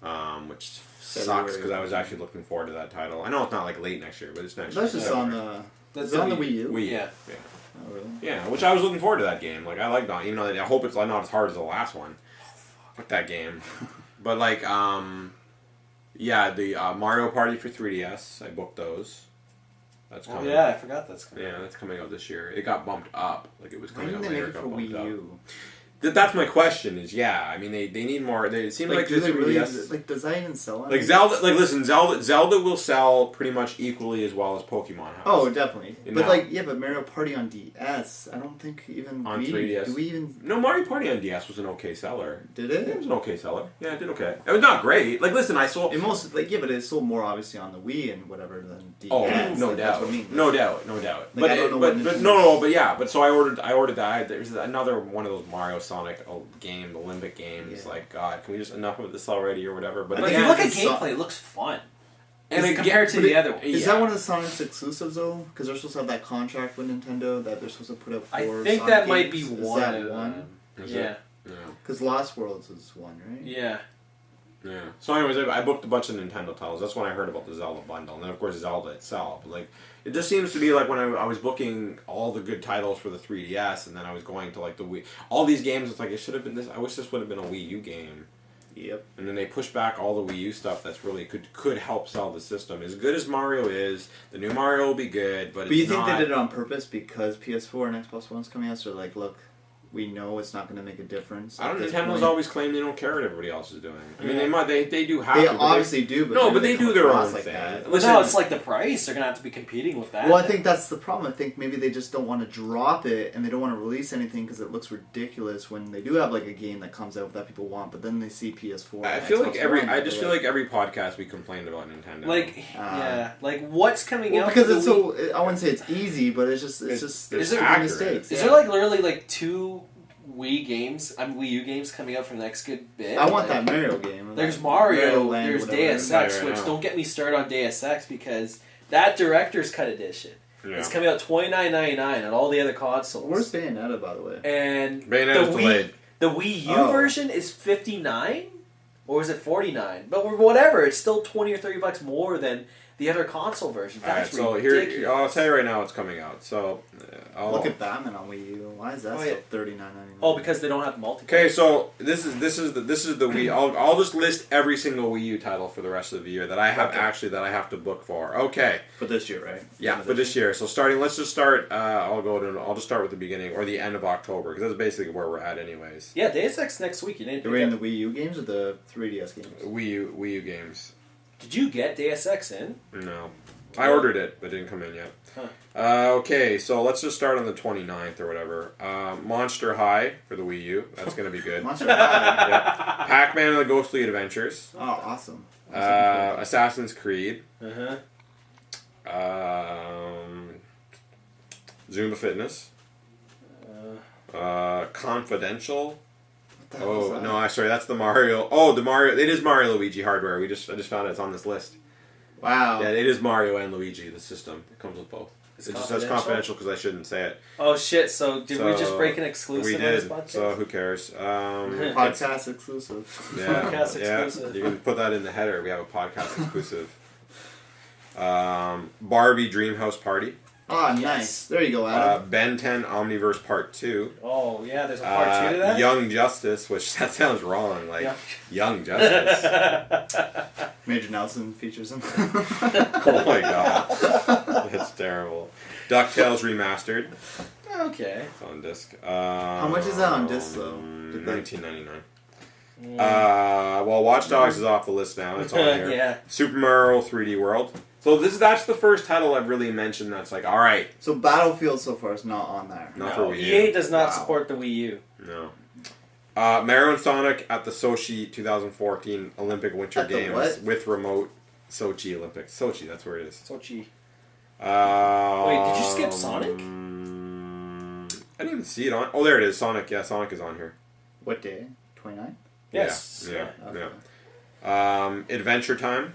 S3: Yeah.
S1: Which sucks because I was actually looking forward to that title. I know it's not like late next year, but it's next year.
S3: That's just on the. Is it on the Wii U?
S1: Wii.
S2: Yeah.
S3: Oh, really?
S1: Yeah, which I was looking forward to that game. Like I like Donkey, even though I hope it's not as hard as the last one. Fuck that game. But like, yeah, the Mario Party for 3DS, I booked those. That's coming.
S2: Oh yeah, I forgot that's coming.
S1: Yeah, that's coming out this year. It got bumped up, like it was
S3: Why
S1: coming
S3: didn't
S1: out
S3: they
S1: later.
S3: make it
S1: It
S3: for
S1: got bumped
S3: Wii
S1: up.
S3: U?
S1: That's my question. Is they need more. It seems like
S3: do
S1: this
S3: they really?
S1: 3DS.
S3: Like, does that even sell?
S1: Like Zelda, listen, Zelda will sell pretty much equally as well as Pokemon has.
S3: Oh, definitely.
S1: And
S3: But
S1: now-
S3: but Mario Party on DS, I don't think even
S1: On
S3: Wii,
S1: 3DS.
S3: Do we even
S1: No, Mario Party on DS was an okay seller.
S3: did
S1: It
S3: it?
S1: was an okay seller. Yeah, it did okay. It was not great. Like, listen, I sold.
S3: It most but it sold more obviously on the Wii and whatever than DS.
S1: Oh,
S3: Like,
S1: no
S3: that's
S1: doubt,
S3: what I mean.
S1: no doubt.
S3: Like, I don't know what
S1: But so I ordered that. There's another one of those Mario Sonic game, the Olympic games.
S3: Yeah.
S1: Like, God, can we just enough of this already or whatever?
S2: But
S3: I
S2: if
S3: think
S2: you look at
S3: it's
S2: gameplay, it looks fun.
S1: And
S2: Is
S1: it
S2: it compared to
S3: but
S2: the
S3: it-
S2: other one?
S3: Is
S1: Yeah.
S3: that one of the Sonic's exclusives though? Because they're supposed to have that contract with Nintendo that they're supposed to put up.
S2: I
S3: for
S2: think
S3: Sonic
S2: that might be
S3: games.
S2: one.
S3: Is that
S2: of
S3: one?
S2: them.
S1: Is
S2: Yeah.
S1: it? Yeah.
S3: Because Lost Worlds is one, right?
S2: Yeah.
S1: Yeah. So, anyways, I booked a bunch of Nintendo titles. That's when I heard about the Zelda bundle, and then of course Zelda itself. Like, it just seems to be like when I was booking all the good titles for the 3DS, and then I was going to like the Wii. All these games, it's like it should have been this. I wish this would have been a Wii U game.
S3: Yep.
S1: And then they push back all the Wii U stuff that's really could help sell the system. As good as Mario is, the new Mario will be good, but
S3: But you
S1: it's
S3: think
S1: not.
S3: they did it on purpose because PS4 and Xbox One's coming out? So like, look, we know it's not going to make a difference.
S1: I don't.
S3: at this
S1: Nintendo's
S3: point.
S1: always claimed they don't care what everybody else is doing. I mean,
S2: Yeah.
S1: they do have
S3: They
S1: to. but
S3: obviously do, but
S1: no,
S3: maybe
S1: but they
S3: come
S1: do their
S3: across
S1: own
S3: like
S1: thing.
S3: that.
S2: But
S1: Listen,
S2: no, it's like the price. They're gonna have to be competing with that.
S3: Well, I think that's the problem. I think maybe they just don't want to drop it and they don't want to release anything because it looks ridiculous when they do have like a game that comes out that people want, but then they see PS4.
S1: I
S3: and
S1: feel
S3: Xbox
S1: like every.
S3: One,
S1: I
S3: they're
S1: just feel like every podcast we complained about Nintendo.
S2: like like what's coming
S3: well,
S2: out
S3: because
S2: for the
S3: it's
S2: Wii?
S3: so. I wouldn't say it's easy, but it's just
S1: It's
S3: there's
S1: accurate.
S3: mistakes.
S2: Is
S3: yeah.
S2: there like literally like 2 Wii U games coming out for the next good bit?
S3: I want
S2: Like,
S3: that Mario game.
S2: There's
S3: that
S2: Mario,
S3: Land,
S2: there's
S3: whatever.
S2: Deus Ex,
S1: I
S2: which
S1: know.
S2: don't get me started on Deus Ex because that director's cut edition.
S1: Yeah.
S2: It's coming out $29.99 on all the other consoles.
S3: Where's Bayonetta, by the way?
S2: And
S1: Bayonetta's
S2: the
S1: delayed.
S2: The Wii U
S3: Oh.
S2: version is $59, or is it $49? But whatever, it's still $20 or $30 more than the other console version.
S1: All right,
S2: That's
S1: so
S2: ridiculous.
S1: here I'll tell you right now, it's coming out. So,
S3: Look at Batman on Wii U. Why is that
S2: Oh,
S3: still
S2: yeah.
S3: $39.99?
S2: Oh, because they don't have multiplayer.
S1: Okay, so this is the Wii. I'll just list every single Wii U title for the rest of the year that I have that I have to book for. Okay,
S3: for this year, right?
S1: yeah, for this year. So let's just start. I'll just start with the beginning or the end of October because that's basically where we're at, anyways.
S2: Yeah, Deus Ex next week. You didn't.
S3: Are we in the Wii U games or the 3DS games?
S1: Wii U games.
S2: Did you get Deus Ex in?
S1: No, I ordered it, but it didn't come in yet.
S2: Huh.
S1: Okay, so let's just start on the 29th or whatever. Monster High for the Wii U. That's gonna be good.
S3: Monster High.
S1: Yeah. Pac-Man and the Ghostly Adventures.
S3: Oh, awesome.
S1: Assassin's Creed.
S2: Uh-huh.
S1: Zumba Fitness. Confidential.
S3: What the hell is
S1: Oh
S3: that?
S1: no, sorry, that's the Mario. Oh, the Mario. It is Mario Luigi hardware. I just found it's on this list.
S3: Wow.
S1: Yeah, it is Mario and Luigi. The system it comes with both.
S2: It's
S1: It just says confidential because I shouldn't say it.
S2: Oh shit! So did we just
S1: So,
S2: break an exclusive
S1: We
S2: on this
S1: did.
S2: podcast?
S1: So who cares?
S3: Podcast exclusive.
S1: Yeah,
S2: Podcast
S1: yeah.
S2: exclusive.
S1: You can put that in the header. We have a podcast exclusive. Barbie Dreamhouse Party.
S3: Oh,
S2: Yes.
S3: nice. There you go, Adam.
S1: Ben 10 Omniverse Part 2.
S2: Oh yeah, there's a part 2 to that.
S1: Young Justice, which that sounds wrong. Like,
S2: Yeah.
S1: Young Justice.
S3: Major Nelson features him.
S1: Oh my god. That's terrible. DuckTales Remastered.
S2: Okay.
S1: It's on disc.
S3: How much is that on disc, though?
S1: $19.99. Well, Watch Dogs is off the list now. It's on here.
S2: Yeah.
S1: Super Mario 3D World. So that's the first title I've really mentioned that's like, all right.
S3: So Battlefield so far is not on there.
S1: Not
S2: No,
S1: for Wii U.
S2: EA does not
S3: Wow.
S2: support the Wii U.
S1: No. Mario and Sonic at the Sochi 2014 Olympic Winter
S3: At the
S1: Games
S3: what?
S1: with remote Sochi Olympics. Sochi, that's where it is.
S2: Sochi.
S1: Wait,
S2: did you skip Sonic?
S1: I didn't even see it on. Oh, there it is. Sonic. Yeah, Sonic is on here.
S3: What day? 29th?
S2: Yes.
S1: Yeah.
S3: Okay.
S1: Yeah. Adventure Time.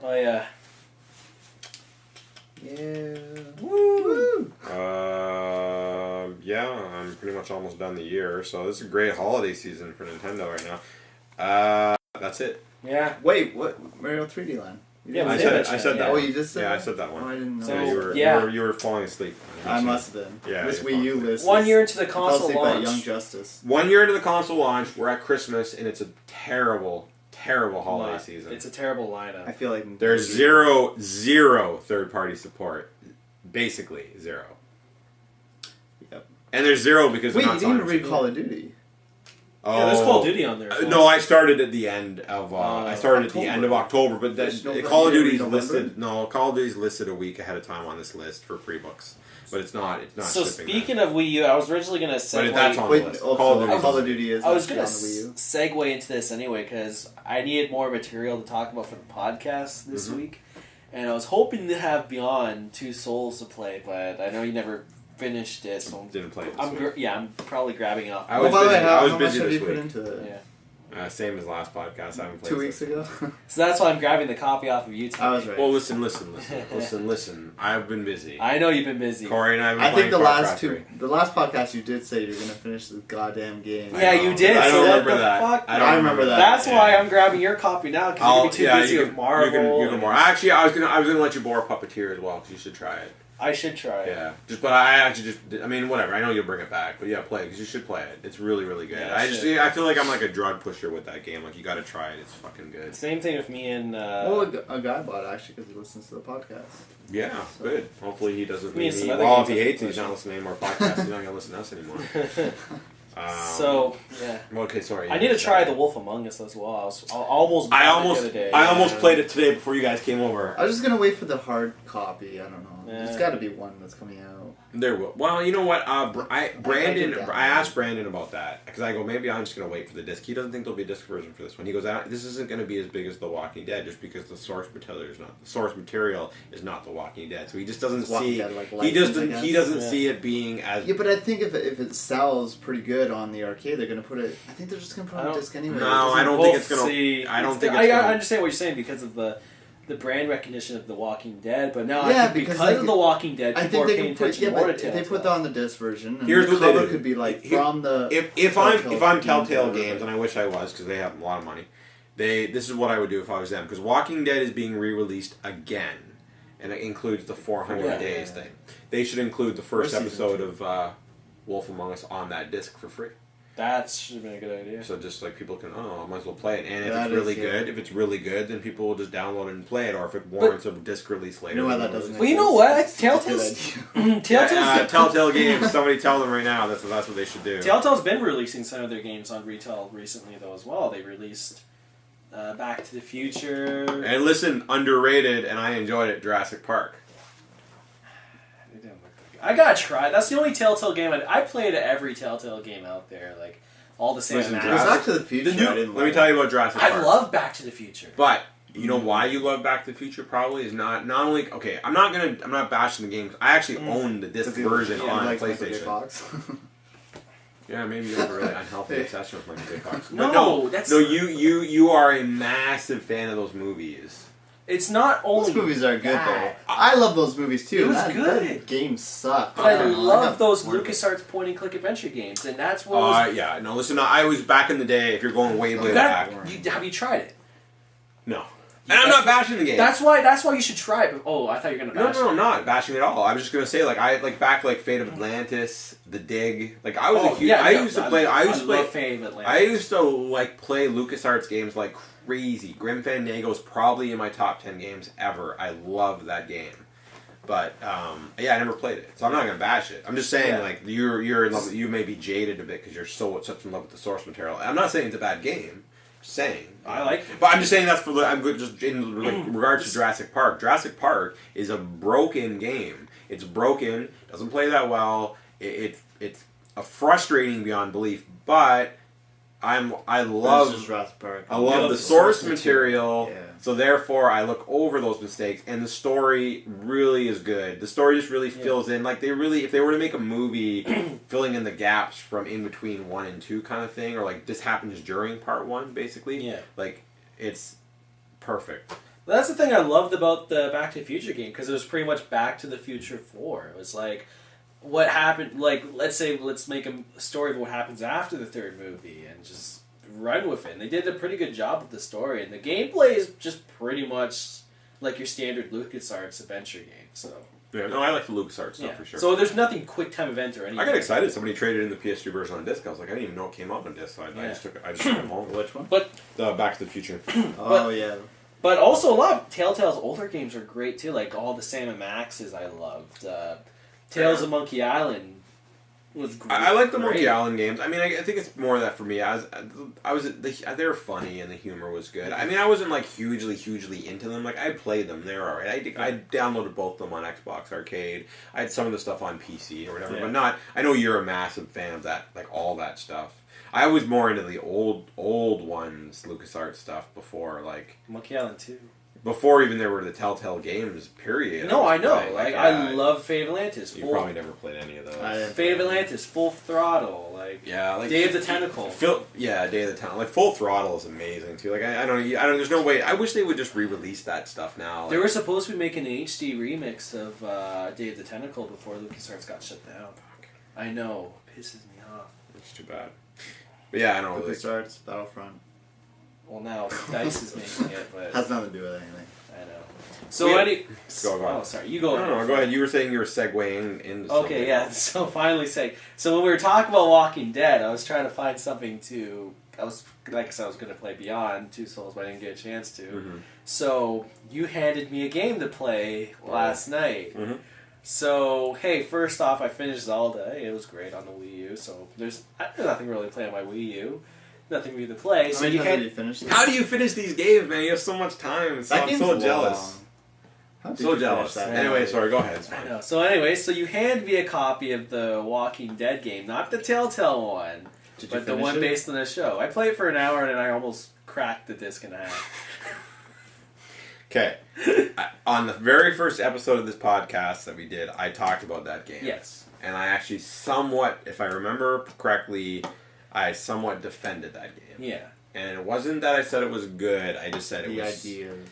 S2: Oh yeah.
S3: Yeah.
S2: Woo!
S1: Yeah, I'm pretty much almost done the year, so this is a great holiday season for Nintendo right now. That's it.
S2: Yeah.
S3: Wait, what? Mario 3D Land? You
S2: Yeah,
S3: didn't
S2: we
S3: say
S2: did
S3: that?
S2: mention
S1: I said
S2: it,
S1: that.
S3: Oh,
S1: one.
S3: you just said
S1: Yeah,
S3: that?
S1: I said that one.
S3: Oh, I didn't know.
S2: So,
S1: Yeah,
S2: yeah.
S1: you were falling asleep.
S3: I must have been.
S1: Yeah,
S3: This
S1: you're
S3: Wii U list.
S2: 1 year into the
S3: I fell
S2: console
S3: asleep at
S2: launch.
S3: Young Justice.
S1: 1 year into the console launch, we're at Christmas, and it's a terrible, terrible holiday
S2: Line-
S1: season.
S2: It's a terrible lineup.
S3: I feel like
S1: There's zero third-party support. Basically, zero.
S3: Yep.
S1: And there's zero because
S3: Wait,
S1: they're
S3: you
S1: not
S3: didn't even
S1: Sonic.
S3: read Call of Duty.
S2: Yeah, there's Call of Duty on there. As well.
S1: No, I started at the end of I started at the end of October, but
S3: There's no
S1: Call of
S3: November.
S1: Duty's
S3: November?
S1: listed. No, Call of Duty's listed a week ahead of time on this list for pre-books, but it's not. It's not.
S2: So
S1: shipping
S2: speaking of Wii U, I was originally gonna
S1: but
S2: segue.
S1: that's on the
S3: Wait,
S1: list.
S3: also,
S1: Call of
S3: Call,
S1: Duty.
S3: of Duty is
S2: I was
S3: actually
S2: gonna
S3: on the Wii U.
S2: segue into this anyway because I needed more material to talk about for the podcast this
S1: Mhm.
S2: week, and I was hoping to have Beyond Two Souls to play, but I know you never finished it, so
S1: Didn't play it. This
S2: I'm
S1: week.
S2: I'm probably grabbing off.
S1: I was
S3: by the way,
S1: busy.
S3: how,
S1: I was
S3: how
S1: busy
S3: much have
S1: this
S3: you put
S1: week.
S3: into it?
S2: Yeah.
S1: Same as last podcast. I haven't played
S3: 2
S1: it
S3: weeks
S1: since.
S3: ago?
S2: So that's why I'm grabbing the copy off of YouTube.
S3: I was right.
S1: Well, listen. I've been busy.
S2: I know you've been busy.
S1: Corey and I have been
S3: I think
S1: playing
S3: the last podcast you did say you're gonna finish the goddamn game.
S2: Yeah, you did.
S1: I
S2: so
S1: don't
S2: what
S1: remember
S2: the
S1: that.
S2: fuck?
S3: I remember that.
S2: That's
S1: Yeah.
S2: why I'm grabbing your copy now because you're gonna be too busy with Marvel.
S1: You can borrow. Actually, I was gonna let you borrow Puppeteer as well because you should try it.
S2: I should try it.
S1: Yeah, but I actually I mean, whatever. I know you'll bring it back, but yeah, play it because you should play it. It's really, really good.
S2: Yeah,
S1: I feel like I'm like a drug pusher with that game. Like you got to try it. It's fucking good.
S2: Same thing with me and.
S3: Well, a guy bought it actually because he listens to the podcast.
S1: Yeah,
S3: So-
S1: good. Hopefully he doesn't.
S2: Me and some other
S1: Well, if
S2: games
S1: he
S2: I
S1: hates it,
S2: can
S1: he's not
S2: push.
S1: listening to any more podcasts. He's not gonna listen to us anymore.
S2: So yeah,
S1: Okay, sorry.
S2: I need to try The Wolf Among Us as well. I almost. bought
S1: I
S2: it
S1: almost,
S2: the other day.
S1: I almost played it today before you guys came over.
S3: I was just gonna wait for the hard copy. I don't know.
S2: Yeah.
S3: There's got to be one that's coming out.
S1: There will. Well, you know what? Brandon,
S3: that.
S1: I asked Brandon about that because I go, maybe I'm just gonna wait for the disc. He doesn't think there'll be a disc version for this one. He goes, this isn't gonna be as big as The Walking Dead just because the source material is not The Walking Dead. So he just doesn't
S3: Walking
S1: see.
S3: Dead, like,
S1: He
S3: license,
S1: doesn't.
S3: I
S1: He
S3: guess.
S1: doesn't
S2: Yeah.
S1: see it being as.
S3: Yeah, but I think if it sells pretty good on the arcade, they're gonna put it. I think they're just gonna put it
S2: I
S3: on
S2: don't-
S3: disc anyway.
S1: No,
S3: It doesn't-
S1: I don't
S2: We'll
S1: think it's gonna.
S2: see.
S1: I don't
S2: It's
S1: think
S2: the-
S1: it's
S2: I
S1: gonna-
S2: understand what you're saying because of the brand recognition of The Walking Dead, but now
S3: Yeah,
S2: I think
S3: because,
S2: because
S3: like,
S2: of The Walking Dead,
S3: I
S2: people
S3: think
S2: are
S3: they
S2: paying
S3: can put.
S2: attention
S3: Yeah,
S2: more
S3: but
S2: to
S3: if they put that
S2: Telltale.
S3: on the disc version, and
S1: Here's
S3: the
S1: what they
S3: cover
S1: do.
S3: could be like
S1: Here-
S3: from the.
S1: If I'm
S3: Telltale
S1: Telltale
S3: games,
S1: Games, and I wish I was because they have a lot of money, this is what I would do if I was them because Walking Dead is being re-released again, and it includes the 400
S2: Yeah.
S1: days thing. They should include the first
S3: Or season
S1: episode
S3: 2.
S1: of Wolf Among Us on that disc for free.
S2: That should have been a good idea.
S1: So just like people can, I might as well play it. And if
S3: That
S1: it's really
S3: is, yeah.
S1: good, then people will just download it and play it. Or if it warrants a disc release later,
S3: You know why
S1: then
S3: that
S1: they'll
S3: doesn't
S1: just-
S2: Well, you know what?
S3: It's a good
S2: Telltale's
S3: idea.
S2: Telltale's
S1: Telltale Games. Somebody tell them right now. That's what they should do.
S2: Telltale's been releasing some of their games on retail recently, though, as well. They released Back to the Future.
S1: And listen, underrated, and I enjoyed it. Jurassic Park.
S2: They didn't look that good. I gotta try. That's the only Telltale game I played every Telltale game out there, like all the same.
S1: Listen,
S3: It was
S2: maps.
S3: Back to the Future.
S1: The new-
S3: I didn't
S1: let me
S3: like.
S1: tell you about Jurassic Park.
S2: I love Back to the Future.
S1: But you know why you love Back to the Future? Probably is not only okay. I'm not bashing the games. I actually own the disc
S3: Because you-
S1: version
S3: you
S1: on
S3: like Michael J.
S1: PlayStation.
S3: Fox.
S1: Yeah, maybe you have a really unhealthy obsession with Michael J. Fox.
S2: No,
S1: But no,
S2: that's-
S1: you are a massive fan of those movies.
S2: It's not only
S3: Those movies are good
S2: that.
S3: though. I love those movies too.
S2: It was
S3: that,
S2: good.
S3: That game sucked.
S2: But I
S3: don't know,
S2: love
S3: got
S2: those
S3: bored of it.
S2: LucasArts point and click adventure games, and that's what was.
S1: Yeah, no, listen, I was back in the day. If you're going way
S2: You
S1: back,
S2: have you tried it?
S1: no. And I'm not bashing the game.
S2: That's why you should try it. Oh, I thought you were gonna.
S1: No,
S2: bash
S1: no,
S2: it.
S1: I'm not bashing at all. I was just gonna say, like, I like back like Fate of Atlantis, The Dig. Like, I was a huge. I used to play. I
S2: love Fate of Atlantis.
S1: I used to like play LucasArts games like crazy. Grim Fandango is probably in my top 10 games ever. I love that game. But yeah, I never played it, so I'm not gonna bash it. I'm just saying,
S2: Yeah.
S1: like, you're in love. You may be jaded a bit because you're such in love with the source material. I'm not saying it's a bad game. Just saying.
S2: I like it.
S1: But I'm just saying that's for. I'm good. Just in regards to Jurassic Park. Jurassic Park is a broken game. It's broken. Doesn't play that well. It's a frustrating beyond belief. But I
S3: It's
S1: love
S3: just Jurassic Park.
S1: I love the source material,
S3: Yeah.
S1: so therefore I look over those mistakes, and the story really is good. The story just really fills in, like if they were to make a movie filling in the gaps from in between 1 and 2 kind of thing, or like this happens during part 1, basically.
S2: Yeah.
S1: Like, it's perfect.
S2: That's the thing I loved about the Back to the Future game, because it was pretty much Back to the Future 4. It was like, what happened, like, let's make a story of what happens after the third movie, and just run with it. And they did a pretty good job with the story, and the gameplay is just pretty much like your standard LucasArts adventure game, so...
S1: Yeah, no, I like the LucasArts stuff for sure.
S2: So there's nothing quick time event or anything.
S1: I got excited. Somebody traded in the PS3 version on disc. I was like, I didn't even know it came out on disc, so I just took it home.
S3: Which one?
S2: But
S1: The Back to the Future.
S3: Yeah.
S2: But also a lot of Telltale's older games are great too, like all the Sam & Maxes I loved. Tales of Monkey Island was great.
S1: I like the Monkey Island games. I mean, I think it's more of that for me. They were funny and the humor was good. I mean, I wasn't like hugely into them. Like, I played them; they were alright. I downloaded both of them on Xbox Arcade. I had some of the stuff on PC or whatever, but not. I know you're a massive fan of that, like all that stuff. I was more into the old ones, LucasArts stuff before, like
S2: Monkey Island 2.
S1: Before even there were the Telltale games, period.
S2: No, I know.
S1: Like,
S2: I love Fate of Atlantis.
S1: You probably never played any of those.
S2: Fate of Atlantis, Full Throttle, like Day of the Tentacle.
S1: Day of the Tentacle. Like Full Throttle is amazing too. Like I don't. There's no way. I wish they would just re-release that stuff now. Like,
S2: they were supposed to be making an HD remix of Day of the Tentacle before LucasArts got shut down. I know, pisses me off.
S1: It's too bad. But yeah, I know.
S3: LucasArts, Battlefront.
S2: Well, now DICE is making it, but
S3: has nothing to do with anything.
S2: I know. So
S1: Go on.
S2: Oh, sorry. You go.
S1: No, go ahead. You were saying you were segueing into.
S2: Okay, yeah. So finally, so when we were talking about Walking Dead, I was trying to find something to. I was going to play Beyond Two Souls, but I didn't get a chance to.
S1: Mm-hmm.
S2: So you handed me a game to play last night.
S1: Mm-hmm.
S2: So hey, first off, I finished Zelda. It was great on the Wii U. So there's nothing really to play on my Wii U. Nothing for you to play. So you can't.
S1: How do you finish these games, man? You have so much time. I'm so jealous. So jealous. Anyway, sorry. Go ahead. It's fine.
S2: I know. So anyway, so you hand me a copy of the Walking Dead game, not the Telltale one, but the one based on the show. I played for an hour and I almost cracked the disc in half.
S1: Okay. On the very first episode of this podcast that we did, I talked about that game.
S2: Yes.
S1: And I actually somewhat, if I remember correctly, I somewhat defended that game.
S2: Yeah.
S1: And it wasn't that I said it was good, I just said it was...
S3: ideas.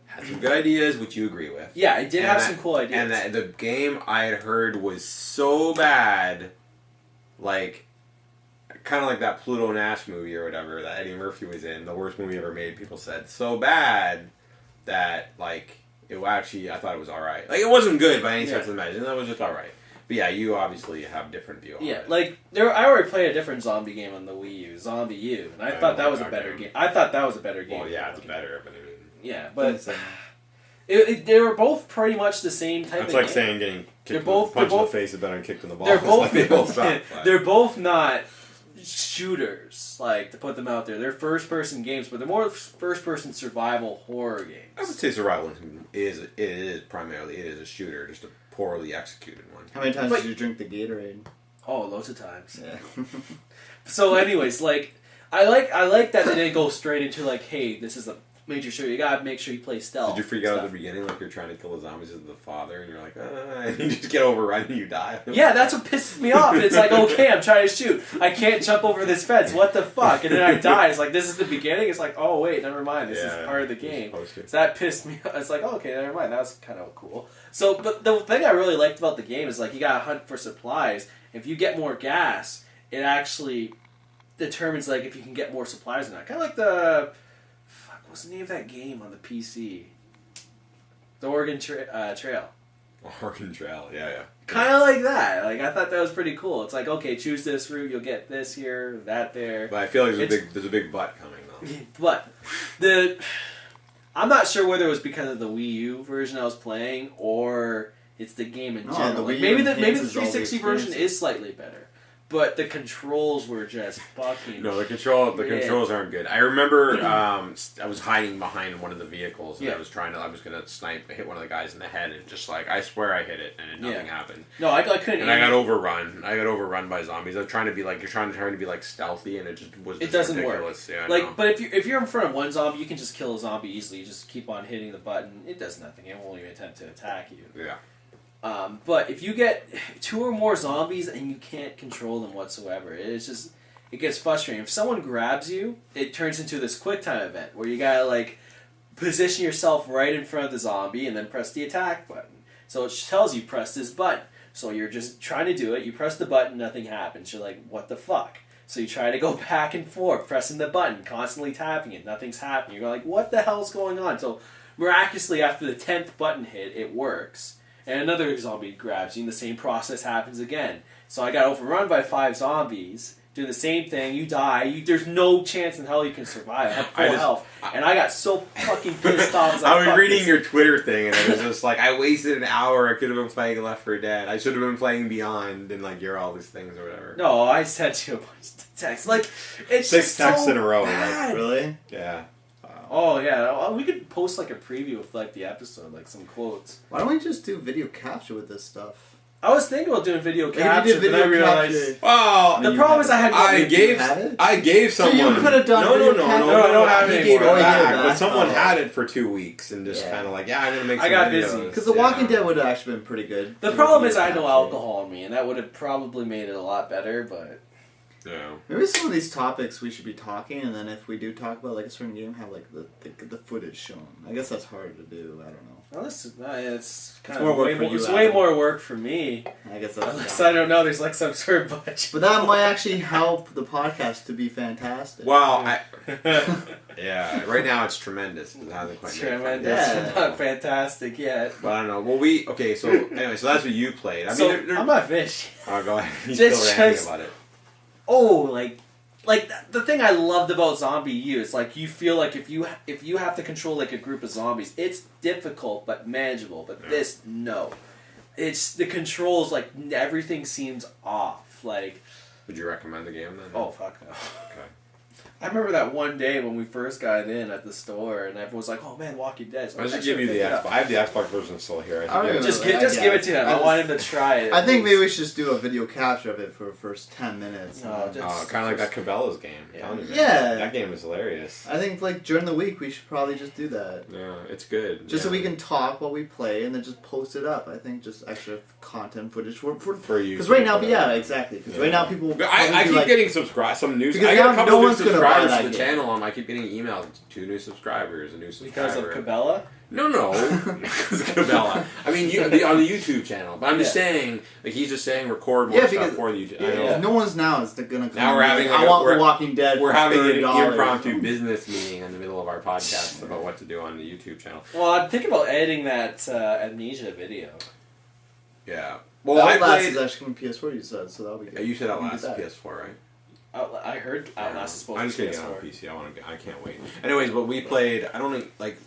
S1: Had some good ideas, which you agree with.
S2: Yeah, it did have some cool ideas.
S1: And the game I had heard was so bad, like, kind of like that Pluto Nash movie or whatever that Eddie Murphy was in, the worst movie ever made, people said. So bad that, like, it actually, I thought it was alright. Like, it wasn't good by any stretch of the imagination, it was just alright. But yeah, you obviously have a different view on it.
S2: Yeah, like, I already played a different zombie game on the Wii U, Zombie U, and I thought that was a better game. I thought that was a better game.
S1: Well, yeah, it's better, but I mean...
S2: Yeah, but they were both pretty much the same type of game.
S1: It's like saying getting punched in the face is better than kicked in the balls.
S2: They're both not shooters, like, to put them out there. They're first-person games, but they're more first-person survival horror games.
S1: I would say survival is primarily a shooter, just a poorly executed one.
S3: How many times did you drink the Gatorade?
S2: Oh, loads of times.
S3: Yeah.
S2: So, anyways, like, I like that they didn't go straight into, like, hey, this is a major shooter. You gotta make sure you play stealth.
S1: Did you freak out at the beginning, like you're trying to kill the zombies as the father, and you're like, and you just get overrun and you die?
S2: Yeah, that's what pisses me off. It's like, okay, I'm trying to shoot. I can't jump over this fence. What the fuck? And then I die. It's like, this is the beginning. It's like, oh, wait, never mind. This is part of the game. So that pissed me off. It's like, oh, okay, never mind. That was kind of cool. So, but the thing I really liked about the game is, like, you gotta hunt for supplies. If you get more gas, it actually determines, like, if you can get more supplies or not. Kind of like the... What's the name of that game on the PC? The Oregon Trail.
S1: Oregon Trail, yeah.
S2: Kind of like that. Like, I thought that was pretty cool. It's like, okay, choose this route, you'll get this here, that there.
S1: But I feel like there's a big butt coming though.
S2: But I'm not sure whether it was because of the Wii U version I was playing or it's the game in general. Like, maybe the 360 version is slightly better. but the controls were just fucking.
S1: No, the controls aren't good. I remember I was hiding behind one of the vehicles and I was gonna hit one of the guys in the head and just like I swear I hit it and nothing happened.
S2: No, I couldn't.
S1: And I got overrun. I got overrun by zombies. I was trying to be like you're trying to be like stealthy and it just was.
S2: It doesn't
S1: ridiculous.
S2: work.
S1: Yeah,
S2: but if you're in front of one zombie, you can just kill a zombie easily. You just keep on hitting the button. It does nothing. It won't even attempt to attack you.
S1: Yeah.
S2: But if you get 2 or more zombies and you can't control them whatsoever, it gets frustrating. If someone grabs you, it turns into this quick time event where you gotta like position yourself right in front of the zombie and then press the attack button. So it tells you press this button. So you're just trying to do it. You press the button, nothing happens. You're like, what the fuck? So you try to go back and forth, pressing the button, constantly tapping it. Nothing's happening. You're like, what the hell's going on? So miraculously, after the 10th button hit, it works. And another zombie grabs you, and the same process happens again. So I got overrun by 5 zombies, doing the same thing. You die. There's no chance in hell you can survive. I have full health. And I got so fucking pissed off.
S1: I was reading your Twitter thing, and it was just like, I wasted an hour. I could have been playing Left 4 Dead. I should have been playing Beyond, and like, you're all these things or whatever.
S2: No, I sent you a bunch of texts. Like, it's
S1: 6 texts
S2: so
S1: in a row.
S2: bad.
S1: Like,
S3: Really?
S1: yeah.
S2: Oh, yeah. We could post like a preview of like the episode, like some quotes.
S3: Why don't we just do video capture with this stuff?
S2: I was thinking about doing video
S3: Maybe
S2: capture,
S3: do video
S2: but I realized...
S3: capture.
S1: Well,
S2: The problem is I had...
S1: I gave someone...
S3: So you could have done
S1: No,
S3: video
S1: no,
S2: I don't have
S1: he
S2: it
S1: gave it
S2: anymore.
S1: back, but
S3: back.
S1: someone
S3: Oh.
S1: had it for 2 weeks and just kind of like, I'm going to make some
S2: I got
S1: videos.
S2: busy.
S3: Because The Walking Dead would have actually been pretty good.
S2: The problem is I had no alcohol in me, and that would have probably made it a lot better, but...
S1: Yeah.
S3: Maybe some of these topics we should be talking, and then if we do talk about like a certain game, have like the footage shown. I guess that's hard to do. I don't know.
S2: Well, it's kind
S3: more
S2: of
S3: work
S2: way
S3: for
S2: more,
S3: you,
S2: it's way
S3: Adam.
S2: more work for me.
S3: I guess that's.
S2: Unless I don't know, there's like some sort of budget.
S3: But that might actually help the podcast to be fantastic.
S1: Well, yeah, right now it's tremendous. It hasn't quite
S2: It's
S1: made it
S2: tremendous.
S3: Yeah.
S2: Not fantastic yet.
S1: But I don't know. Well, so anyway, so that's what you played. I
S2: So,
S1: mean,
S2: I'm not finished.
S1: Oh, go ahead. He's
S2: Just-
S1: still ranting about it.
S2: Oh, like the thing I loved about Zombie U is like you feel like if you have to control like a group of zombies, it's difficult but manageable. But this, no, it's the controls, like everything seems off. Like,
S1: Would you recommend the game then?
S2: oh fuck no.
S1: Okay.
S2: I remember that one day when we first got in at the store and everyone was like, "Oh man, Walking Dead." So
S1: I should
S2: I
S1: give you
S2: pick
S1: the
S2: it up.
S1: Xbox. I have the Xbox version still here.
S3: I don't know.
S2: Just
S3: Yeah,
S2: give it to him. I want him to try it.
S3: I think maybe we should just do a video capture of it for the first 10 minutes.
S2: No, just-
S1: Kind of like that Cabela's game.
S2: Yeah.
S1: Telling you, man.
S3: Yeah.
S1: That game is hilarious.
S3: I think like during the week we should probably just do that.
S1: Yeah, it's good.
S3: Just so we can talk while we play and then just post it up. I think just extra content footage for
S1: you.
S3: because right now, yeah, exactly. Because right now people. will
S1: I
S3: probably be
S1: keep
S3: like,
S1: getting some news.
S3: Because
S1: I got
S3: now
S1: a couple
S3: no
S1: of new
S3: one's gonna buy
S1: subscribers
S3: that
S1: to the
S3: game.
S1: channel. And I keep getting emails. 2 new subscribers, a new subscriber.
S2: because of Cabela.
S1: No, because of Cabela. I mean, on the YouTube channel. But I'm just saying, like he's just saying, record more
S3: Yeah,
S1: stuff
S3: because-
S1: for the YouTube.
S2: Yeah,
S1: I know.
S2: yeah.
S3: No one's now is gonna come.
S1: Now we're
S3: and be
S1: having
S3: like,
S1: like
S3: I want
S1: we're-
S3: The Walking Dead.
S1: We're
S3: for
S1: having an
S3: $30.
S1: impromptu business meeting in the middle of our podcast about what to do on the YouTube channel.
S2: Well, I'm thinking about editing that Amnesia video.
S1: Yeah. Well, I
S3: Outlast
S1: played.
S3: is actually coming PS4. You said so that'll be good.
S1: You said
S3: We can
S1: Outlast
S3: do that.
S1: PS4, right?
S2: I heard Outlast is supposed
S1: I'm
S2: to
S1: just
S2: be
S1: getting it on
S2: PS4.
S1: PC. I can't wait. Anyways, but we played. I don't know, like.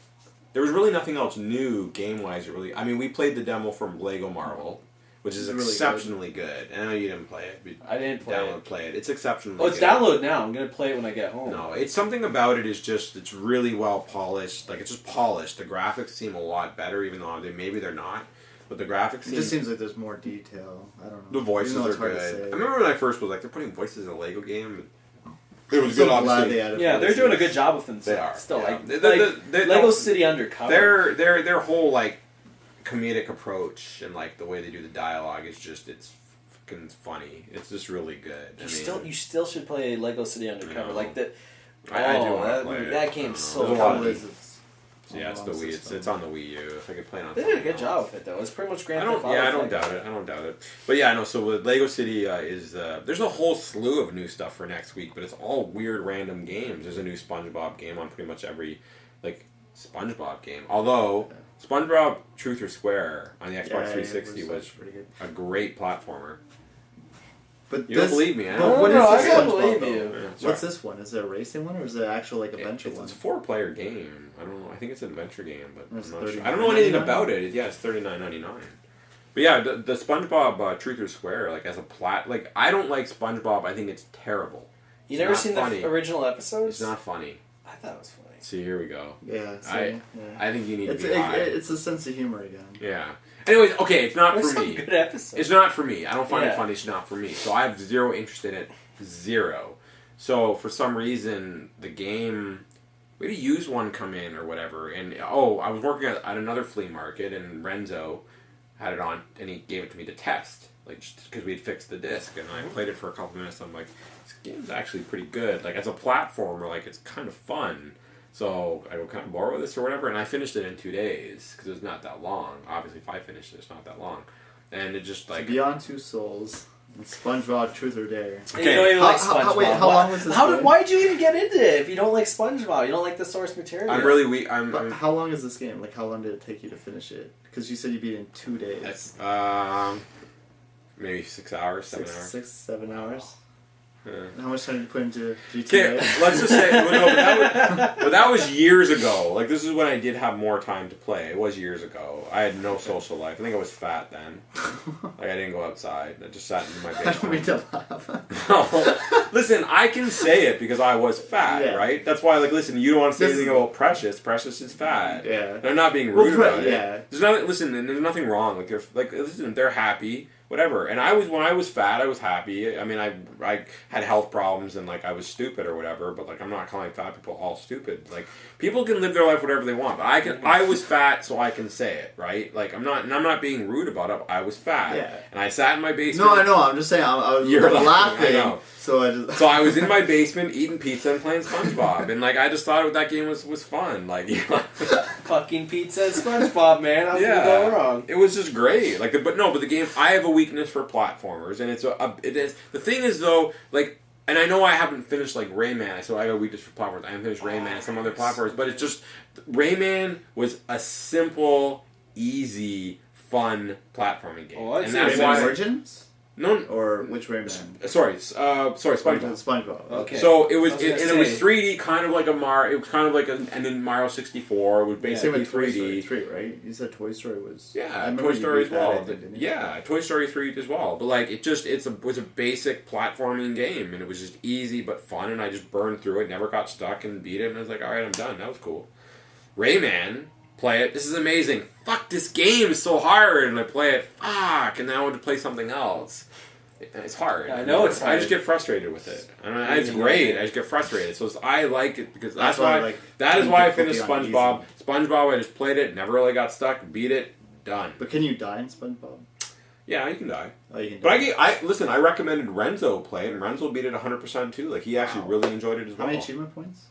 S1: There was really nothing else new game wise. Really, I mean, we played the demo from Lego Marvel, which is
S3: It's really
S1: exceptionally good. I know you didn't play it. But
S2: I didn't play it.
S1: play it. It's exceptionally.
S2: Oh, it's
S1: good.
S2: download now. I'm gonna play it when I get home.
S1: No, it's something about it is just it's really well polished. Like it's just polished. The graphics seem a lot better, even though maybe they're not. But the graphics
S3: It just seems like there's more detail. I don't know.
S1: the voices
S3: Even though
S1: are
S3: it's hard to
S1: good.
S3: say.
S1: I remember when I first was like, they're putting voices in a Lego game. It was
S3: I'm so
S1: good,
S3: glad
S1: obviously.
S3: they added
S2: Yeah, they're
S3: voices.
S2: doing a good job with them.
S1: They are.
S2: Still,
S1: yeah.
S2: like,
S1: They
S2: Lego
S1: don't-
S2: City Undercover.
S1: Their whole like comedic approach and like the way they do the dialogue is just it's fucking funny. It's just really good.
S2: You still should play Lego City Undercover.
S1: know.
S2: Like the.
S1: I do want to
S2: that,
S1: play it.
S2: that
S1: I
S2: game's
S1: don't
S2: so
S1: know. There's a lot
S2: fun.
S1: of
S3: It is.
S1: yeah, it's the Wii. It's on the Wii U. If I could play it on.
S2: They did a
S1: something
S2: good
S1: else.
S2: job with it though. It's pretty much Grand
S1: I
S2: Theft
S1: don't.
S2: Auto.
S1: Yeah, I don't
S2: like
S1: doubt it. I don't doubt it. But yeah, no. So with Lego City is there's a whole slew of new stuff for next week, but it's all weird, random games. There's a new SpongeBob game on pretty much every like SpongeBob game. Although SpongeBob Truth or Square on the Xbox 360 was
S3: pretty good.
S1: a great platformer.
S3: But
S1: You don't believe me? I
S3: But
S1: don't.
S3: what is
S2: No,
S3: this
S2: I don't
S3: SpongeBob,
S2: believe
S3: though?
S2: you.
S1: Yeah,
S3: What's
S1: sorry.
S3: this one? Is it a racing one or is it an actual like adventure
S1: It's
S3: one?
S1: a 4-player game. I don't know. I think it's an adventure game, but
S3: It's
S1: I'm not sure.
S3: $39.99?
S1: I don't know anything about it. Yeah, it's $39.99. But yeah, the SpongeBob Truth or Square, like as a like I don't like SpongeBob. I think it's terrible.
S2: You
S1: It's
S2: never
S1: not
S2: seen
S1: funny.
S2: the original episodes?
S1: It's not funny.
S2: I thought it was funny.
S1: See, here we go.
S3: Yeah.
S1: I think you need
S3: It's
S1: to be high.
S3: it's a sense of humor again.
S1: Yeah. Anyways, okay, it's not
S2: There's
S1: for
S2: some
S1: me.
S2: good episodes.
S1: It's not for me. I don't find it
S2: Yeah.
S1: funny. It's not for me. So I have zero interest in it. Zero. So for some reason, the game, we had a used one come in or whatever, and I was working at another flea market, and Renzo had it on, and he gave it to me to test, like just because we had fixed the disc, and I played it for a couple minutes. And I'm like, this game's actually pretty good. Like as a platformer, like it's kind of fun. So I go, can I borrow this or whatever? And I finished it in 2 days because it was not that long. Obviously, if I finished it, it's not that long. And it just like
S3: Beyond Two Souls, and SpongeBob Truth or Dare.
S2: And you don't even like SpongeBob.
S3: Wait, how long was this? Game?
S2: Why'd you even get into it if you don't like SpongeBob? You don't like the source material.
S1: I'm really weak.
S3: But how long is this game? Like, how long did it take you to finish it? Because you said you beat it in 2 days.
S1: Maybe 6 hours, 7 hours.
S3: 7 hours.
S1: Yeah.
S3: And how much time did you put into GTA?
S1: Okay, let's just say, but that was years ago. Like this is when I did have more time to play. It was years ago. I had no social life. I think I was fat then. Like I didn't go outside. I just sat in my
S3: I don't mean
S1: basement.
S3: to laugh.
S1: No. Listen, I can say it because I was fat,
S3: Yeah.
S1: right? That's why, like, listen, you don't want to say
S3: This
S1: anything
S3: is-
S1: about Precious. Precious is fat.
S3: Yeah.
S1: They're not being rude about it.
S3: Yeah.
S1: There's nothing. Listen, and there's nothing wrong. Like listen, they're happy, whatever. And when I was fat, I was happy. I mean, I had health problems and like I was stupid or whatever. But like, I'm not calling fat people all stupid. Like, people can live their life whatever they want. But I was fat, so I can say it, right? Like, I'm not being rude about it. I was fat.
S3: Yeah.
S1: And I sat in my basement.
S3: No, I know. I'm just saying. I was
S1: You're
S3: laughing.
S1: I know.
S3: So I just.
S1: So I was in my basement eating pizza and playing SpongeBob, and like I just thought that game was fun. Like, you know,
S2: Fucking pizza and SpongeBob, man. How
S1: Yeah.
S2: can you go wrong?
S1: it was just great. Like, but the game. I have a weakness for platformers, and it is. The thing is though, like, and I know I haven't finished like Rayman, so I got a weakness for platformers. I haven't finished Rayman and some other platformers, but it's just Rayman was a simple, easy, fun platforming game,
S2: Oh, I'd
S1: and
S2: say
S1: that's
S3: Rayman
S1: why.
S3: Origins?
S1: No,
S3: Or which Rayman?
S1: sorry, SpongeBob.
S3: SpongeBob.
S2: Okay.
S1: So it was,
S2: I was gonna
S1: and it was
S2: say.
S1: 3D, kind of like a Mario. It was kind of like and then Mario 64 was
S3: Same
S1: basically
S3: with Toy Story
S1: 3D.
S3: 3, right? You said Toy Story was. I
S1: Yeah,
S3: remember
S1: Toy
S3: you
S1: Story
S3: beat
S1: as
S3: that,
S1: well.
S3: I think, didn't you?
S1: Yeah, Toy Story 3 as well. But like it was a basic platforming game, and it was just easy but fun. And I just burned through it, never got stuck, and beat it. And I was like, all right, I'm done. That was cool. Rayman, play it. This is amazing. Fuck, this game is so hard. And I play it. Fuck, and then I want to play something else. It's hard.
S2: I know it's
S1: I
S2: hard.
S1: just get frustrated with it. I mean, it's
S2: Yeah.
S1: great. I just get frustrated. So I like it because that's
S3: why I
S1: why.
S3: like
S1: That is
S3: playing
S1: why I
S3: difficulty
S1: finished
S3: on
S1: SpongeBob. SpongeBob, I just played it, never really got stuck, beat it, done.
S3: But can you die in SpongeBob?
S1: Yeah, you can die.
S3: Oh, you can
S1: But
S3: die.
S1: I listen. I recommended Renzo play it, and Renzo beat it 100% too. Like he actually
S3: Wow.
S1: really enjoyed it as
S3: How
S1: well.
S3: many achievement points?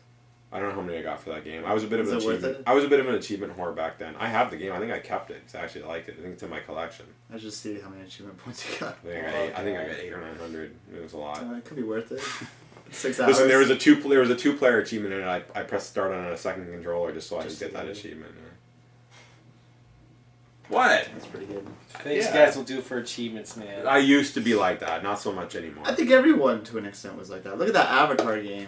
S1: I don't know how many I got for that game. I was a bit of
S3: Is
S1: an
S3: it worth
S1: achievement.
S3: it?
S1: I was a bit of an achievement whore back then. I have the game. I think I kept it. 'Cause I actually liked it. I think it's in my collection.
S3: I just see how many achievement points you got.
S1: I think I got 800 or 900. It was a lot.
S3: It could be worth it. 6 hours.
S1: Listen, there was a two player achievement in it. I pressed start on a second controller just so I could
S3: Just
S1: get
S3: to
S1: that
S3: get it.
S1: achievement. Yeah. What?
S3: That's pretty good.
S2: Things
S1: Yeah.
S2: you guys will do for achievements, man.
S1: I used to be like that, not so much anymore.
S3: I think everyone, to an extent, was like that. Look at that Avatar game.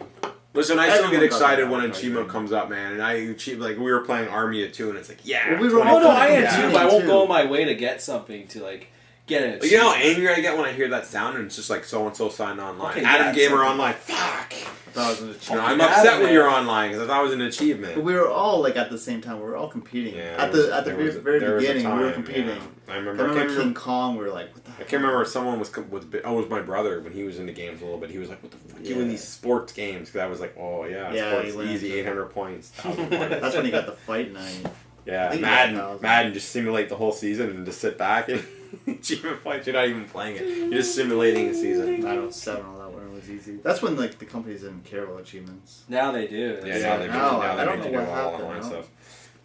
S1: Listen, I still get
S3: Everyone got
S1: excited
S3: that
S1: when an
S3: Avatar
S1: achievement
S3: game.
S1: comes up, man. And I achieve like we were playing Army of Two, and it's like, yeah.
S3: Well, we were
S1: 20
S2: Oh no, I am
S3: Yeah.
S2: too. But I won't
S3: Too.
S2: go my way to get something to like get it.
S1: You know how angry I get when I hear that sound, and it's just like so and so signed online.
S2: Okay,
S1: Adam
S2: yeah,
S1: Gamer
S2: something.
S1: Online. Fuck.
S3: I thought it was an
S1: You know,
S3: achievement.
S1: I'm
S2: Yeah,
S1: upset when
S2: man.
S1: you're online because I thought it was an achievement.
S3: But we were all like at the same time. We were all competing.
S1: Yeah,
S3: at
S1: there
S3: the
S1: was-
S3: very,
S1: there
S3: very
S1: was a
S3: beginning, we were
S1: time,
S3: competing.
S1: yeah. I
S3: I
S1: remember.
S3: remember King Kong. We were like, what the?
S1: I can't remember if someone was it was my brother when he was into games a little bit. He was like, "What the fuck? You in
S3: Yeah.
S1: these sports games?" Because I was like, "Oh yeah,
S3: Yeah,
S1: sports
S3: he went
S1: easy,
S3: into-
S1: 800 points, 1,000 points."
S3: That's when he got the fight night. I
S1: Yeah,
S3: think
S1: Madden,
S3: he got 1,000.
S1: Madden, just simulate the whole season and just sit back and achievement points. You're not even playing it. You're just simulating a season.
S3: 907, all that when it was easy. That's when like the companies didn't care about achievements.
S2: Now they do.
S1: Yeah,
S3: Yeah,
S1: now they make,
S3: now,
S1: now
S3: I
S1: they
S3: don't
S1: make you
S3: know
S1: do
S3: what
S1: all
S3: happened,
S1: online
S3: no.
S1: stuff.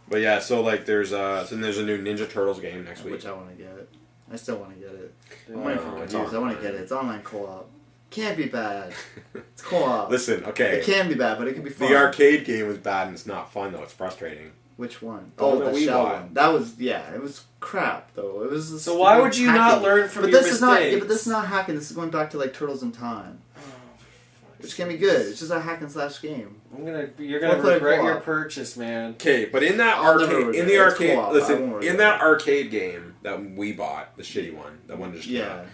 S1: But yeah, so like there's a new Ninja Turtles game next week.
S3: Which I want to get. I still want to get it. I'm
S2: Yeah.
S3: waiting for
S1: it's
S3: reviews. I want to
S1: online.
S3: get it. It's online co-op. Can't be bad. It's co-op.
S1: Listen, okay.
S3: It can be bad, but it can be fun.
S1: The arcade game was bad and it's not fun though. It's frustrating.
S3: Which one?
S1: The one
S3: Oh,
S1: that
S3: the
S1: we
S3: shell
S1: bought.
S3: one. That was it was crap though. It was.
S2: So why would you not learn from
S3: But
S2: your
S3: this is not. Yeah,
S2: mistakes?
S3: but this is not hacking. This is going back to like Turtles in Time,
S2: Oh,
S3: which can be good. It's just a hack and slash game.
S2: You're gonna
S3: One-player
S2: regret your
S3: co-op.
S2: purchase, man.
S1: Okay, but in that
S3: I'll never
S1: arcade,
S3: regret
S1: in the
S3: it. It's
S1: arcade,
S3: co-op. I
S1: listen,
S3: won't
S1: in
S3: regret
S1: that
S3: it.
S1: arcade game, that we bought, the shitty one, the one that just came
S3: Yeah.
S1: out.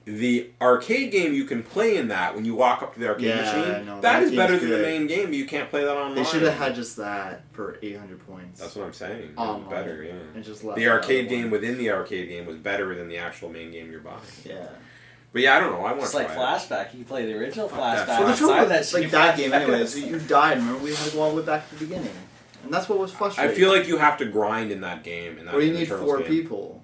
S1: The arcade game you can play in that when you walk up to the arcade machine.
S3: No,
S1: that is
S3: game's
S1: better than the
S3: good.
S1: main game, but you can't play that online.
S3: They should have had just that for 800 points.
S1: That's what I'm saying. It was
S3: Online.
S1: better, yeah.
S3: And just left
S1: The
S3: that
S1: arcade
S3: other
S1: game
S3: one.
S1: within the arcade game was better than the actual main game you're buying.
S3: Yeah.
S1: But yeah, I don't know. I want
S2: It's
S1: to
S2: like
S1: try it.
S2: Flashback. You can play the original
S1: Fuck that.
S2: Flashback.
S1: Well,
S3: the trouble
S2: outside
S3: with
S2: that shit,
S3: like
S2: you
S3: that
S2: play
S3: game, anyways, you died. Remember, we had to all the way back to the beginning, and that's what was
S1: I
S3: frustrating.
S1: feel like you have to grind in that game. In that
S3: or you
S1: in the
S3: need
S1: Turtles
S3: 4
S1: game.
S3: people.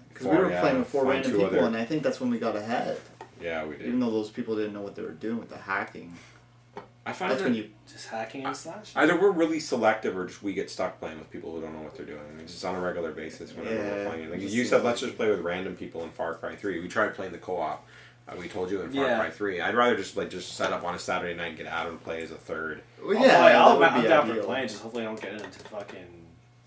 S3: Because we
S1: Four,
S3: were
S1: yeah.
S3: playing with 4
S1: Find
S3: random
S1: 2
S3: people,
S1: other-
S3: and I think that's when we got ahead.
S1: Yeah, we did.
S3: Even though those people didn't know what they were doing with the hacking.
S1: I find
S3: That's
S1: that
S3: when you.
S2: Just hacking and slash.
S1: either we're really selective or just we get stuck playing with people who don't know what they're doing. It's just on a regular basis whenever we're
S3: Yeah,
S1: playing. Like
S3: just
S1: you
S3: seems
S1: said, let's
S3: like-
S1: just play with random people in Far Cry 3. We tried playing the co-op. We told you in Far
S2: Yeah.
S1: Cry 3. I'd rather just set up on a Saturday night and get out and play as a third.
S3: Well,
S2: Oh,
S3: yeah,
S2: boy,
S3: that would
S2: I'm
S3: be
S2: down for
S3: ideal.
S2: playing. Just hopefully I don't get into fucking.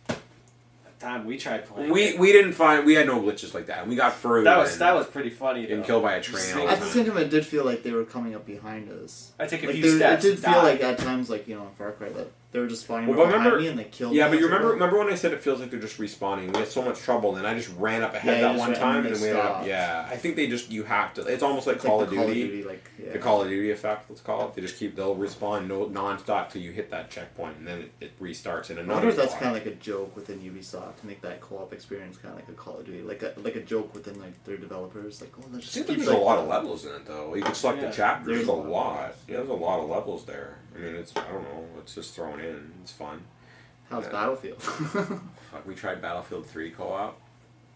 S2: The time we tried playing.
S1: We didn't find we had no glitches like that. We got further.
S2: That was pretty funny.
S1: getting
S2: Though.
S1: killed by a train. all
S3: At the
S1: time.
S3: same time, it did feel like they were coming up behind us.
S2: I take a
S3: Like
S2: few
S3: it
S2: steps.
S3: did
S2: and
S3: feel
S2: die.
S3: like at times, like in Far Cry, that they were just spawning
S1: Well,
S3: right
S1: but
S3: behind
S1: remember-
S3: me and they killed me.
S1: Yeah, but you
S3: I was like,
S1: remember when I said it feels like they're just respawning? We had so much trouble, and I just ran up ahead
S3: Yeah, you
S1: that
S3: just
S1: one
S3: ran
S1: time,
S3: and
S1: and
S3: they
S1: then we ended up.
S3: stopped.
S1: Yeah, I think they just you have to. It's almost like
S3: it's
S1: Call
S3: like
S1: of
S3: the
S1: Duty.
S3: like yeah.
S1: The Call of Duty effect, let's call it. They just they'll respawn non-stop till you hit that checkpoint, and then it restarts in
S3: I
S1: another.
S3: wonder if that's
S1: spot.
S3: kind of like a joke within Ubisoft to make that co-op experience kind of like a Call of Duty, like a joke within like their developers. Like, oh, let's
S1: I
S3: just
S1: think
S3: keep
S1: there's
S3: like,
S1: a lot of levels in it, though. You can select
S2: Yeah.
S1: the chapters. There's
S3: There's
S1: a
S3: a lot of
S1: lot.
S3: levels.
S1: Yeah, there's a lot of levels there. I mean, I don't know. It's just thrown in. It's fun.
S3: How's
S1: Yeah.
S3: Battlefield?
S1: Fuck, we tried Battlefield 3 co-op.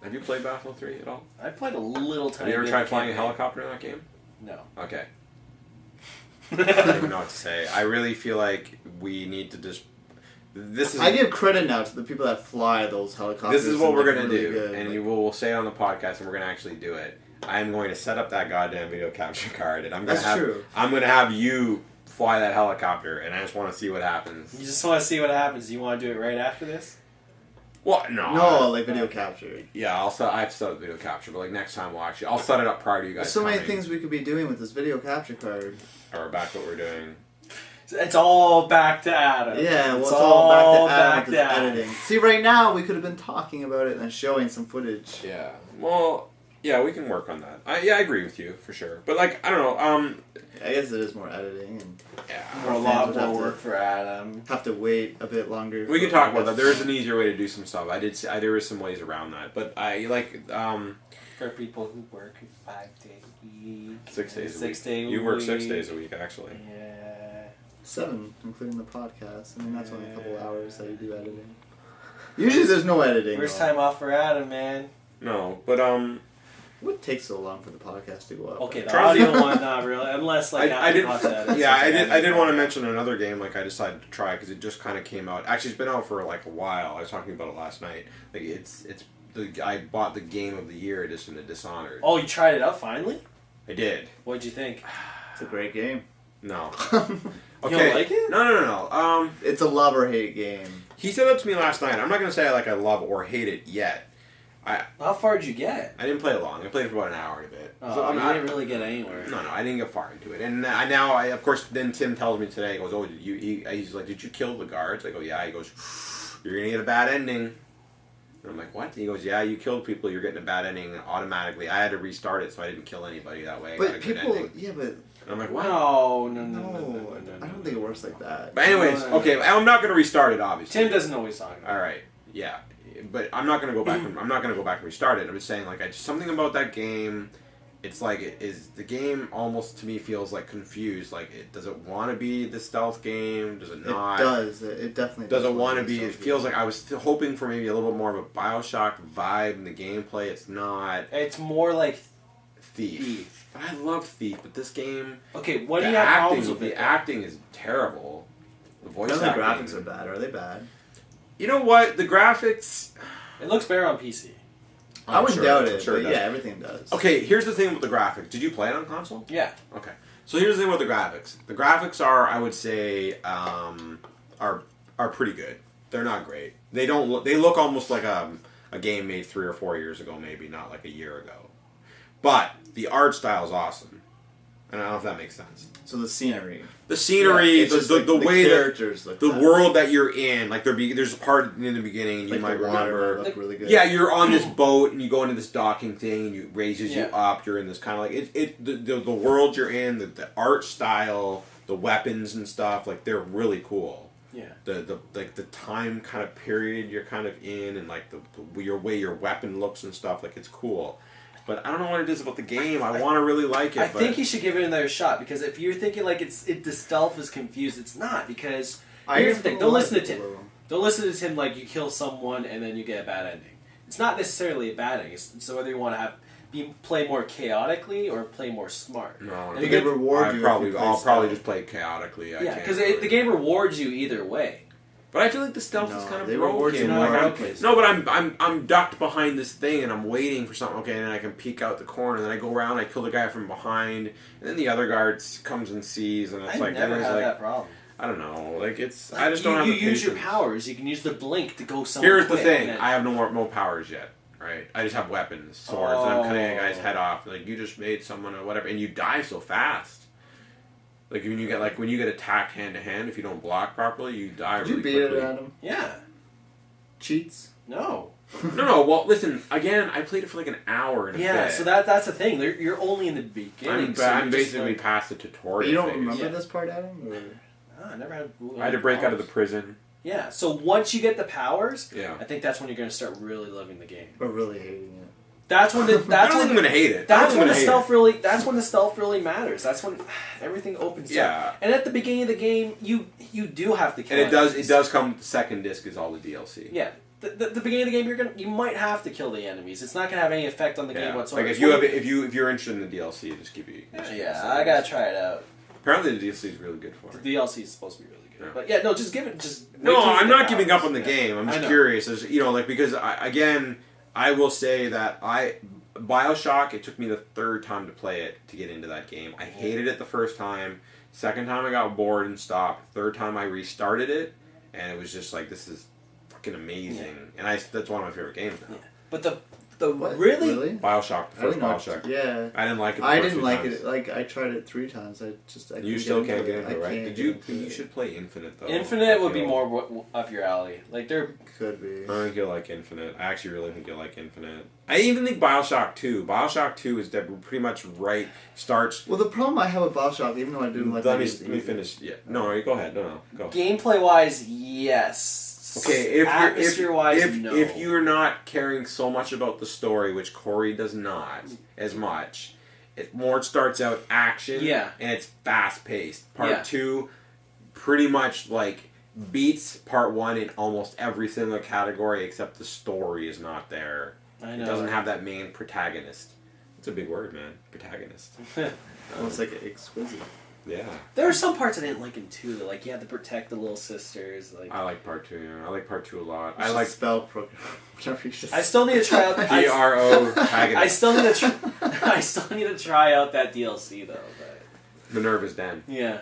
S1: Have you played Battlefield 3 at all?
S2: I played a little
S1: Have
S2: tiny.
S1: you ever
S2: bit
S1: tried
S2: of
S1: flying a
S2: campaign.
S1: helicopter in that game?
S2: No.
S1: Okay. I don't even know what to say. I really feel like we need to just. This is.
S3: I give credit now to the people that fly those helicopters.
S1: This is what
S3: and
S1: we're
S3: look
S1: gonna
S3: really
S1: do,
S3: good.
S1: and
S3: Like,
S1: we'll say it on the podcast, and we're gonna actually do it. I'm going to set up that goddamn video capture card, and I'm gonna
S3: That's true.
S1: I'm gonna have you fly that helicopter, and I just want to see what happens.
S2: You just want to see what happens. You want to do it right after this?
S1: Well, no.
S3: no, like video capture.
S1: Yeah, I've set up video capture, but like next time we'll actually, I'll set it up prior to you guys.
S3: There's so many
S1: coming,
S3: things we could be doing with this video capture card.
S1: Or back to what we're doing.
S2: It's all back to Adam.
S3: Yeah, well, it's all back to
S2: Adam.
S3: editing. See, right now we could have been talking about it and showing some footage.
S1: Yeah. Well, yeah, we can work on that. I agree with you for sure. But like, I don't know.
S3: I guess it is more editing and
S1: Yeah.
S2: Or a
S3: Fans
S2: lot
S3: would have
S2: more
S3: to-
S2: work for Adam.
S3: have to wait a bit longer.
S1: We
S3: for
S1: can talk
S3: it.
S1: about that. There is an easier way to do some stuff. I did. There is some ways around that, but I like
S2: For people who work 5 days a week.
S1: 6 days.
S2: 6
S1: a
S2: day
S1: week. You work
S2: week.
S1: 6 days a week, actually.
S2: Yeah.
S3: 7, including the podcast. I mean, that's only a couple hours that you do editing. Usually there's no editing.
S2: First
S3: though.
S2: time off for Adam, man.
S1: No, but
S3: What takes so long for the podcast to go up?
S2: Okay, the
S1: Try-
S2: audio one, not really. Unless, like,
S1: I did.
S2: After Podcast,
S1: Yeah,
S2: it's
S1: I
S2: like
S1: did. I did
S2: Adam.
S1: want to mention another game. Like I decided to try because it just kind of came out. Actually, it's been out for like a while. I was talking about it last night. Like I bought the Game of the Year edition of Dishonored.
S2: Oh, you tried it out finally?
S1: I did.
S2: What'd you think?
S3: It's a great game.
S1: No.
S2: You
S1: Okay.
S2: don't like it?
S1: No.
S3: It's a love or hate game.
S1: He said that to me last night. I'm not gonna say I love or hate it yet.
S2: How far did you get?
S1: I didn't play it long. I played it for about an hour and a bit.
S2: Oh,
S1: So I'm
S2: you
S1: not,
S2: didn't really get anywhere.
S1: No, I didn't get far into it. And now, of course, then Tim tells me today, he goes, oh, he's like, did you kill the guards? I go, yeah. He goes, you're going to get a bad ending. And I'm like, what? He goes, yeah, you killed people, you're getting a bad ending automatically. I had to restart it, so I didn't kill anybody that way. I got a
S3: But
S1: good
S3: people,
S1: ending.
S3: yeah, but
S1: And I'm like, what?
S2: No.
S3: I don't think it works like that.
S1: But anyways, okay, I'm not going to restart it, obviously.
S2: Tim doesn't know what he's talking about.
S1: All right, yeah. But I'm not going to go back. I'm not going to go back and restart it. I'm just saying, like, something about that game. It's like the game almost to me feels like confused. Like, does it want to be the stealth game? Does it not?
S3: It does. It definitely
S1: Does it want
S3: wanna
S1: to be? It feels like I was still hoping for maybe a little bit more of a Bioshock vibe in the gameplay. It's not.
S2: It's more like
S1: Thief.
S2: Thief.
S1: But I love Thief. But this game,
S2: Okay, what do
S1: the
S2: you have
S1: acting,
S2: problems with
S1: the
S2: it?
S1: acting is terrible. The voice
S3: None of the
S1: acting.
S3: graphics are bad. Are they bad?
S1: You know what? The graphics.
S2: It looks better on PC.
S3: I wouldn't doubt it.
S1: Sure
S3: but
S1: it does.
S3: yeah, everything does.
S1: Okay, here's the thing with the graphics. Did you play it on console?
S2: Yeah.
S1: Okay. So here's the thing with the graphics. The graphics are, I would say, are pretty good. They're not great. They don't look. They look almost like a game made 3 or 4 years ago, maybe not like a year ago. But the art style is awesome. I don't know if that makes sense.
S3: So the scenery.
S1: The scenery,
S3: It's just
S1: the way
S3: characters
S1: that
S3: look
S1: the
S3: that.
S1: world that you're in, like there's a part in the beginning, and you
S3: Like
S1: might
S3: the water
S1: remember.
S3: look really good.
S1: Yeah, you're on this boat and you go into this docking thing and it raises you
S2: Yeah.
S1: up. You're in this kind of like the world you're in, the art style, the weapons and stuff. Like they're really cool.
S2: Yeah.
S1: The like the time kind of period you're kind of in, and like the your way your weapon looks and stuff. Like it's cool. But I don't know what it is about the game. I want to really like it.
S2: I think you should give it another shot, because if you're thinking like the stealth is confused, it's not, because here's the thing. Don't listen to Tim. Don't listen to Tim like you kill someone and then you get a bad ending. It's not necessarily a bad ending. It's whether you want to play more chaotically or play more smart.
S1: No,
S2: And
S3: They reward you.
S1: I'll probably just play chaotically.
S2: Yeah, because the game rewards you either way.
S1: But I feel like the stealth is kind of
S3: they reward you
S1: broken.
S3: more
S1: Like,
S3: other places.
S1: no, but I'm ducked behind this thing and I'm waiting for something. Okay, and then I can peek out the corner, and then I go around, I kill the guy from behind, and then the other guard comes and sees, and it's
S2: I
S1: like
S2: never
S1: then it's
S2: had
S1: like,
S2: that problem.
S1: I don't know, like it's
S2: Like,
S1: I just don't have
S2: you
S1: the
S2: use your
S1: patience.
S2: powers. You can use the blink to go somewhere.
S1: Here's the
S2: quick,
S1: thing:
S2: and then-
S1: I have no powers yet. Right, I just have weapons, swords, and I'm cutting a guy's
S2: Oh.
S1: head off. Like you just made someone or whatever, and you die so fast. Like when you get attacked hand to hand, if you don't block properly, you die
S3: Did
S1: really
S3: you beat
S1: quickly.
S3: it, Adam?
S2: Yeah.
S3: Cheats?
S2: No.
S1: No. Well, listen. Again, I played it for like an hour and a
S2: Yeah.
S1: bit.
S2: So that's the thing. You're only in the beginning.
S1: I'm
S2: so you're just
S1: basically
S2: like,
S1: past the tutorial.
S3: You don't
S1: phase.
S3: remember
S2: Yeah.
S3: this part, Adam? Or?
S2: I never had.
S1: I had to break out of the prison.
S2: Yeah. So once you get the powers,
S1: Yeah.
S2: I think that's when you're going to start really loving the game.
S3: Or really hating it?
S2: That's when
S1: I don't think I'm gonna hate it.
S2: That's when the
S1: hate
S2: stealth really. That's when the stealth really matters. That's when everything opens
S1: Yeah.
S2: up. And at the beginning of the game, you do have to kill.
S1: And
S2: enemies.
S1: it does come. The second disc is all the DLC.
S2: Yeah. The beginning of the game, you might have to kill the enemies. It's not gonna have any effect on the game whatsoever.
S1: Like if you're interested in the DLC, just give you.
S2: Yeah, I gotta try it out.
S1: Apparently the DLC is really good for it.
S2: The DLC is supposed to be really good.
S1: Yeah.
S2: But yeah, no, just give it. Just wait
S1: No,
S2: till you
S1: I'm
S2: get
S1: not
S2: the
S1: giving up
S2: powers.
S1: on the
S2: Yeah.
S1: game. I'm
S2: I
S1: just
S2: know.
S1: curious, as because I will say that BioShock, it took me the third time to play it to get into that game. I hated it the first time. Second time I got bored and stopped. Third time I restarted it, and it was just like, this is fucking amazing. And that's one of my favorite games now.
S2: Yeah. But the
S3: What?
S2: really
S1: BioShock, the
S3: I
S1: first
S3: didn't know.
S1: BioShock.
S3: Yeah.
S1: I didn't like it.
S3: I didn't like it. Like, I tried it 3 times. I
S1: You still can't get into it, right?
S3: can't
S1: Did you?
S3: get into
S1: You
S3: it.
S1: should play Infinite though.
S2: Infinite would be
S1: You'll-
S2: more up your alley. Like they're
S3: Could be.
S1: I think you'll like Infinite. I actually really think you'll like Infinite. I even think BioShock 2. BioShock 2 is pretty much right. Starts.
S3: Well, the problem I have with BioShock, even though I do like
S1: Let me
S3: it,
S1: finish. Yeah. No, go ahead. No, go.
S2: gameplay wise, yes.
S1: Okay,
S2: atmosphere wise, no.
S1: if you're not caring so much about the story, which Corey does not as much, it more starts out action,
S2: Yeah.
S1: and it's fast paced. Part
S2: Yeah.
S1: 2, pretty much like beats part 1 in almost every single category, except the story is not there.
S2: I
S1: It
S2: know.
S1: doesn't have that main protagonist. It's a big word, man. Protagonist.
S3: Well, it's like exquisite.
S1: Yeah.
S2: There are some parts I didn't like in 2. That like you had to protect the little sisters. Like
S1: I like part 2. Yeah. I like part 2 a lot.
S3: I
S1: I like
S3: spell program. Whatever you just
S2: I still need to try out.
S1: DRO
S2: I
S1: protagonist.
S2: still need to. I still need to try out that DLC though. But
S1: Minerva's Den.
S2: yeah,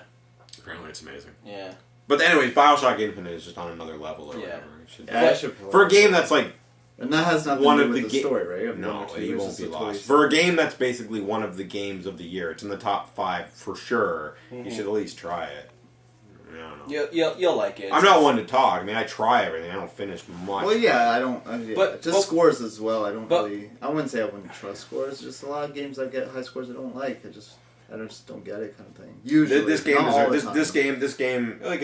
S1: Apparently it's amazing.
S2: yeah.
S1: But anyways, BioShock Infinite is just on another level or
S2: Yeah.
S1: whatever. It should-
S3: Yeah, I should play
S1: For a
S3: it.
S1: game that's like
S3: And that has nothing
S1: one
S3: to
S1: of
S3: do
S1: the
S3: with the story, right? Of
S1: no,
S3: 1 or 2,
S1: you
S3: it's
S1: won't
S3: just
S1: be
S3: a totally
S1: lost. For a game that's basically one of the games of the year, it's in the top 5 for sure.
S2: Mhm.
S1: You should at least try it. I don't know.
S2: You'll like it.
S1: I'm not one to talk. I mean, I try everything. I don't finish much.
S3: Well, yeah, I don't. Yeah.
S2: But-
S3: just scores as well. I don't
S2: but-
S3: really. I wouldn't say I wouldn't trust scores. Just a lot of games I get high scores I don't like. I just don't get it, kind of thing. Usually,
S1: This game
S3: not all
S1: is
S3: the
S1: this game like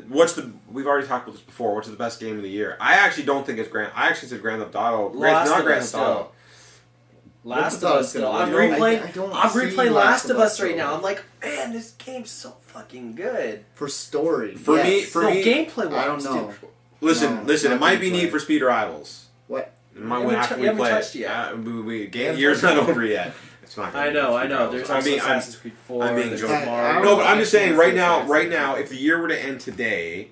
S1: listen. We've already talked about this before. What's the best game of the year? I actually don't think it's Grand. I actually said Grand Theft Auto.
S2: Last
S1: Not
S2: of
S1: Grand
S2: Us
S1: Theft Auto.
S2: still. Last of
S3: Us
S2: Us still.
S3: gonna
S2: I'm
S3: win.
S2: replaying.
S3: I don't
S2: I'm
S3: see
S2: replaying Last of Us right now. I'm like, man, this game's so fucking good.
S3: for story.
S1: For me-
S3: yes.
S1: for
S2: no,
S1: me-
S2: gameplay wise,
S3: I don't know.
S1: Listen,
S3: No,
S1: listen. It
S3: not
S1: might be
S3: gameplay.
S1: Need for Speed Rivals.
S3: What?
S1: It might
S2: You
S1: after
S2: haven't
S1: we play
S2: touched
S1: it.
S2: it yet.
S1: Game year's not over yet. It's not.
S2: I know. There's also Assassin's Creed 4.
S1: I'm being
S2: there's
S1: joking.
S2: Mario.
S1: No, but I'm just saying right
S3: Assassin's
S1: now,
S3: Creed.
S1: if the year were to end today,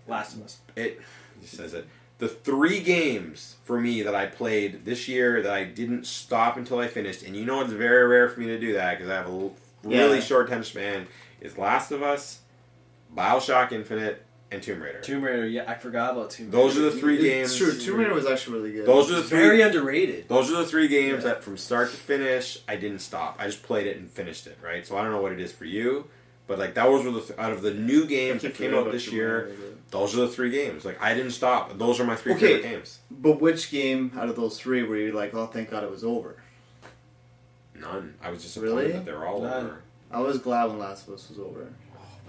S2: Last of Us.
S1: it says it. The 3 games for me that I played this year that I didn't stop until I finished, and you know it's very rare for me to do that because I have a really
S3: Yeah.
S1: short attention span, is Last of Us, BioShock Infinite, and Tomb Raider.
S2: Tomb Raider, yeah, I forgot about Tomb Raider.
S1: Those are the three games.
S3: It's true. Tomb Raider was actually really good.
S1: Those are the
S2: It's
S1: three.
S2: very underrated.
S1: Those are the three games that from start to finish, I didn't stop. I just played it and finished it, right? So I don't know what it is for you, but like that was out of the new games that came out this year, those are the three games. Like I didn't stop. Those are my three favorite games.
S3: But which game out of those three were you like, oh, thank God it was over?
S1: None. I was disappointed
S3: Really?
S1: that they were all over.
S3: I was glad when Last of Us was over.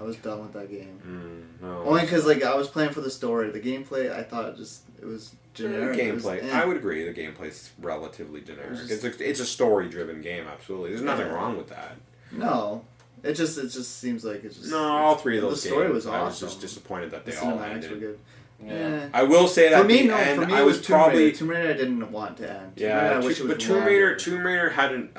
S3: I was done with that game.
S1: No.
S3: Only because like I was playing for the story. The gameplay, I thought it was generic.
S1: The
S3: It was,
S1: gameplay, I would agree. The gameplay's relatively generic. It's a story-driven game. Absolutely, there's nothing wrong with that.
S3: No, it just seems like it's just.
S1: No, all three of those
S3: the story
S1: games,
S3: was awesome.
S1: I was just disappointed that
S3: The
S1: they all
S3: cinematics
S1: ended.
S3: were good.
S2: Yeah.
S1: I will say that
S3: For me,
S1: the end,
S3: for me,
S1: I
S3: it
S1: was probably
S3: Tomb Raider I didn't want to end.
S1: yeah.
S3: I wish it was
S1: But Tomb Raider hadn't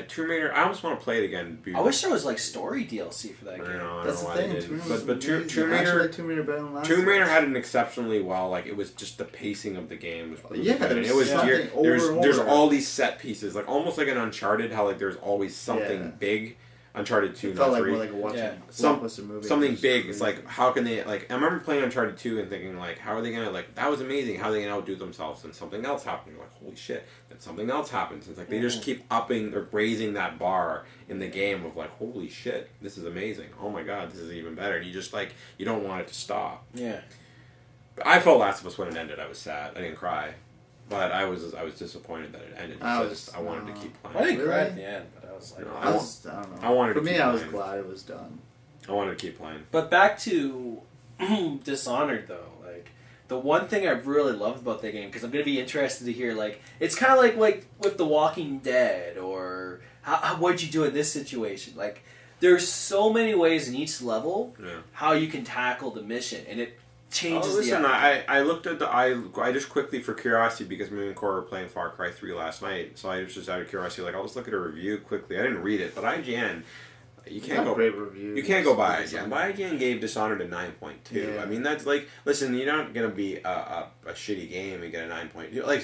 S1: Tomb Raider. I almost want to play it again.
S2: I wish there was like story DLC for that
S1: I
S2: game.
S1: don't know
S3: That's the
S1: why they
S3: thing.
S1: didn't.
S3: Tomb Raider
S1: But Tomb
S3: I actually
S1: Raider.
S3: like Tomb Raider better than Last
S1: Tomb
S3: of
S1: Raider
S3: Us.
S1: had an exceptionally well, like it was just the pacing of the game was really
S3: Yeah,
S1: good. And
S3: there's
S1: it was
S3: something
S1: geared-
S3: over and
S1: there's
S3: over.
S1: all these set pieces, like almost like an Uncharted, how like there's always something
S3: Yeah.
S1: big. Uncharted 2,
S3: It
S1: not
S3: felt like
S1: 3.
S3: more like watching
S2: Yeah.
S3: a blockbuster movie.
S1: Something
S3: It was
S1: big.
S3: crazy.
S1: It's like, how can they, like, I remember playing Uncharted 2 and thinking, like, how are they gonna, like, that was amazing, how are they gonna outdo themselves, and something else happened, you're like, holy shit, then something else happens. It's like, they just keep upping or raising that bar in the game of, like, holy shit, this is amazing, oh my god, this is even better, and you just, like, you don't want it to stop.
S2: Yeah.
S1: But I felt Last of Us when it ended, I was sad, I didn't cry, but I was disappointed that it ended, because I wanted to keep
S2: I
S1: playing.
S2: didn't cry
S3: Really?
S2: at the end, but I was like,
S1: No,
S3: I don't know.
S1: I wanted
S3: For
S1: to
S3: me,
S1: keep
S3: I was
S1: playing.
S3: glad it was done.
S1: I wanted to keep playing.
S2: But back to Dishonored though, like the one thing I really loved about that game, because I'm gonna be interested to hear, like it's kind of like with The Walking Dead, or what'd you do in this situation? Like there's so many ways in each level how you can tackle the mission, and it changes.
S1: Listen,
S2: the
S1: I looked at I just quickly for curiosity, because me and Cora were playing Far Cry 3 last night, so I was just out of curiosity, like I'll just look at a review quickly. I didn't read it, but IGN, you can't go.
S3: Great reviews.
S1: You can't go by IGN. But IGN gave Dishonored a 9.2.
S3: Yeah.
S1: I mean, that's like, listen, you're not gonna be a shitty game and get a 9.2. Like,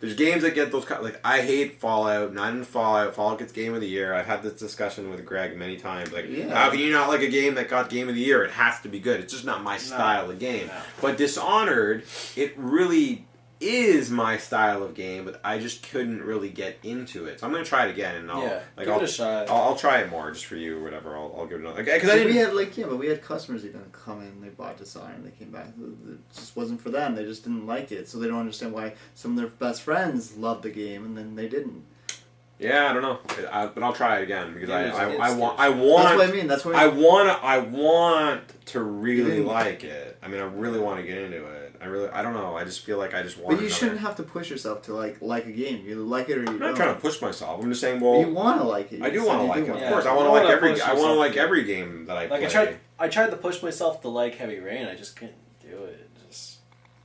S1: there's games that get those. Like, I hate Fallout. Not in Fallout. Fallout gets Game of the Year. I've had this discussion with Greg many times. Like, how can you not like a game that got Game of the Year? It has to be good. It's just not my style of game.
S2: No.
S1: But Dishonored, it really is my style of game, but I just couldn't really get into it. So I'm gonna try it again, and
S2: give it a shot.
S1: I'll try it more just for you or whatever. I'll give it another. Because I
S3: But
S1: didn't.
S3: we had customers even come in. They bought Dishonored and they came back. It just wasn't for them. They just didn't like it, so they don't understand why some of their best friends loved the game and then they didn't.
S1: Yeah, I don't know, but I'll try it again because I
S3: That's
S1: want.
S3: what I mean. That's what
S1: I want to really like it. I mean, I really want to get into it. I don't know. I just feel like I just want.
S3: But you shouldn't have to push yourself to like a game. You like it or you don't.
S1: I'm not trying to push myself. I'm just saying. Well,
S3: you want to like it.
S1: I do want to like it. Of course, I
S2: You
S1: want to
S2: wanna
S1: like every.
S2: push
S1: I want to
S2: yourself
S1: like
S2: to-
S1: every game that I
S2: Like
S1: play.
S2: I tried to push myself to like Heavy Rain. I just couldn't do it. Just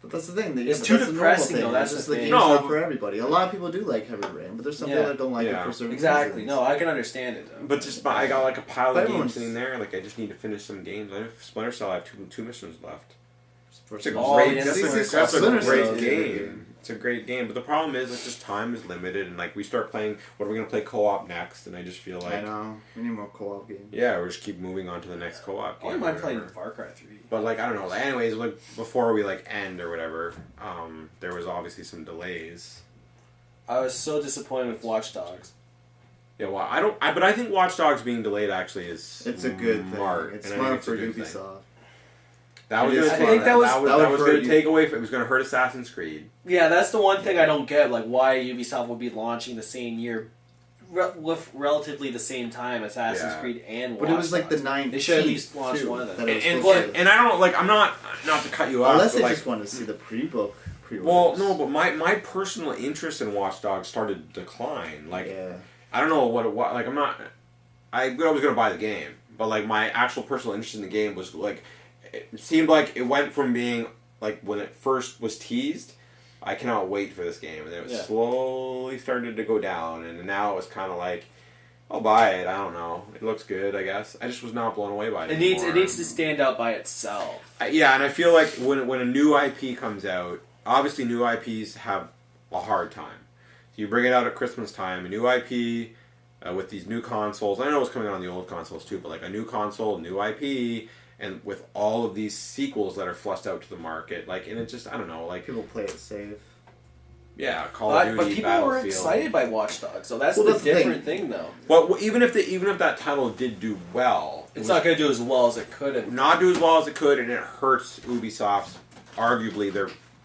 S3: But that's the thing.
S2: It's
S3: but
S2: too
S3: that's the
S2: depressing,
S3: normal
S2: though,
S3: thing.
S2: that's
S3: It's just
S2: the
S3: the
S2: thing.
S3: game's
S1: No,
S3: not for everybody. A lot of people do like Heavy Rain, but there's some people that don't like it for certain
S2: exactly.
S3: reasons.
S2: No, I can understand it. Though.
S1: But just I got like a pile
S3: But
S1: of games
S3: everyone's-
S1: sitting there. Like I just need to finish some games. I have Splinter Cell. I have two missions left.
S3: For
S1: It's a
S3: some-
S1: great,
S2: yeah,
S1: that's
S2: Splinter
S1: a
S3: Cell.
S1: great
S3: Splinter Cell.
S1: game. It's a great game, but the problem is, like, just time is limited, and like we start playing. What are we gonna play co-op next? And I just feel
S3: I
S1: like,
S3: know. We need more co-op games.
S1: yeah, we're just keep moving on to the next co-op
S2: I
S1: game.
S2: wouldn't
S1: or
S2: mind playing
S1: whatever.
S2: Far Cry 3.
S1: But like I don't know. Like, anyways, like before we like end or whatever, there was obviously some delays.
S2: I was so disappointed with Watch Dogs.
S1: Yeah, well, but I think Watch Dogs being delayed actually is
S3: It's a good thing.
S1: smart.
S3: It's
S1: and I think
S3: smart
S1: it's a
S3: for
S1: good thing.
S3: Ubisoft.
S1: That was
S3: It is
S1: gonna
S3: smart.
S1: take,
S2: I think that was
S3: hurt
S1: going to
S3: you.
S1: take away. It was going to hurt Assassin's Creed.
S2: Yeah, that's the one thing I don't get. Like, why Ubisoft would be launching the same year, with relatively the same time, Assassin's
S1: Yeah.
S2: Creed and Watch
S3: But it was like the
S2: Dogs.
S3: 9th.
S2: They should at least launch one of them.
S1: And I don't like. I'm not to cut you off.
S3: Unless
S1: but
S3: they
S1: like,
S3: just wanted to see the pre-orders.
S1: well, no, but my personal interest in Watch Dogs started to decline. Like,
S3: yeah.
S1: I don't know what it was. Like, I'm not. I was going to buy the game, but like my actual personal interest in the game was like, it seemed like it went from being like when it first was teased, I cannot wait for this game, and then it was slowly started to go down, and now it was kind of like, I'll buy it. I don't know. It looks good, I guess. I just was not blown away by it.
S2: It needs to stand out by itself.
S1: Yeah, and I feel like when a new IP comes out, obviously new IPs have a hard time. So you bring it out at Christmas time, a new IP with these new consoles. I know it's coming out on the old consoles too, but like a new console, new IP, and with all of these sequels that are flushed out to the market, like, and it just, I don't know, like,
S3: People play it safe.
S1: yeah, Call of Duty,
S2: But people were
S1: Battlefield.
S2: excited by Watch Dogs, so that's
S3: Well,
S2: the
S3: that's the
S2: different thing, though.
S1: Well, even if that title did do well,
S2: It's not going to do as well as it could have.
S1: not do as well as it could, and it hurts Ubisoft's arguably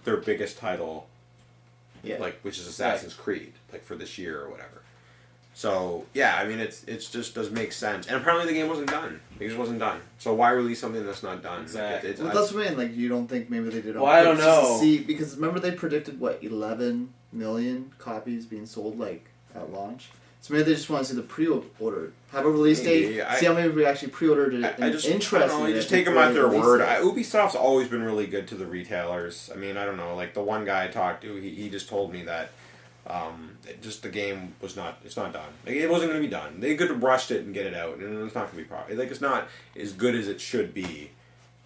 S1: their biggest title,
S3: Yeah.
S1: like, which is Assassin's Creed, like, for this year or whatever. So yeah, I mean, it's just does make sense, and apparently the game wasn't done. It just wasn't done. So why release something that's not done?
S2: Exactly.
S3: Well, that's what I mean. Like, you don't think maybe they did it on
S2: Well, I don't
S3: purpose just to
S2: know.
S3: see, because remember they predicted, 11 million copies being sold, like, at launch? So maybe they just want to see the pre-order. Have a release date,
S1: Yeah,
S3: see how many we actually pre-ordered it,
S1: I
S3: and
S1: just
S3: interested
S1: I don't know,
S3: in
S1: you
S3: it
S1: just take them
S3: before
S1: at
S3: they
S1: their
S3: release
S1: word.
S3: it.
S1: Ubisoft's always been really good to the retailers. I mean, I don't know, like the one guy I talked to, he just told me that just the game was not, it's not done. Like, it wasn't going to be done. They could have rushed it and get it out, and it's not going to be like, it's not as good as it should be.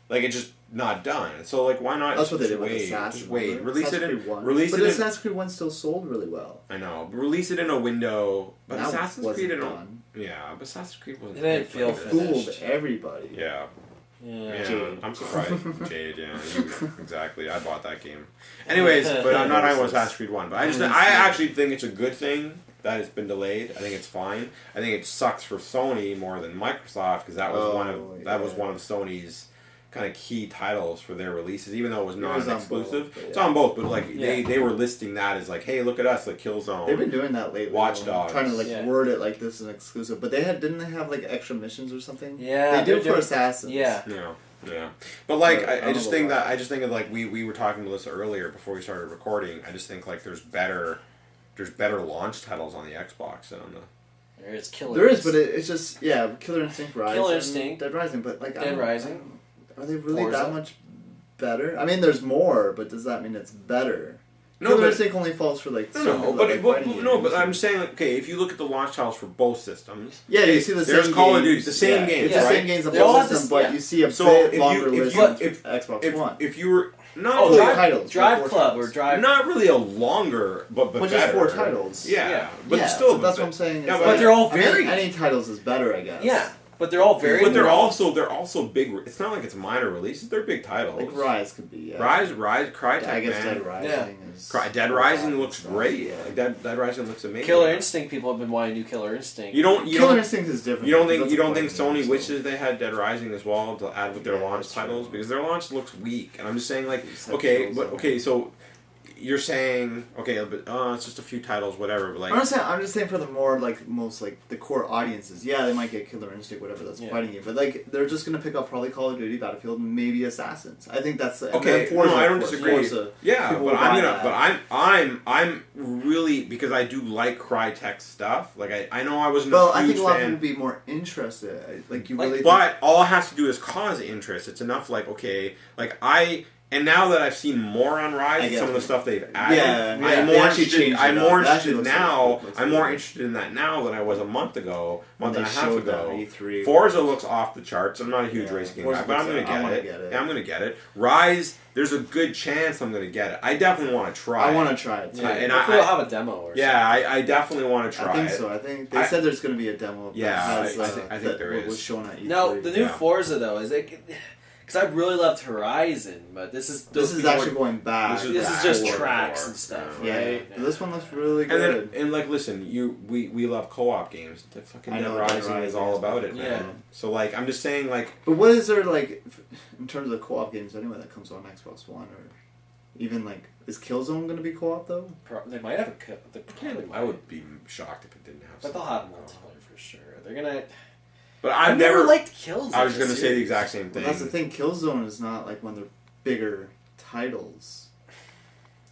S1: Like, it's just not done. So, like, why not?
S3: That's what they
S1: just
S3: did with
S1: wait,
S3: Assassin.
S1: just wait,
S3: remember?
S1: release
S3: Assassin's
S1: it in,
S3: Creed 1.
S1: release
S3: but
S1: it in.
S3: Assassin's Creed 1 still sold really well.
S1: I know, but release it in a window. But
S3: That
S1: Assassin's
S3: wasn't
S1: Creed,
S3: done.
S1: yeah, but Assassin's Creed wasn't.
S2: It didn't feel
S1: finished.
S2: finished.
S3: Fooled everybody.
S1: Yeah.
S2: Yeah.
S3: Jade.
S1: I'm surprised. Jade, yeah, exactly. I bought that game. Anyways, but I'm not talking about Assassin's Creed 1. But I actually think it's a good thing that it's been delayed. I think it's fine. I think it sucks for Sony more than Microsoft because that was one of Sony's kind of key titles for their releases, even though it was not
S3: on
S1: exclusive.
S3: both, yeah.
S1: It's on both, but like
S2: Yeah.
S1: they were listing that as like, hey, look at us, like Killzone.
S3: They've been doing that lately.
S1: Watch
S3: though,
S1: Dogs.
S3: trying to like
S2: Yeah.
S3: word it like this is an exclusive. But didn't they have like extra missions or something?
S2: Yeah,
S3: they
S2: they're
S3: do for
S2: doing-
S3: Assassins.
S2: Yeah.
S1: Yeah, but like
S3: But I
S1: I
S3: don't
S1: just
S3: know
S1: think
S3: why.
S1: that like we were talking to Melissa earlier before we started recording. I just think like there's better launch titles on the Xbox than on the.
S2: There is Killer.
S3: There is, but it's just Killer Instinct Rise,
S2: Killer
S3: and
S2: Instinct.
S3: Dead Rising. But like,
S2: Dead Rising.
S3: Are they really
S2: Forza.
S3: that much better? I mean, there's more, but does that mean it's better?
S1: No,
S3: Killer
S1: but-
S3: Instinct only falls for like
S1: No,
S3: some people
S1: but,
S3: that
S1: but,
S3: like fighting
S1: but
S3: games.
S1: I'm saying like, okay, if you look at the launch titles for both systems,
S3: Yeah, you see the
S1: there's
S3: same
S1: Call of
S3: games.
S1: Duty, the same games,
S3: It's
S2: right?
S3: the same games on
S2: They all
S3: both
S2: have this-
S3: systems, but
S2: yeah.
S3: you see a
S1: So
S3: bit
S1: if
S3: longer
S1: you-
S3: list
S1: if
S3: on
S1: you-
S3: Xbox One.
S1: if you were not
S2: Oh,
S3: Four
S2: Drive,
S3: titles,
S2: Drive
S3: four
S2: Club
S3: titles.
S2: or Drive.
S1: not really a longer, but
S3: Which
S1: better.
S3: is 4 titles.
S1: Yeah, but
S3: Yeah,
S1: still,
S3: but that's what I'm saying.
S1: Yeah,
S3: It's
S2: but they're all
S3: I mean,
S2: very.
S3: any titles is better, I guess.
S2: Yeah, but they're all very.
S1: But they're
S2: all-
S1: also big. It's not like it's minor releases. They're big titles.
S3: Like Rise could be. Yeah.
S1: Rise, Crytek,
S3: I guess
S1: man.
S3: Dead Rising
S2: Yeah.
S3: is.
S1: Dead Rising looks
S3: stuff,
S1: great.
S3: Yeah.
S1: Like Dead Rising looks amazing.
S2: Killer Instinct. People have been wanting to do Killer Instinct.
S1: You
S3: Killer
S1: don't
S3: Instinct is different.
S1: You don't
S3: because
S1: think
S3: that's a
S1: Sony
S3: fighting game, so-
S1: wishes they had Dead Rising as well to add with their
S3: Yeah,
S1: launch
S3: that's true.
S1: titles because their launch looks weak, and I'm just saying like
S3: Just have
S1: okay,
S3: Killzone.
S1: but okay, so you're saying okay, but it's just a few titles, whatever. But like
S3: I'm just saying for the more like most like the core audiences, yeah, they might get Killer Instinct, whatever that's a
S2: Yeah.
S3: fighting game, but like they're just gonna pick up probably Call of Duty, Battlefield, and maybe Assassins. I think that's and
S1: okay,
S3: then Forza,
S1: no, I don't
S3: of course.
S1: disagree.
S3: Forza,
S1: Yeah,
S3: people
S1: but
S3: will
S1: I'm
S3: buy
S1: gonna,
S3: that.
S1: but I'm really because I do like Crytek stuff. Like I know I wasn't
S3: Well,
S1: a
S3: I
S1: huge
S3: think a lot of
S1: fan.
S3: people would be more interested. Like you
S2: Like,
S3: really.
S1: But all it has to do is cause interest. It's enough, like, okay, like and now that I've seen more on Rise
S3: I
S1: and
S3: get
S1: some of the
S3: it.
S1: stuff they've added,
S3: Yeah,
S1: I'm
S3: they
S1: more
S3: actually
S1: interested.
S3: changed it
S1: I'm
S3: up.
S1: more
S3: It actually
S1: interested
S3: looks
S1: now.
S3: really good. Looks
S1: I'm
S3: really
S1: more
S3: good.
S1: interested in that now than I was a month ago, month
S3: When
S1: and a
S3: they
S1: half
S3: showed that
S1: ago.
S3: E3.
S1: Forza looks off the charts. I'm not a huge
S3: Yeah,
S1: racing game
S3: Forza
S1: guy, but I'm
S3: looks
S1: gonna
S3: I wanna
S1: get
S3: get
S1: it.
S3: it.
S1: Yeah, I'm gonna get it. Rise, there's a good chance I'm gonna get it. I definitely want to try.
S3: I want to try it too.
S2: Yeah,
S1: and
S2: hopefully
S1: I-
S2: they'll have a demo or
S1: Yeah, I definitely want to try
S3: I think
S1: it.
S3: so. I think they
S1: I-
S3: said there's going to be a demo. Of
S1: Yeah,
S3: that has,
S1: I think
S3: that
S1: there
S3: was
S1: is.
S3: shown at E3.
S2: No, the new
S1: Yeah.
S2: Forza though is like, because I really loved Horizon, but this is
S3: This is actually going back.
S1: This
S2: this is
S1: back
S2: just
S1: forward,
S2: tracks
S1: forward.
S2: and stuff,
S3: Yeah,
S2: right?
S3: this one looks really
S1: And
S3: good.
S1: then, and like, listen, we love co-op games. The fucking
S3: I
S1: Dead
S3: know Dead
S1: Rising is
S3: Rising
S1: all
S3: is
S1: about it,
S2: Yeah.
S1: man. So like, I'm just saying, like,
S3: But what is there like in terms of co-op games anyway that comes on Xbox One or even like is Killzone going to be co-op though?
S2: They might have a they probably
S1: I
S2: might.
S1: would be shocked if it didn't have.
S2: But they'll
S1: something.
S2: have multiplayer for sure. They're gonna.
S1: But
S2: I've never liked Killzone.
S1: I was going to say the
S2: series.
S1: exact same
S3: Well,
S1: thing.
S3: that's the thing. Killzone is not like one of their bigger titles.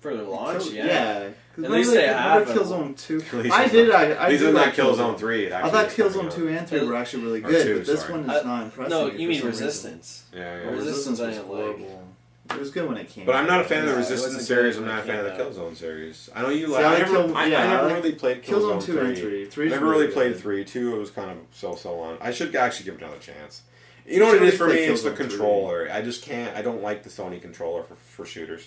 S2: For their launch,
S3: Kill-
S2: yeah.
S3: Because
S2: At least they have them.
S3: Killzone 2.
S1: At least
S3: I
S1: it's
S3: did.
S1: not-
S3: I
S1: These
S3: did
S1: are
S3: like
S1: not Killzone 3. It
S3: I
S1: actually
S3: thought
S1: is coming
S3: Killzone
S1: out.
S3: 2 and 3 were actually really
S1: Or
S3: good,
S1: 2,
S3: but this
S1: sorry.
S3: one is not impressive.
S2: No,
S3: for
S2: you mean
S3: some reason.
S2: Resistance.
S1: Yeah, yeah.
S2: Or Resistance I
S3: was
S2: didn't like.
S3: horrible. It was good when it came
S1: But I'm not a fan of the
S2: Yeah, it
S1: Resistance
S2: wasn't
S1: series.
S2: good
S1: I'm
S2: when
S1: not a
S2: it
S1: fan of the
S2: came
S1: Killzone series. I know you
S3: See,
S1: like.
S3: I
S1: I
S3: like
S1: never,
S3: Kill-
S1: I
S3: yeah, I
S1: never
S3: like
S1: really played
S3: Killzone 2 and
S1: 3.
S3: 3. 3 is
S1: Never
S3: really
S1: really played
S3: good.
S1: 3. 2 it was kind of so on. I should actually give it another chance. You know what it
S3: should
S1: is for me?
S3: play
S1: It's the
S3: Killzone 3.
S1: controller. I just can't. I don't like the Sony controller for shooters.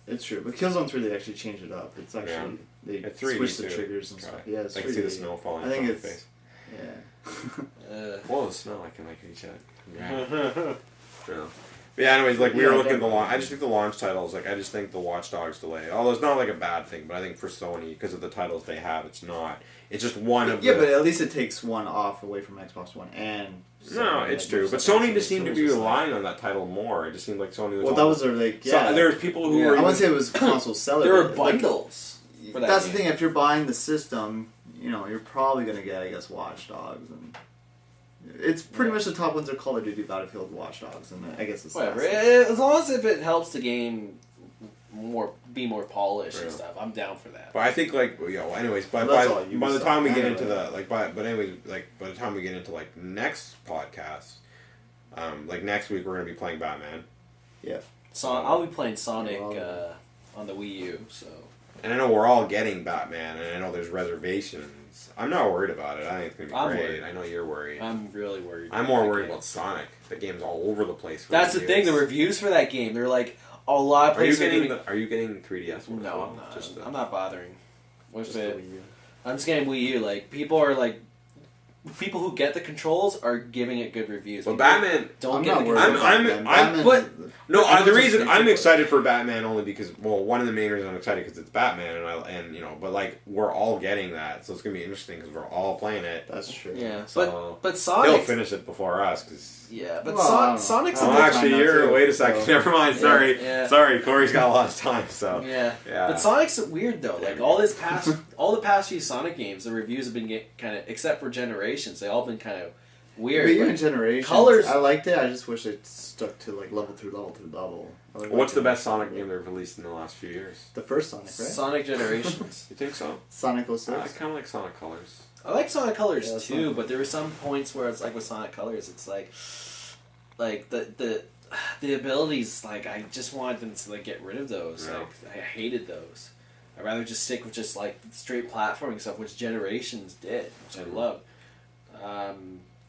S3: It's true, but Killzone 3 they actually changed it up. It's actually they
S1: It's 3D
S3: switched the
S1: too.
S3: triggers and
S1: Try
S3: stuff.
S1: it.
S3: Yeah, it's
S1: I can see the
S3: 3D.
S1: snow falling
S3: I think
S1: on my
S3: it's
S1: face.
S3: Yeah.
S1: Well, the smell, I can like each other. Yeah. But yeah, anyways, like we were looking at the launch. I just think the launch titles, like I just think the Watch Dogs delay. Although it's not like a bad thing, but I think for Sony, because of the titles they have, it's not. It's just one of
S3: but at least it takes one off away from Xbox One and.
S1: No, it's true. But Sony just seemed to be relying on that title more. It just seemed like Sony was.
S3: Well, that was their like. Yeah.
S1: So, there's people who were.
S3: I wouldn't say it was console seller.
S2: There were bundles.
S3: Like, that's the thing. If you're buying the system, you're probably gonna get, I guess, Watch Dogs and. It's pretty much the top ones are Call of Duty, Battlefield, Watch Dogs, and I guess it's
S2: whatever. As long as if it helps the game be more polished and stuff, I'm down for that.
S1: But I think anyways, by the time we get into by the time we get into like next podcast, like next week we're gonna be playing Batman.
S3: Yeah.
S2: So I'll be playing Sonic on the Wii U. So.
S1: And I know we're all getting Batman, and I know there's reservations. I'm not worried about it. I think it's gonna be great.
S2: Worried.
S1: I know you're worried.
S2: I'm really worried.
S1: I'm more worried about Sonic. The game's all over the place.
S2: That's the thing. The reviews for that game, they're like a lot of places.
S1: Are you getting 3DS?
S2: No, I'm not. I'm not bothering. What's it? I'm just getting Wii U. Like people are like. People who get the controls are giving it good reviews.
S1: But Batman,
S2: don't get the
S1: controls. The reason I'm excited for Batman only because one of the main reasons I'm excited because it's Batman but like we're all getting that, so it's gonna be interesting because we're all playing it.
S3: That's true.
S2: Yeah,
S1: so
S2: but Sonic
S1: they'll finish it before us because.
S2: Yeah, but Sonic's.
S1: Wait a second. Never mind. Sorry, sorry. Corey's got a lot of time, so
S2: yeah. But Sonic's weird though. Like all the past few Sonic games, the reviews have been kind of, except for Generations, they all been kind of weird.
S3: But even Generations, colors. I liked it. I just wish it stuck to like level through level.
S1: What's the best Sonic game they've released in the last few years?
S3: The first Sonic, right?
S2: Sonic Generations.
S1: You think so?
S3: Sonic 06.
S1: I kind of like Sonic Colors.
S2: I like Sonic Colors too, but there were some points where it's like with Sonic Colors, it's like the abilities. Like I just wanted them to like get rid of those. Yeah. Like I hated those. I'd rather just stick with just like straight platforming stuff, which Generations did, which I loved.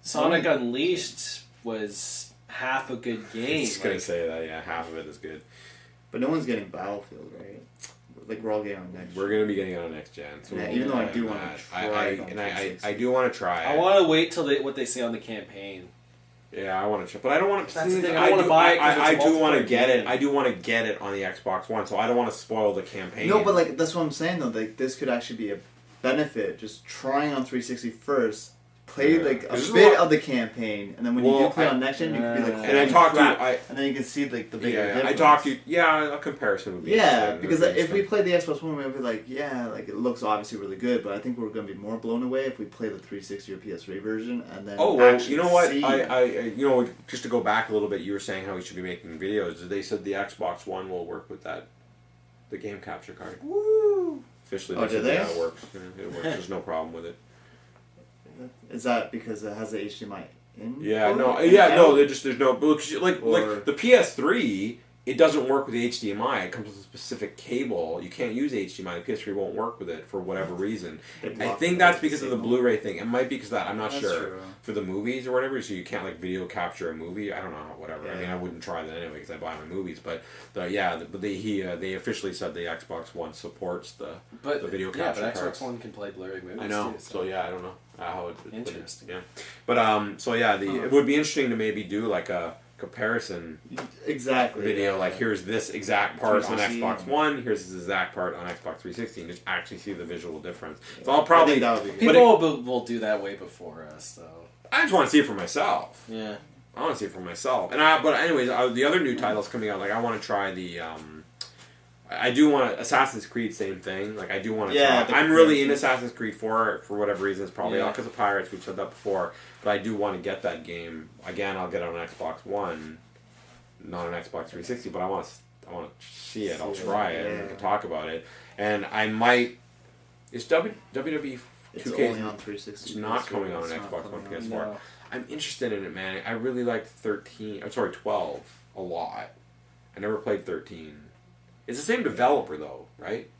S2: Sonic Unleashed was half a good game.
S1: I was just gonna say that, yeah, half of it is good.
S3: But no one's getting Battlefield, right? Like we're all getting on next.
S1: We're gonna be getting on next gen. So
S3: even though I do want to try,
S1: I do want to try.
S2: I want to wait till what they say on the campaign.
S1: Yeah, I want to try, but I don't want to.
S2: That's the thing. I want to buy it.
S1: I do want to get it. I do want to get it on the Xbox One, so I don't want to spoil the campaign.
S3: No, but like that's what I'm saying though. Like this could actually be a benefit. Just trying on 360 first. Play like a bit of the campaign, and then when you do play on next gen, you can be like,
S1: and I talk to you,
S3: and then you can see like the bigger difference.
S1: I talk to you, a comparison would be
S3: because if we play the Xbox One, we'd be like, like it looks obviously really good, but I think we're going to be more blown away if we play the 360 or PS3 version, and then
S1: you know what? I just to go back a little bit, you were saying how we should be making videos. They said the Xbox One will work with the game capture card.
S2: Woo!
S1: Officially, they said it works. It works. There's no problem with it.
S3: Is that because it has the HDMI in?
S1: There's no like the PS3. It doesn't work with HDMI. It comes with a specific cable. You can't use HDMI. The PS3 won't work with it for whatever reason. I think that's because of the Blu-ray thing. It might be because of that. I'm not sure. True. For the movies or whatever, so you can't like video capture a movie. I don't know, whatever. Yeah. I mean, I wouldn't try that anyway because I buy my movies. But they officially said the Xbox One supports the video capture.
S2: Yeah, but Xbox One can play Blu-ray movies.
S1: I know.
S2: Too,
S1: so I don't know how it.
S2: Interesting.
S1: But it would be interesting to maybe do like a comparison video, like here's this exact part on Xbox One, here's this exact part on Xbox 360, and just actually see the visual difference. So I'll probably
S2: people will do that way before us, though.
S1: I just want to see it for myself.
S2: Yeah,
S1: I want to see it for myself. But anyways, the other new titles coming out, like I want to try the. I do want Assassin's Creed, same thing. Like I do want to try. I'm really into Assassin's Creed 4 for whatever reason. It's probably not because of pirates. We've said that before. But I do want to get that game again. I'll get it on Xbox One, not on Xbox 360. But I want to see it. I'll try it. And we can talk about it. And I might. Is WWE 2K
S3: only on 360?
S1: It's not coming on an Xbox One, PS4. No. I'm interested in it, man. I really liked 12 a lot. I never played 13. It's the same developer, though, right?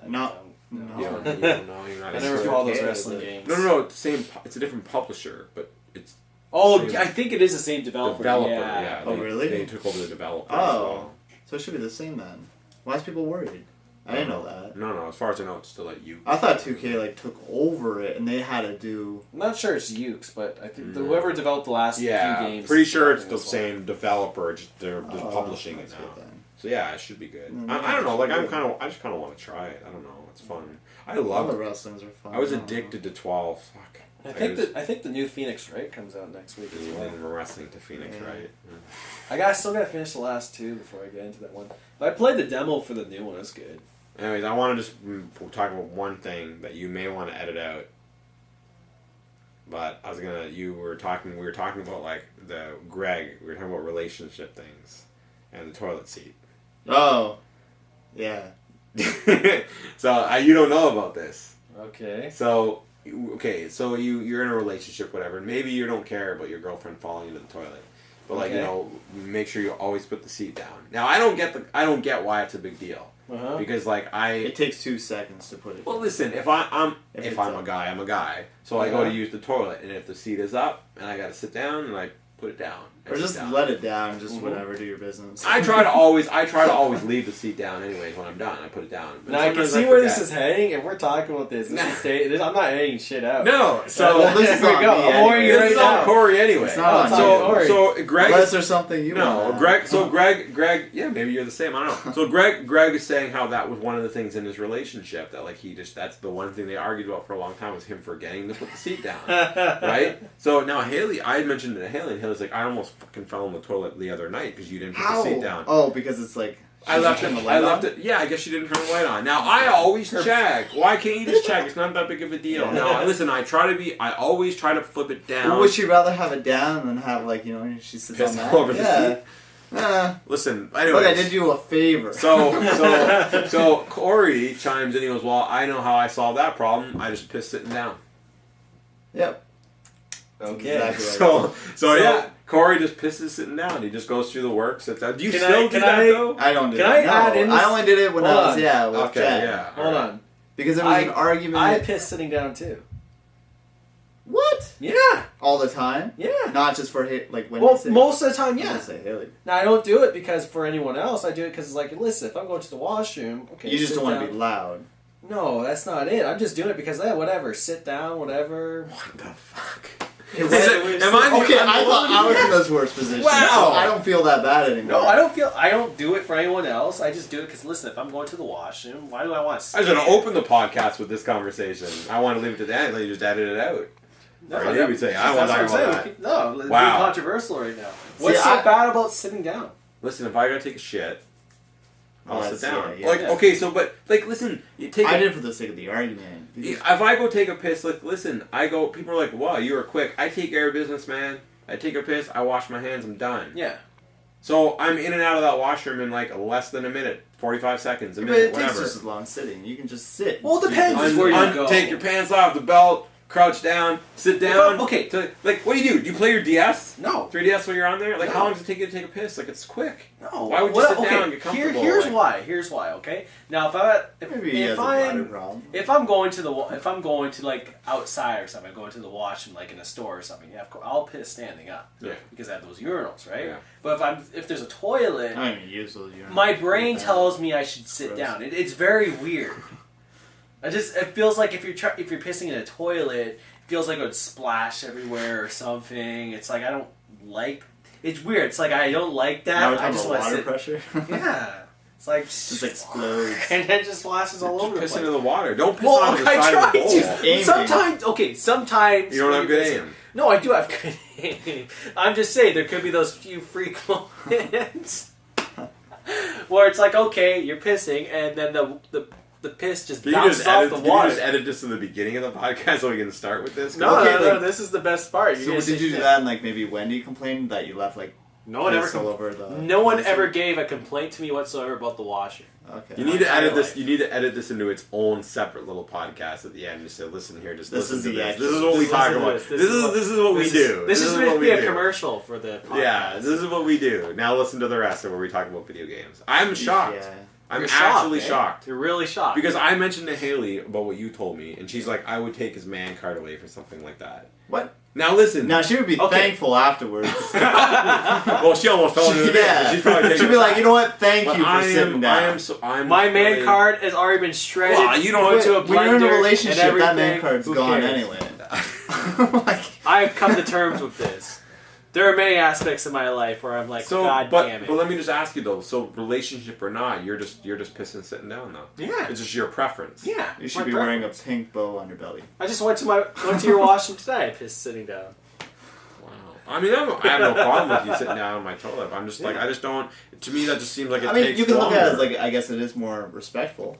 S3: No.
S1: You're not.
S2: I never follow those wrestling games.
S1: No. It's the same. It's a different publisher, but it's.
S2: I think it is the same developer.
S3: Yeah. Really?
S1: They took over the developer.
S3: Oh, so it should be the same then. Why is people worried? I didn't know that.
S1: No. As far as I know, it's still at Yuke's.
S3: I thought 2K like took over it and they had to do.
S2: I'm not sure it's Ukes, but I think whoever developed the last few games.
S1: Pretty sure it's the same developer. They're just publishing it
S3: that's
S1: now.
S3: good then.
S1: So yeah, it should be good.
S3: Mm,
S1: I don't know. Like
S3: yeah.
S1: I just kind of want to try it. I don't know. It's fun. I
S3: All
S1: love
S3: the
S1: it.
S3: wrestlings are fun.
S1: I was addicted to 12. Fuck.
S2: I think the new Phoenix Wright comes out next week as well.
S1: We're wrestling to Phoenix,
S3: Yeah.
S1: right?
S2: I still gotta finish the last two before I get into that one. But I played the demo for the new one. It's good.
S1: Anyways, I want to just talk about one thing that you may want to edit out. But we were talking about like we were talking about relationship things and the toilet seat.
S3: Oh, yeah.
S1: So you don't know about this.
S2: Okay.
S1: So you're in a relationship, whatever, and maybe you don't care about your girlfriend falling into the toilet. But like,
S2: Okay.
S1: make sure you always put the seat down. Now I don't get why it's a big deal.
S2: Uh-huh.
S1: Because like
S3: It takes 2 seconds to put it.
S1: well, listen, if I'm
S3: it's
S1: a
S3: up.
S1: guy, I'm a guy. So I go
S2: Uh-huh.
S1: to use the toilet, and if the seat is up and I got to sit down, and I put it down. I
S3: Or
S1: sit
S3: just
S1: down.
S3: let it down. Just
S2: Mhm.
S3: whatever. Do your business.
S1: I try to always leave the seat down anyways when I'm done. I put it down. But
S2: Now I can
S1: sometimes
S2: see where this
S1: forget.
S2: is heading, and we're talking about this. I'm not editing shit out.
S1: No, so
S3: Well, this is
S2: Here we
S3: on
S2: go.
S3: me
S2: I'm warning you
S1: this
S2: right
S1: is on
S2: now.
S1: Corey anyway.
S3: It's not on
S2: you.
S1: So Greg.
S3: Unless there's something you
S1: No,
S3: want.
S1: Greg. So Greg. Yeah, maybe you're the same. I don't know. So Greg is saying how that was one of the things in his relationship that like that's the one thing they argued about for a long time was him forgetting to put the seat down. Right? So now Haley, I had mentioned it to Haley, and Haley's like, I almost fucking fell in the toilet the other night because you didn't put
S3: How?
S1: the seat down.
S3: Oh, because it's like.
S1: I left it. Yeah, I guess she didn't turn the light on. Now I always check. Why can't you just check? It's not that big of a deal. Now listen, I always try to flip it down.
S3: Well, would she rather have it down than have like she sits
S1: Piss
S3: on that?
S1: all over the
S3: yeah.
S1: seat? Listen, anyways.
S3: Look, I did you a favor.
S1: So Corey chimes in. He goes, "Well, I know how I solved that problem. I just pissed sitting down."
S3: Yep.
S2: Okay.
S3: Exactly right.
S1: So yeah, Corey just pisses sitting down. He just goes through the work, sits down. Do you
S2: Can
S1: still
S2: I-
S1: do
S2: can
S1: that
S2: I-
S1: though?
S3: I don't do
S2: Can
S3: that.
S2: I
S3: no.
S2: add in this-
S3: I only did it when
S2: Hold
S3: I was
S2: on.
S3: with
S1: Okay,
S3: Chad.
S1: yeah.
S2: Hold
S1: alright.
S2: on.
S3: Because there was an argument.
S2: I piss sitting down too.
S3: What?
S2: Yeah.
S3: All the time?
S2: Yeah.
S3: Not just for like when
S2: Well,
S3: you say.
S2: most of the time,
S3: I was
S2: yeah.
S3: gonna say Haley.
S2: Now I don't do it because for anyone else. I do it because like, listen, if I'm going to the washroom, okay.
S3: You just
S2: sit
S3: don't want to
S2: down.
S3: be loud.
S2: No, that's not it. I'm just doing it because whatever. Sit down, whatever.
S1: What the fuck?
S3: Am
S1: I?
S3: Okay, I thought I was in this worse position.
S1: Wow.
S3: So I don't feel that bad anymore.
S2: No, I don't do it for anyone else. I just do it because listen, if I'm going to the washroom, why do I want to?
S1: I was going to open the podcast with this conversation. I want to leave it to the end. You just edit it out.
S2: No,
S1: Right,
S2: no,
S1: we say, I don't want to
S2: that's
S1: talk
S2: what I'm
S1: about
S2: saying.
S1: that.
S2: No, it's
S1: Wow.
S2: being controversial right now. What's
S3: I-
S2: so bad about sitting down?
S1: Listen, if I gotta take a shit, I'll sit down.
S3: yeah.
S1: Like,
S2: Yeah.
S1: okay, so but like, listen, you take.
S3: I did it for the sake of the argument.
S1: If I go take a piss, like, listen, people are like, wow, you were quick. I take care of business, man. I take a piss, I wash my hands, I'm done.
S2: Yeah.
S1: So I'm in and out of that washroom in like less than a minute, 45 seconds, a
S3: But
S1: minute,
S3: it takes
S1: whatever.
S3: just as long sitting. You can just sit.
S2: Well, it depends.
S3: You can-
S2: where you go.
S1: Take your pants off, the belt, crouch down, sit down.
S2: okay.
S1: Like, what do you do? Do you play your DS?
S2: No.
S1: 3DS when you're on there? Like,
S2: No.
S1: how long does it take you to take a piss? Like, it's quick.
S2: No.
S1: Why would you sit down and get comfortable?
S2: Here's
S1: like-
S2: why. Here's why. Okay. Now,
S3: Maybe he has
S2: if
S3: a bladder
S2: I'm
S3: problem.
S2: if I'm going to like outside or something, I'm going to the washroom like in a store or something. Yeah, of course, I'll piss standing up.
S1: Yeah.
S2: Because I have those urinals, right?
S1: Yeah.
S2: But if there's a toilet,
S3: I don't even use those urinals.
S2: my brain
S3: Bad.
S2: tells me I should sit
S3: Gross.
S2: down. It's very weird. It feels like if you're pissing in a toilet, it feels like it would splash everywhere or something. It's like I don't like. It's weird. It's like I don't like
S3: Now we're
S2: that. I
S3: talking
S2: just
S3: about
S2: want to
S3: water
S2: sit.
S3: pressure.
S2: Yeah. It's like
S3: Just explodes.
S2: and then just splashes all over the
S1: Piss
S2: place.
S1: into the water. Don't piss
S2: Well,
S1: on the
S2: I
S1: side
S2: try
S1: of the bowl.
S2: to.
S3: Aiming.
S2: Sometimes
S1: You don't
S2: when
S1: have
S2: you're
S1: good
S2: pissing-
S1: aim.
S2: No, I do have good aim. I'm just saying there could be those few freak moments where it's like, okay, you're pissing, and then the piss just
S1: Can you
S2: bounces
S1: just
S2: off
S1: edit,
S2: the
S1: can you
S2: water.
S1: just edit this to the beginning of the podcast so we can start with this?
S2: No,
S3: Okay,
S2: no,
S3: like-
S2: this is the best part.
S3: So did you do that and like maybe Wendy complained that you left like
S2: No one ever.
S3: piss all over the
S2: No one ever gave a complaint to me whatsoever about the washer.
S3: Okay.
S1: You need to edit this.
S2: life.
S1: You need to edit this into its own separate little podcast at the end. Just say, listen here. Just
S3: This
S1: listen
S3: is
S1: to
S3: the
S1: this.
S3: action.
S1: This is what we
S2: Listen
S1: talk
S2: to
S1: about.
S2: this.
S1: This is what we do.
S2: This is
S1: what
S2: going to
S1: we
S2: be a
S1: do.
S2: commercial for the podcast.
S1: Yeah, this is what we do. Now listen to the rest of where we talk about video games. I'm shocked.
S3: Yeah.
S1: I'm
S2: You're
S1: actually
S2: shocked,
S1: shocked.
S2: You're really shocked.
S1: Because I mentioned to Haley about what you told me, and she's like, I would take his man card away for something like that.
S3: What?
S1: Now listen.
S3: Now she would be thankful afterwards.
S1: Well, she almost fell into the
S3: Yeah.
S1: She's probably taking
S3: She'd be like, you know what? Thank
S1: But
S3: you for sitting down.
S2: My man card has already been shredded.
S1: Well, you don't
S2: put to a
S3: When you're in a
S2: blender
S3: relationship,
S2: and
S3: that man
S2: everything.
S3: card's
S2: Who
S3: gone
S2: cares?
S3: anyway. Like,
S2: I've come to terms with this. There are many aspects of my life where I'm like, God damn it.
S1: But let me just ask you though. So relationship or not, you're just pissing sitting down though.
S2: Yeah.
S1: It's just your preference.
S2: Yeah.
S3: you should be wearing a pink bow on your belly.
S2: I just went to your washroom today. I pissed sitting down.
S1: Wow. I mean, I have no problem with you sitting down on my toilet. I'm just like, I just don't. To me, that just seems like it takes
S3: you can look at it as
S1: longer.
S3: like, I guess it is more respectful,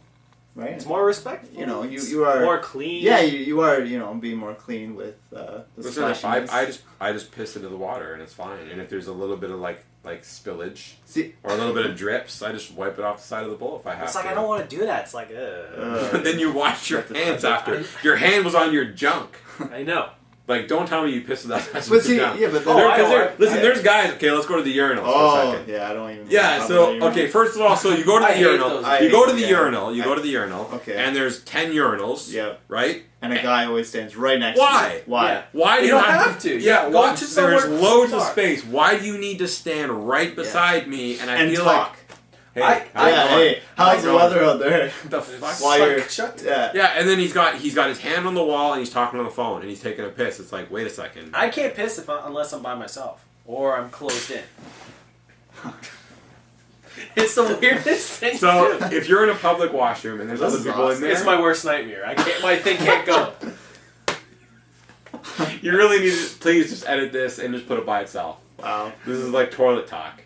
S3: right?
S2: It's more respectful.
S3: You know,
S2: It's
S3: you are
S2: more clean.
S3: Yeah, you are. You know, being more clean with the
S1: Listen, if
S3: splashiness.
S1: I just piss into the water and it's fine. And if there's a little bit of like spillage
S3: See,
S1: or a little bit of drips, I just wipe it off the side of the bowl if I have
S2: It's
S1: to.
S2: like, I don't want to do that. It's like,
S1: Then you wash your hands after.
S2: I-
S1: Your hand was on your junk.
S2: I know.
S1: Like, don't tell me you pissed that.
S3: but see, yeah, but then
S1: Listen, there's guys. Okay, let's go to the urinals for a second.
S3: yeah, I don't even.
S1: Yeah, so, okay, first of all, so you go to
S2: I
S1: the
S2: hate
S1: urinal.
S2: those.
S1: You go to the
S3: Yeah.
S1: urinal. You go to the urinal.
S3: Okay.
S1: And there's 10 urinals.
S3: Yeah.
S1: Right?
S3: And a guy always stands right next
S1: Why?
S3: to you. Why?
S2: Yeah.
S1: Why do
S2: You don't have to.
S1: Yeah,
S2: Go
S1: why?
S2: to
S1: There's
S2: somewhere
S1: loads of
S2: far.
S1: space. Why do you need to stand right beside me? And I
S3: And
S1: feel
S3: talk.
S1: like, hey,
S2: I-
S3: Yeah, hey, how's the weather out there?
S1: the fuck?
S3: While you're,
S2: Shut
S3: yeah.
S1: Yeah, and then he's got his hand on the wall and he's talking on the phone and he's taking a piss. It's like, wait a second.
S2: I can't piss unless I'm by myself or I'm closed in. It's the weirdest thing
S1: So
S2: to do.
S1: if you're in a public washroom and there's
S3: This
S1: other
S3: is
S1: people
S3: awesome.
S1: in there,
S2: It's my worst nightmare. My thing can't go.
S1: you really need to please just edit this and just put it by itself.
S3: Wow.
S1: This is like toilet talk.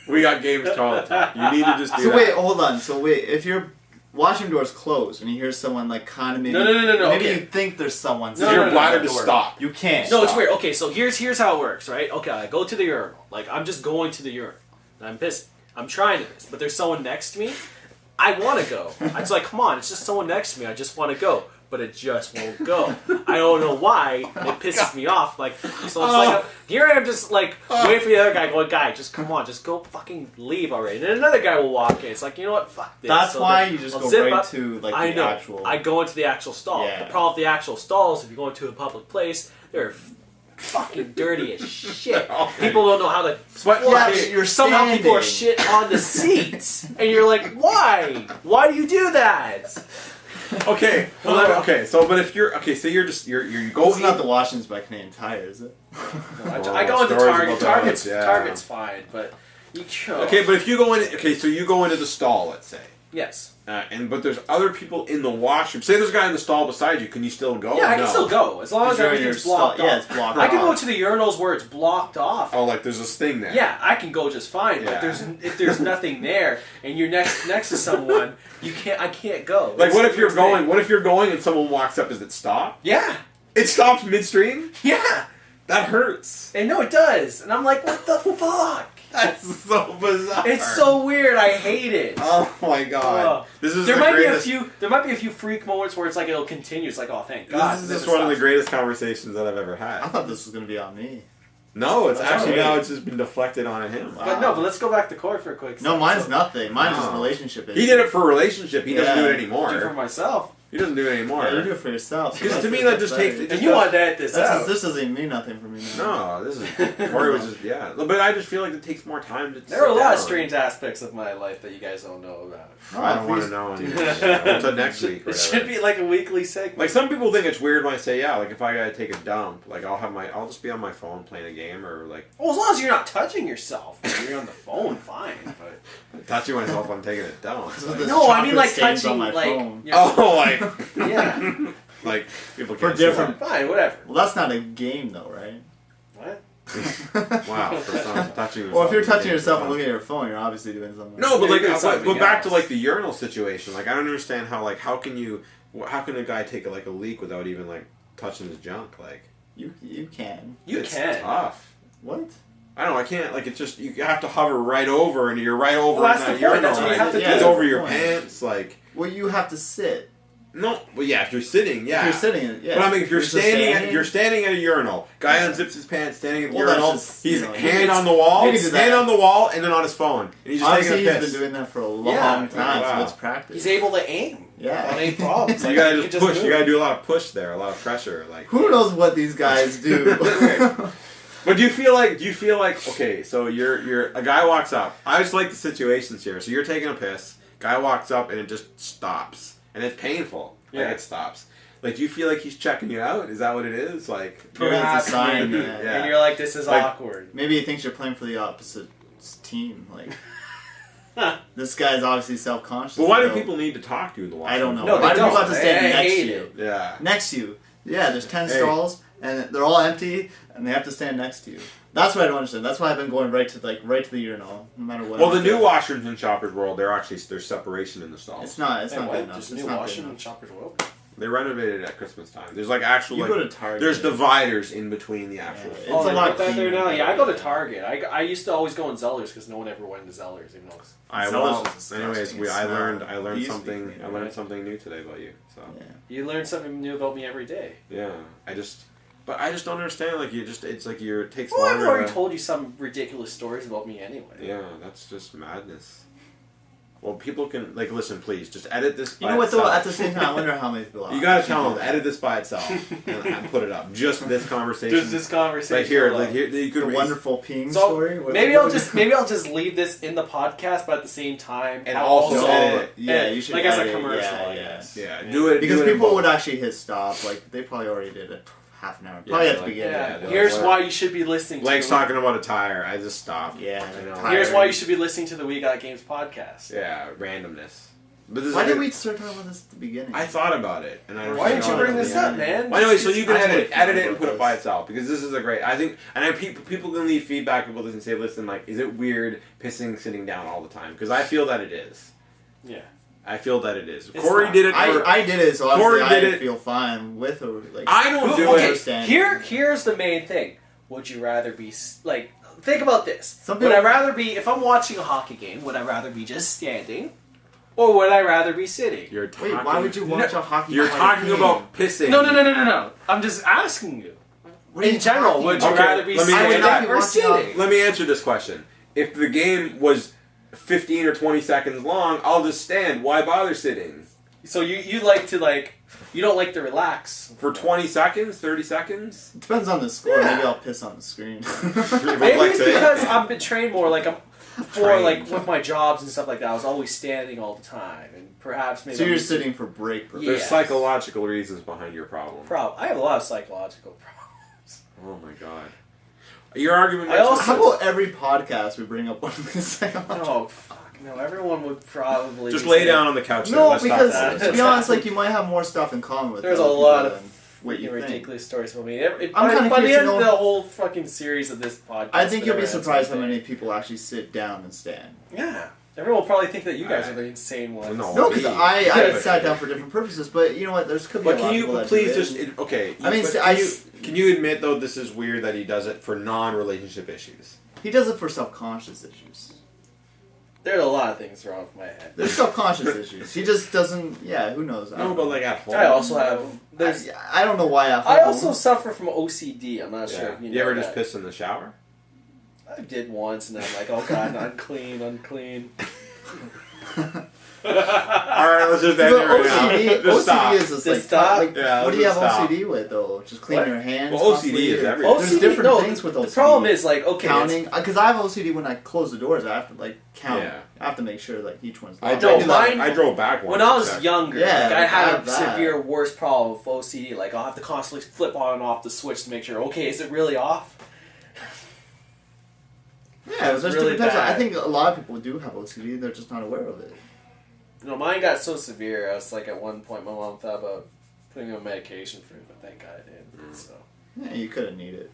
S1: We got games toilet talk. You need to just do
S3: So
S1: that.
S3: wait, hold on. So wait, if your washroom door's closed and you hear someone like kind of maybe,
S2: No,
S3: maybe
S2: okay.
S3: you think there's someone.
S2: No,
S1: So your
S2: no,
S1: bladder
S2: no,
S1: just
S2: no.
S1: stop.
S3: You can't.
S2: No, it's
S1: Stop.
S2: weird. Okay, so here's how it works, right? Okay, I go to the urinal. Like, I'm just going to the urinal. And I'm pissing. I'm trying to piss, but there's someone next to me. I want to go. It's like, come on, it's just someone next to me. I just want to go. But it just won't go. I don't know why. And it pisses me off. Like, so it's like, here I am just like, waiting for the other guy going, guy, just come on, just go fucking leave already. And then another guy will walk in. It's like, you know what, fuck this.
S3: That's
S2: So
S3: why
S2: then
S3: you just
S2: I'll
S3: go
S2: zip
S3: right
S2: up.
S3: to like
S2: I
S3: the
S2: know.
S3: actual.
S2: I go into the actual stall.
S3: Yeah.
S2: The problem with the actual stalls, if you go into a public place, they're fucking dirty as shit. People don't know how to
S1: Sweat.
S3: Yeah,
S1: Okay,
S3: you're
S2: Somehow people are
S3: standing.
S2: shit on the seats, and you're like, why? Why do you do that?
S1: okay. Well, okay. So, but if you're okay, so you're you go.
S3: It's not the Washington's by Canadian Tire, is it?
S2: I go into
S1: stories
S2: Target.
S1: about
S2: Target's
S1: those, yeah.
S2: Target's fine, but you
S1: Okay, but if you go in, okay, so you go into the stall, let's say,
S2: yes,
S1: but there's other people in the washroom. Say there's a guy in the stall beside you. Can you still go?
S2: yeah,
S1: or
S2: I can
S1: no?
S2: still go as long as
S3: You're in
S2: everything's
S3: your
S2: blocked
S3: stall.
S2: off.
S3: Yeah, it's blocked
S2: I can
S3: off.
S2: go to the urinals where it's blocked off.
S1: Oh, like there's this thing there.
S2: Yeah, I can go just fine.
S1: Yeah.
S2: But if there's nothing there and you're next to someone, I can't go.
S1: Like,
S2: It's
S1: what
S2: the
S1: if you're
S2: weirdest thing.
S1: going? What if you're going and someone walks up? Does it stop?
S2: Yeah,
S1: It stops midstream.
S2: yeah.
S1: That hurts.
S2: And no, it does. And I'm like, what the fuck?
S1: That's so bizarre.
S2: It's so weird. I hate it.
S1: Oh my god.
S2: Oh.
S1: This is
S2: There
S1: the
S2: might
S1: greatest.
S2: be a few freak moments where it's like it'll continue. It's like, oh, thank God.
S1: This is
S2: and
S1: just
S2: then it
S1: one of the
S2: stops.
S1: greatest conversations that I've ever
S3: I
S1: had.
S3: thought this was gonna be on me.
S1: No, it's
S3: That's
S1: actually
S3: alright.
S1: now it's just been deflected onto him.
S3: Wow.
S2: But no, but let's go back to Corey for a quick
S3: No,
S2: second.
S3: mine's
S2: So,
S3: nothing. Mine's just
S1: No.
S3: relationship.
S1: He did it for a relationship. He doesn't
S3: Yeah.
S1: do it
S2: do it for
S1: anymore.
S2: myself.
S1: He doesn't do it anymore.
S3: Yeah, you do it for yourself.
S1: Because to me that just takes. It
S2: And
S1: just
S2: you
S1: does-
S2: want to edit this out.
S3: This doesn't mean nothing for me now.
S1: No, this is. Corey was just but I just feel like it takes more time to.
S2: There are a
S1: sit
S2: lot of
S1: down.
S2: strange aspects of my life that you guys don't know about.
S1: I don't want to
S3: please
S1: know.
S3: do.
S1: Until next week. Or
S2: It should
S1: whatever.
S2: be like a weekly segment.
S1: Like some people think it's weird when I say like if I gotta take a dump, like I'll just be on my phone playing a game or like
S2: Well, as long as you're not touching yourself, when you're on the phone, fine. But
S1: touching myself when I'm taking a dump.
S3: So there's
S2: no, I mean
S3: chocolate
S2: like
S3: stains
S2: touching,
S3: on my
S2: like
S3: phone.
S1: Oh, like
S2: yeah,
S1: like people
S3: For
S1: can't see
S3: different-
S2: fine, whatever.
S3: Well, that's not a game though, right?
S2: What?
S1: that. Wow, for some touching yourself.
S3: Well, if you're
S1: is
S3: touching
S1: a
S3: yourself
S1: game.
S3: and looking at your phone, you're obviously doing something.
S1: No, but
S2: Yeah,
S1: like,
S2: you're doing something
S1: but back to
S2: else.
S1: like the urinal situation. Like, I don't understand how how can a guy take like a leak without even like touching his junk? Like,
S3: you can.
S2: You
S1: it's
S2: can.
S1: tough.
S3: What?
S1: I don't know. I can't. Like, it's just you have to hover right over, and you're right over
S2: Well,
S1: in
S2: that's
S1: that
S2: the point,
S1: urinal.
S2: that's what you have to
S1: It's
S3: do.
S1: over your
S3: Point.
S1: pants. Like,
S3: Well, you have to sit.
S1: No, well, yeah, if you're sitting, yeah.
S3: If you're sitting, yeah.
S1: But I mean, if you're
S3: just
S1: standing at a urinal, guy unzips his pants, standing at the
S3: Well, that's
S1: urinal,
S3: just,
S1: he's
S3: you know,
S1: hand on the wall,
S3: maybe do that.
S1: hand on the wall, and then on his phone, and he's just
S3: Obviously,
S1: taking a
S3: he's
S1: piss.
S3: been doing that for a long
S2: Yeah.
S3: time,
S1: Wow.
S3: so it's practice.
S2: He's able to aim.
S3: Yeah.
S2: On any problems.
S1: So
S2: Like,
S1: you gotta
S2: he
S1: just push. You
S2: move.
S1: gotta do a lot of push there, a lot of pressure. Like,
S3: Who knows what these guys do?
S1: but do you feel like okay? So you're a guy walks up. I just like the situations here. So you're taking a piss. Guy walks up and it just stops, and it's painful. Like
S2: Yeah.
S1: it stops. Like, do you feel like he's checking you out? Is that what it is? Like,
S3: Perhaps. It's a sign, yeah.
S2: And you're like, this is
S1: Like-
S2: awkward.
S3: Maybe he thinks you're playing for the opposite team. Like, this guy's obviously self-conscious.
S1: But why do
S3: though.
S1: people need to talk to you in the washroom?
S3: I don't know.
S2: No,
S3: Why
S2: they
S3: do people
S2: don't.
S3: have to stand
S2: I
S3: next to
S2: hate
S3: you?
S2: it.
S1: Yeah.
S3: Next to you. Yeah, there's 10
S1: Hey.
S3: stalls, and they're all empty, and they have to stand next to you. That's what I don't understand. That's why I've been going right to the urinal, no matter what.
S1: Well,
S3: I'm
S1: the new
S3: doing.
S1: washrooms in Shoppers World, there's separation in the stalls.
S3: It's not. It's
S2: Hey,
S3: not
S2: what?
S3: good enough.
S2: There's
S3: It's
S2: new
S3: not
S2: washroom
S3: good
S2: in
S3: enough.
S2: Shoppers World.
S1: They renovated it at Christmas time. There's like actual
S3: You
S1: like
S3: go to Target.
S1: there's dividers in between the actual.
S3: Yeah,
S1: stalls.
S3: It's
S2: Oh,
S3: a
S2: they
S3: lot
S2: put that there
S3: cleaner.
S2: now. Yeah, I go to Target. I used to always go in Zellers because no one ever went to Zellers. Even though
S1: I
S3: Zellers
S1: well,
S3: is disgusting.
S1: anyways,
S3: It
S1: I learned
S3: It used to be
S1: something.
S3: clean,
S1: I learned
S3: right?
S1: something new today about you. So
S3: Yeah.
S2: you learn something new about me every day.
S1: yeah, but I just don't understand. Like it's like it takes
S2: Well, I've
S1: longer.
S2: already
S1: to-
S2: told you some ridiculous stories about me anyway.
S1: Yeah, that's just madness. Well, people can like listen. Please, just edit this.
S3: You
S1: by
S3: know what though?
S1: itself.
S3: At the same time, I wonder how many people.
S1: You gotta
S3: actually
S1: tell
S3: do
S1: them
S3: that.
S1: edit this by itself and put it up. Just this conversation.
S2: Just this conversation.
S1: Like here,
S2: alone.
S1: you could
S3: The
S1: raise-
S3: wonderful peeing
S2: So
S3: story.
S2: maybe I'll just leave this in the podcast, but at the same time,
S1: And
S2: I'll
S1: also
S3: edit
S1: it.
S3: Yeah, you should
S2: like as a
S3: edit it,
S2: commercial.
S3: yeah,
S2: I
S3: yeah.
S2: guess.
S1: Yeah, do it
S3: because
S1: do it in
S3: people
S1: both.
S3: would actually hit stop. Like they probably already did it half an hour.
S1: Yeah,
S3: Probably at the
S1: like-
S3: beginning.
S2: Yeah.
S1: Yeah,
S2: Here's
S1: like-
S2: why you should be listening.
S1: Blake's
S2: to
S1: talking about a tire. I just stopped.
S3: Yeah.
S1: You know.
S2: Here's
S3: Tired.
S2: why you should be listening to the We Got Games podcast.
S1: Yeah, randomness. But this
S3: Why
S1: is
S3: did we start talking about this at the beginning?
S1: I thought about it, and I.
S2: Why didn't you
S1: forgot
S2: bring
S1: at
S2: this
S1: the
S2: up,
S1: end.
S2: man?
S1: Well, anyway, so you can
S3: I
S1: edit
S3: thought
S1: it and
S3: about
S1: put it by
S3: this.
S1: itself because this is a great. I think, and I, people can leave feedback about this and say, "Listen, like, is it weird pissing sitting down all the time?" Because I feel that it is.
S2: Yeah.
S1: I feel that it is.
S2: It's
S1: Corey
S2: not.
S1: did it. For,
S3: I did it, so
S1: Corey
S3: obviously
S1: did
S3: I
S1: it.
S3: feel fine with or like.
S1: I don't do
S2: Okay,
S1: it.
S2: here's the main thing. Would you rather be like? Think about this.
S3: Some
S2: Would I
S3: people-
S2: rather be if I'm watching a hockey game? Would I rather be just standing, or would I rather be sitting?
S1: You're talking.
S3: Wait, why would you watch a hockey?
S1: You're
S3: fight
S1: talking
S3: game?
S1: about pissing.
S2: No. I'm just asking you.
S3: What are
S2: In
S3: you
S2: general,
S3: talking
S2: would you
S3: about?
S1: Okay,
S2: rather be
S1: let me
S2: sitting
S1: answer that.
S2: or sitting?
S1: Let me answer this question. If the game was 15 or 20 seconds long, I'll just stand. Why bother sitting?
S2: So you like to you don't like to relax.
S1: For 20 seconds? 30 seconds?
S3: It depends on the score.
S2: Yeah.
S3: Maybe I'll piss on the screen.
S2: Maybe
S1: Like
S2: it's
S1: today?
S2: because I've been trained more. Like I'm for
S1: Trained.
S2: like with my jobs and stuff like that. I was always standing all the time, and perhaps maybe
S3: So
S2: I'm
S3: you're
S2: just-
S3: sitting for break purposes.
S1: There's
S2: Yes.
S1: psychological reasons behind your problem.
S2: I have a lot of psychological problems.
S1: Oh my god. Your argument
S2: I
S1: makes
S2: also-
S3: How about every podcast we bring up one of these psychological?
S2: Oh fuck no! Everyone would probably
S1: just
S2: be
S1: lay
S2: saying,
S1: down on the couch there.
S3: No,
S1: Let's stop
S3: because
S1: that.
S3: to be honest, like you might have more stuff in common with.
S2: There's a
S3: other people
S2: lot of
S3: than what you think.
S2: ridiculous stories about me.
S3: I'm
S2: By
S3: kinda
S2: the
S3: curious to
S2: end of
S3: know-
S2: the whole fucking series of this podcast,
S3: I think you'll be
S2: whatever, that's
S3: surprised how
S2: my
S3: many
S2: thing.
S3: people actually sit down and stand.
S2: Yeah, everyone will probably think that you guys
S1: Alright.
S2: are the insane ones.
S1: No.
S3: No, because
S1: me.
S3: I
S1: Yeah,
S3: sat
S1: but-
S3: down for different purposes, but you know what? There's could be a
S1: But
S3: lot
S1: can
S3: of people
S1: you
S3: that
S1: please
S3: do it.
S1: just okay?
S3: I mean,
S1: but can you admit though this is weird that he does it for non-relationship issues?
S3: He does it for self-conscious issues.
S2: There's a lot of things wrong with my head.
S3: There's self-conscious issues. He just doesn't. Yeah, who knows? I
S1: No,
S3: don't
S1: but
S3: know.
S1: like at home.
S2: I also have. There's.
S3: I don't know why.
S2: I also suffer from OCD. I'm not sure
S1: Yeah.
S2: if you know
S1: You ever
S2: that.
S1: just piss in the shower?
S2: I did once, and I'm like, oh god, unclean.
S1: All right, let's just end it right now.
S3: OCD,
S1: Just
S3: OCD
S1: stop.
S3: is just like,
S2: Just stop.
S3: like
S1: Yeah,
S3: what do you
S1: let's
S3: have
S1: stop.
S3: OCD with though? Just clean
S2: What?
S3: your hands.
S1: Well, OCD
S3: constantly,
S1: is
S3: or-
S1: everything.
S3: There's different
S2: no,
S3: things with OCD.
S2: The problem is like okay,
S3: counting because I have OCD when I close the doors. I have to like count.
S1: Yeah.
S3: I have to make sure like each one's.
S1: I
S3: locked.
S1: drove,
S2: No, mine-
S1: I drove back once.
S2: when I was
S1: check.
S2: younger,
S3: Yeah,
S2: like, I
S3: like, I
S2: had a
S3: have that.
S2: severe worst problem with OCD. Like I'll have to constantly flip on and off the switch to make sure. Okay, is it really off?
S3: Yeah, there's
S2: really
S3: different types.
S2: bad.
S3: I think a lot of people do have OCD. They're just not aware of it.
S2: No, mine got so severe. I was like, at one point, my mom thought about putting me on medication for it, but thank God I didn't. So
S3: Yeah, you couldn't need it.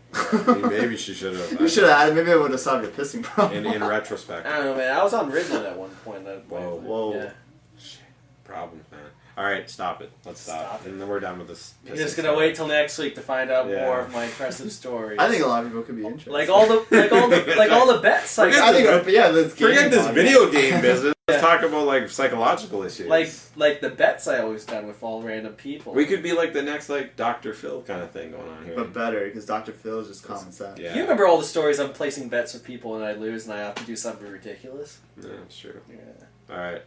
S1: Maybe she should have.
S3: You should have. Maybe it would have solved your pissing problem.
S1: In retrospect,
S2: I don't know, man. I was on Ritalin at one point.
S1: Whoa.
S3: Whoa.
S2: Yeah.
S1: problems, man. All right, stop it. Let's stop.
S2: Stop it.
S1: And then we're done with this.
S2: You're just gonna wait till next week to find out
S1: Yeah.
S2: more of my impressive stories.
S3: I think a lot of people could be interested.
S2: like all the bets. Like
S3: I think, yeah, let's
S1: Forget this video game business. Let's talk about like psychological issues.
S2: like the bets I always done with all random people.
S1: we could be like the next like Dr. Phil kind of thing going on here.
S3: But better, because Dr. Phil is just common sense.
S1: Yeah.
S2: You remember all the stories I'm placing bets with people and I lose and I have to do something ridiculous?
S1: Yeah, that's true.
S2: Yeah.
S1: All right.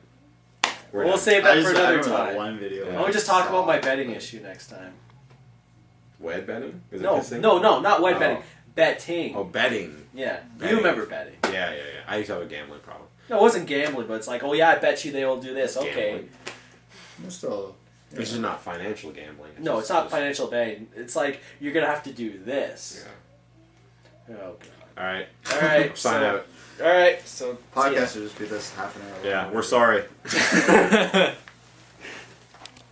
S2: We'll
S1: done.
S2: save that for
S3: I
S2: another
S3: remember that
S2: time.
S3: one video.
S1: Yeah.
S2: Why don't we just talk about my betting issue next time?
S1: Wed betting? Is it
S2: No,
S1: kissing?
S2: no, not wed
S1: Oh.
S2: betting. Betting.
S1: Oh, betting.
S2: Yeah.
S1: Betting.
S2: You remember betting.
S1: Yeah. I used to have a gambling problem.
S2: No, it wasn't gambling, but it's like, oh yeah, I bet you they will do this. Okay.
S1: Gambling.
S3: It's still.
S1: It's just not financial gambling.
S2: No, it's
S1: just-
S2: not financial betting. It's like, you're going to have to do this.
S1: Yeah.
S2: Oh, God.
S1: All right.
S2: Alright.
S1: Sign out.
S2: Alright, so.
S3: Podcast should just be this half an hour.
S1: Yeah, we're sorry.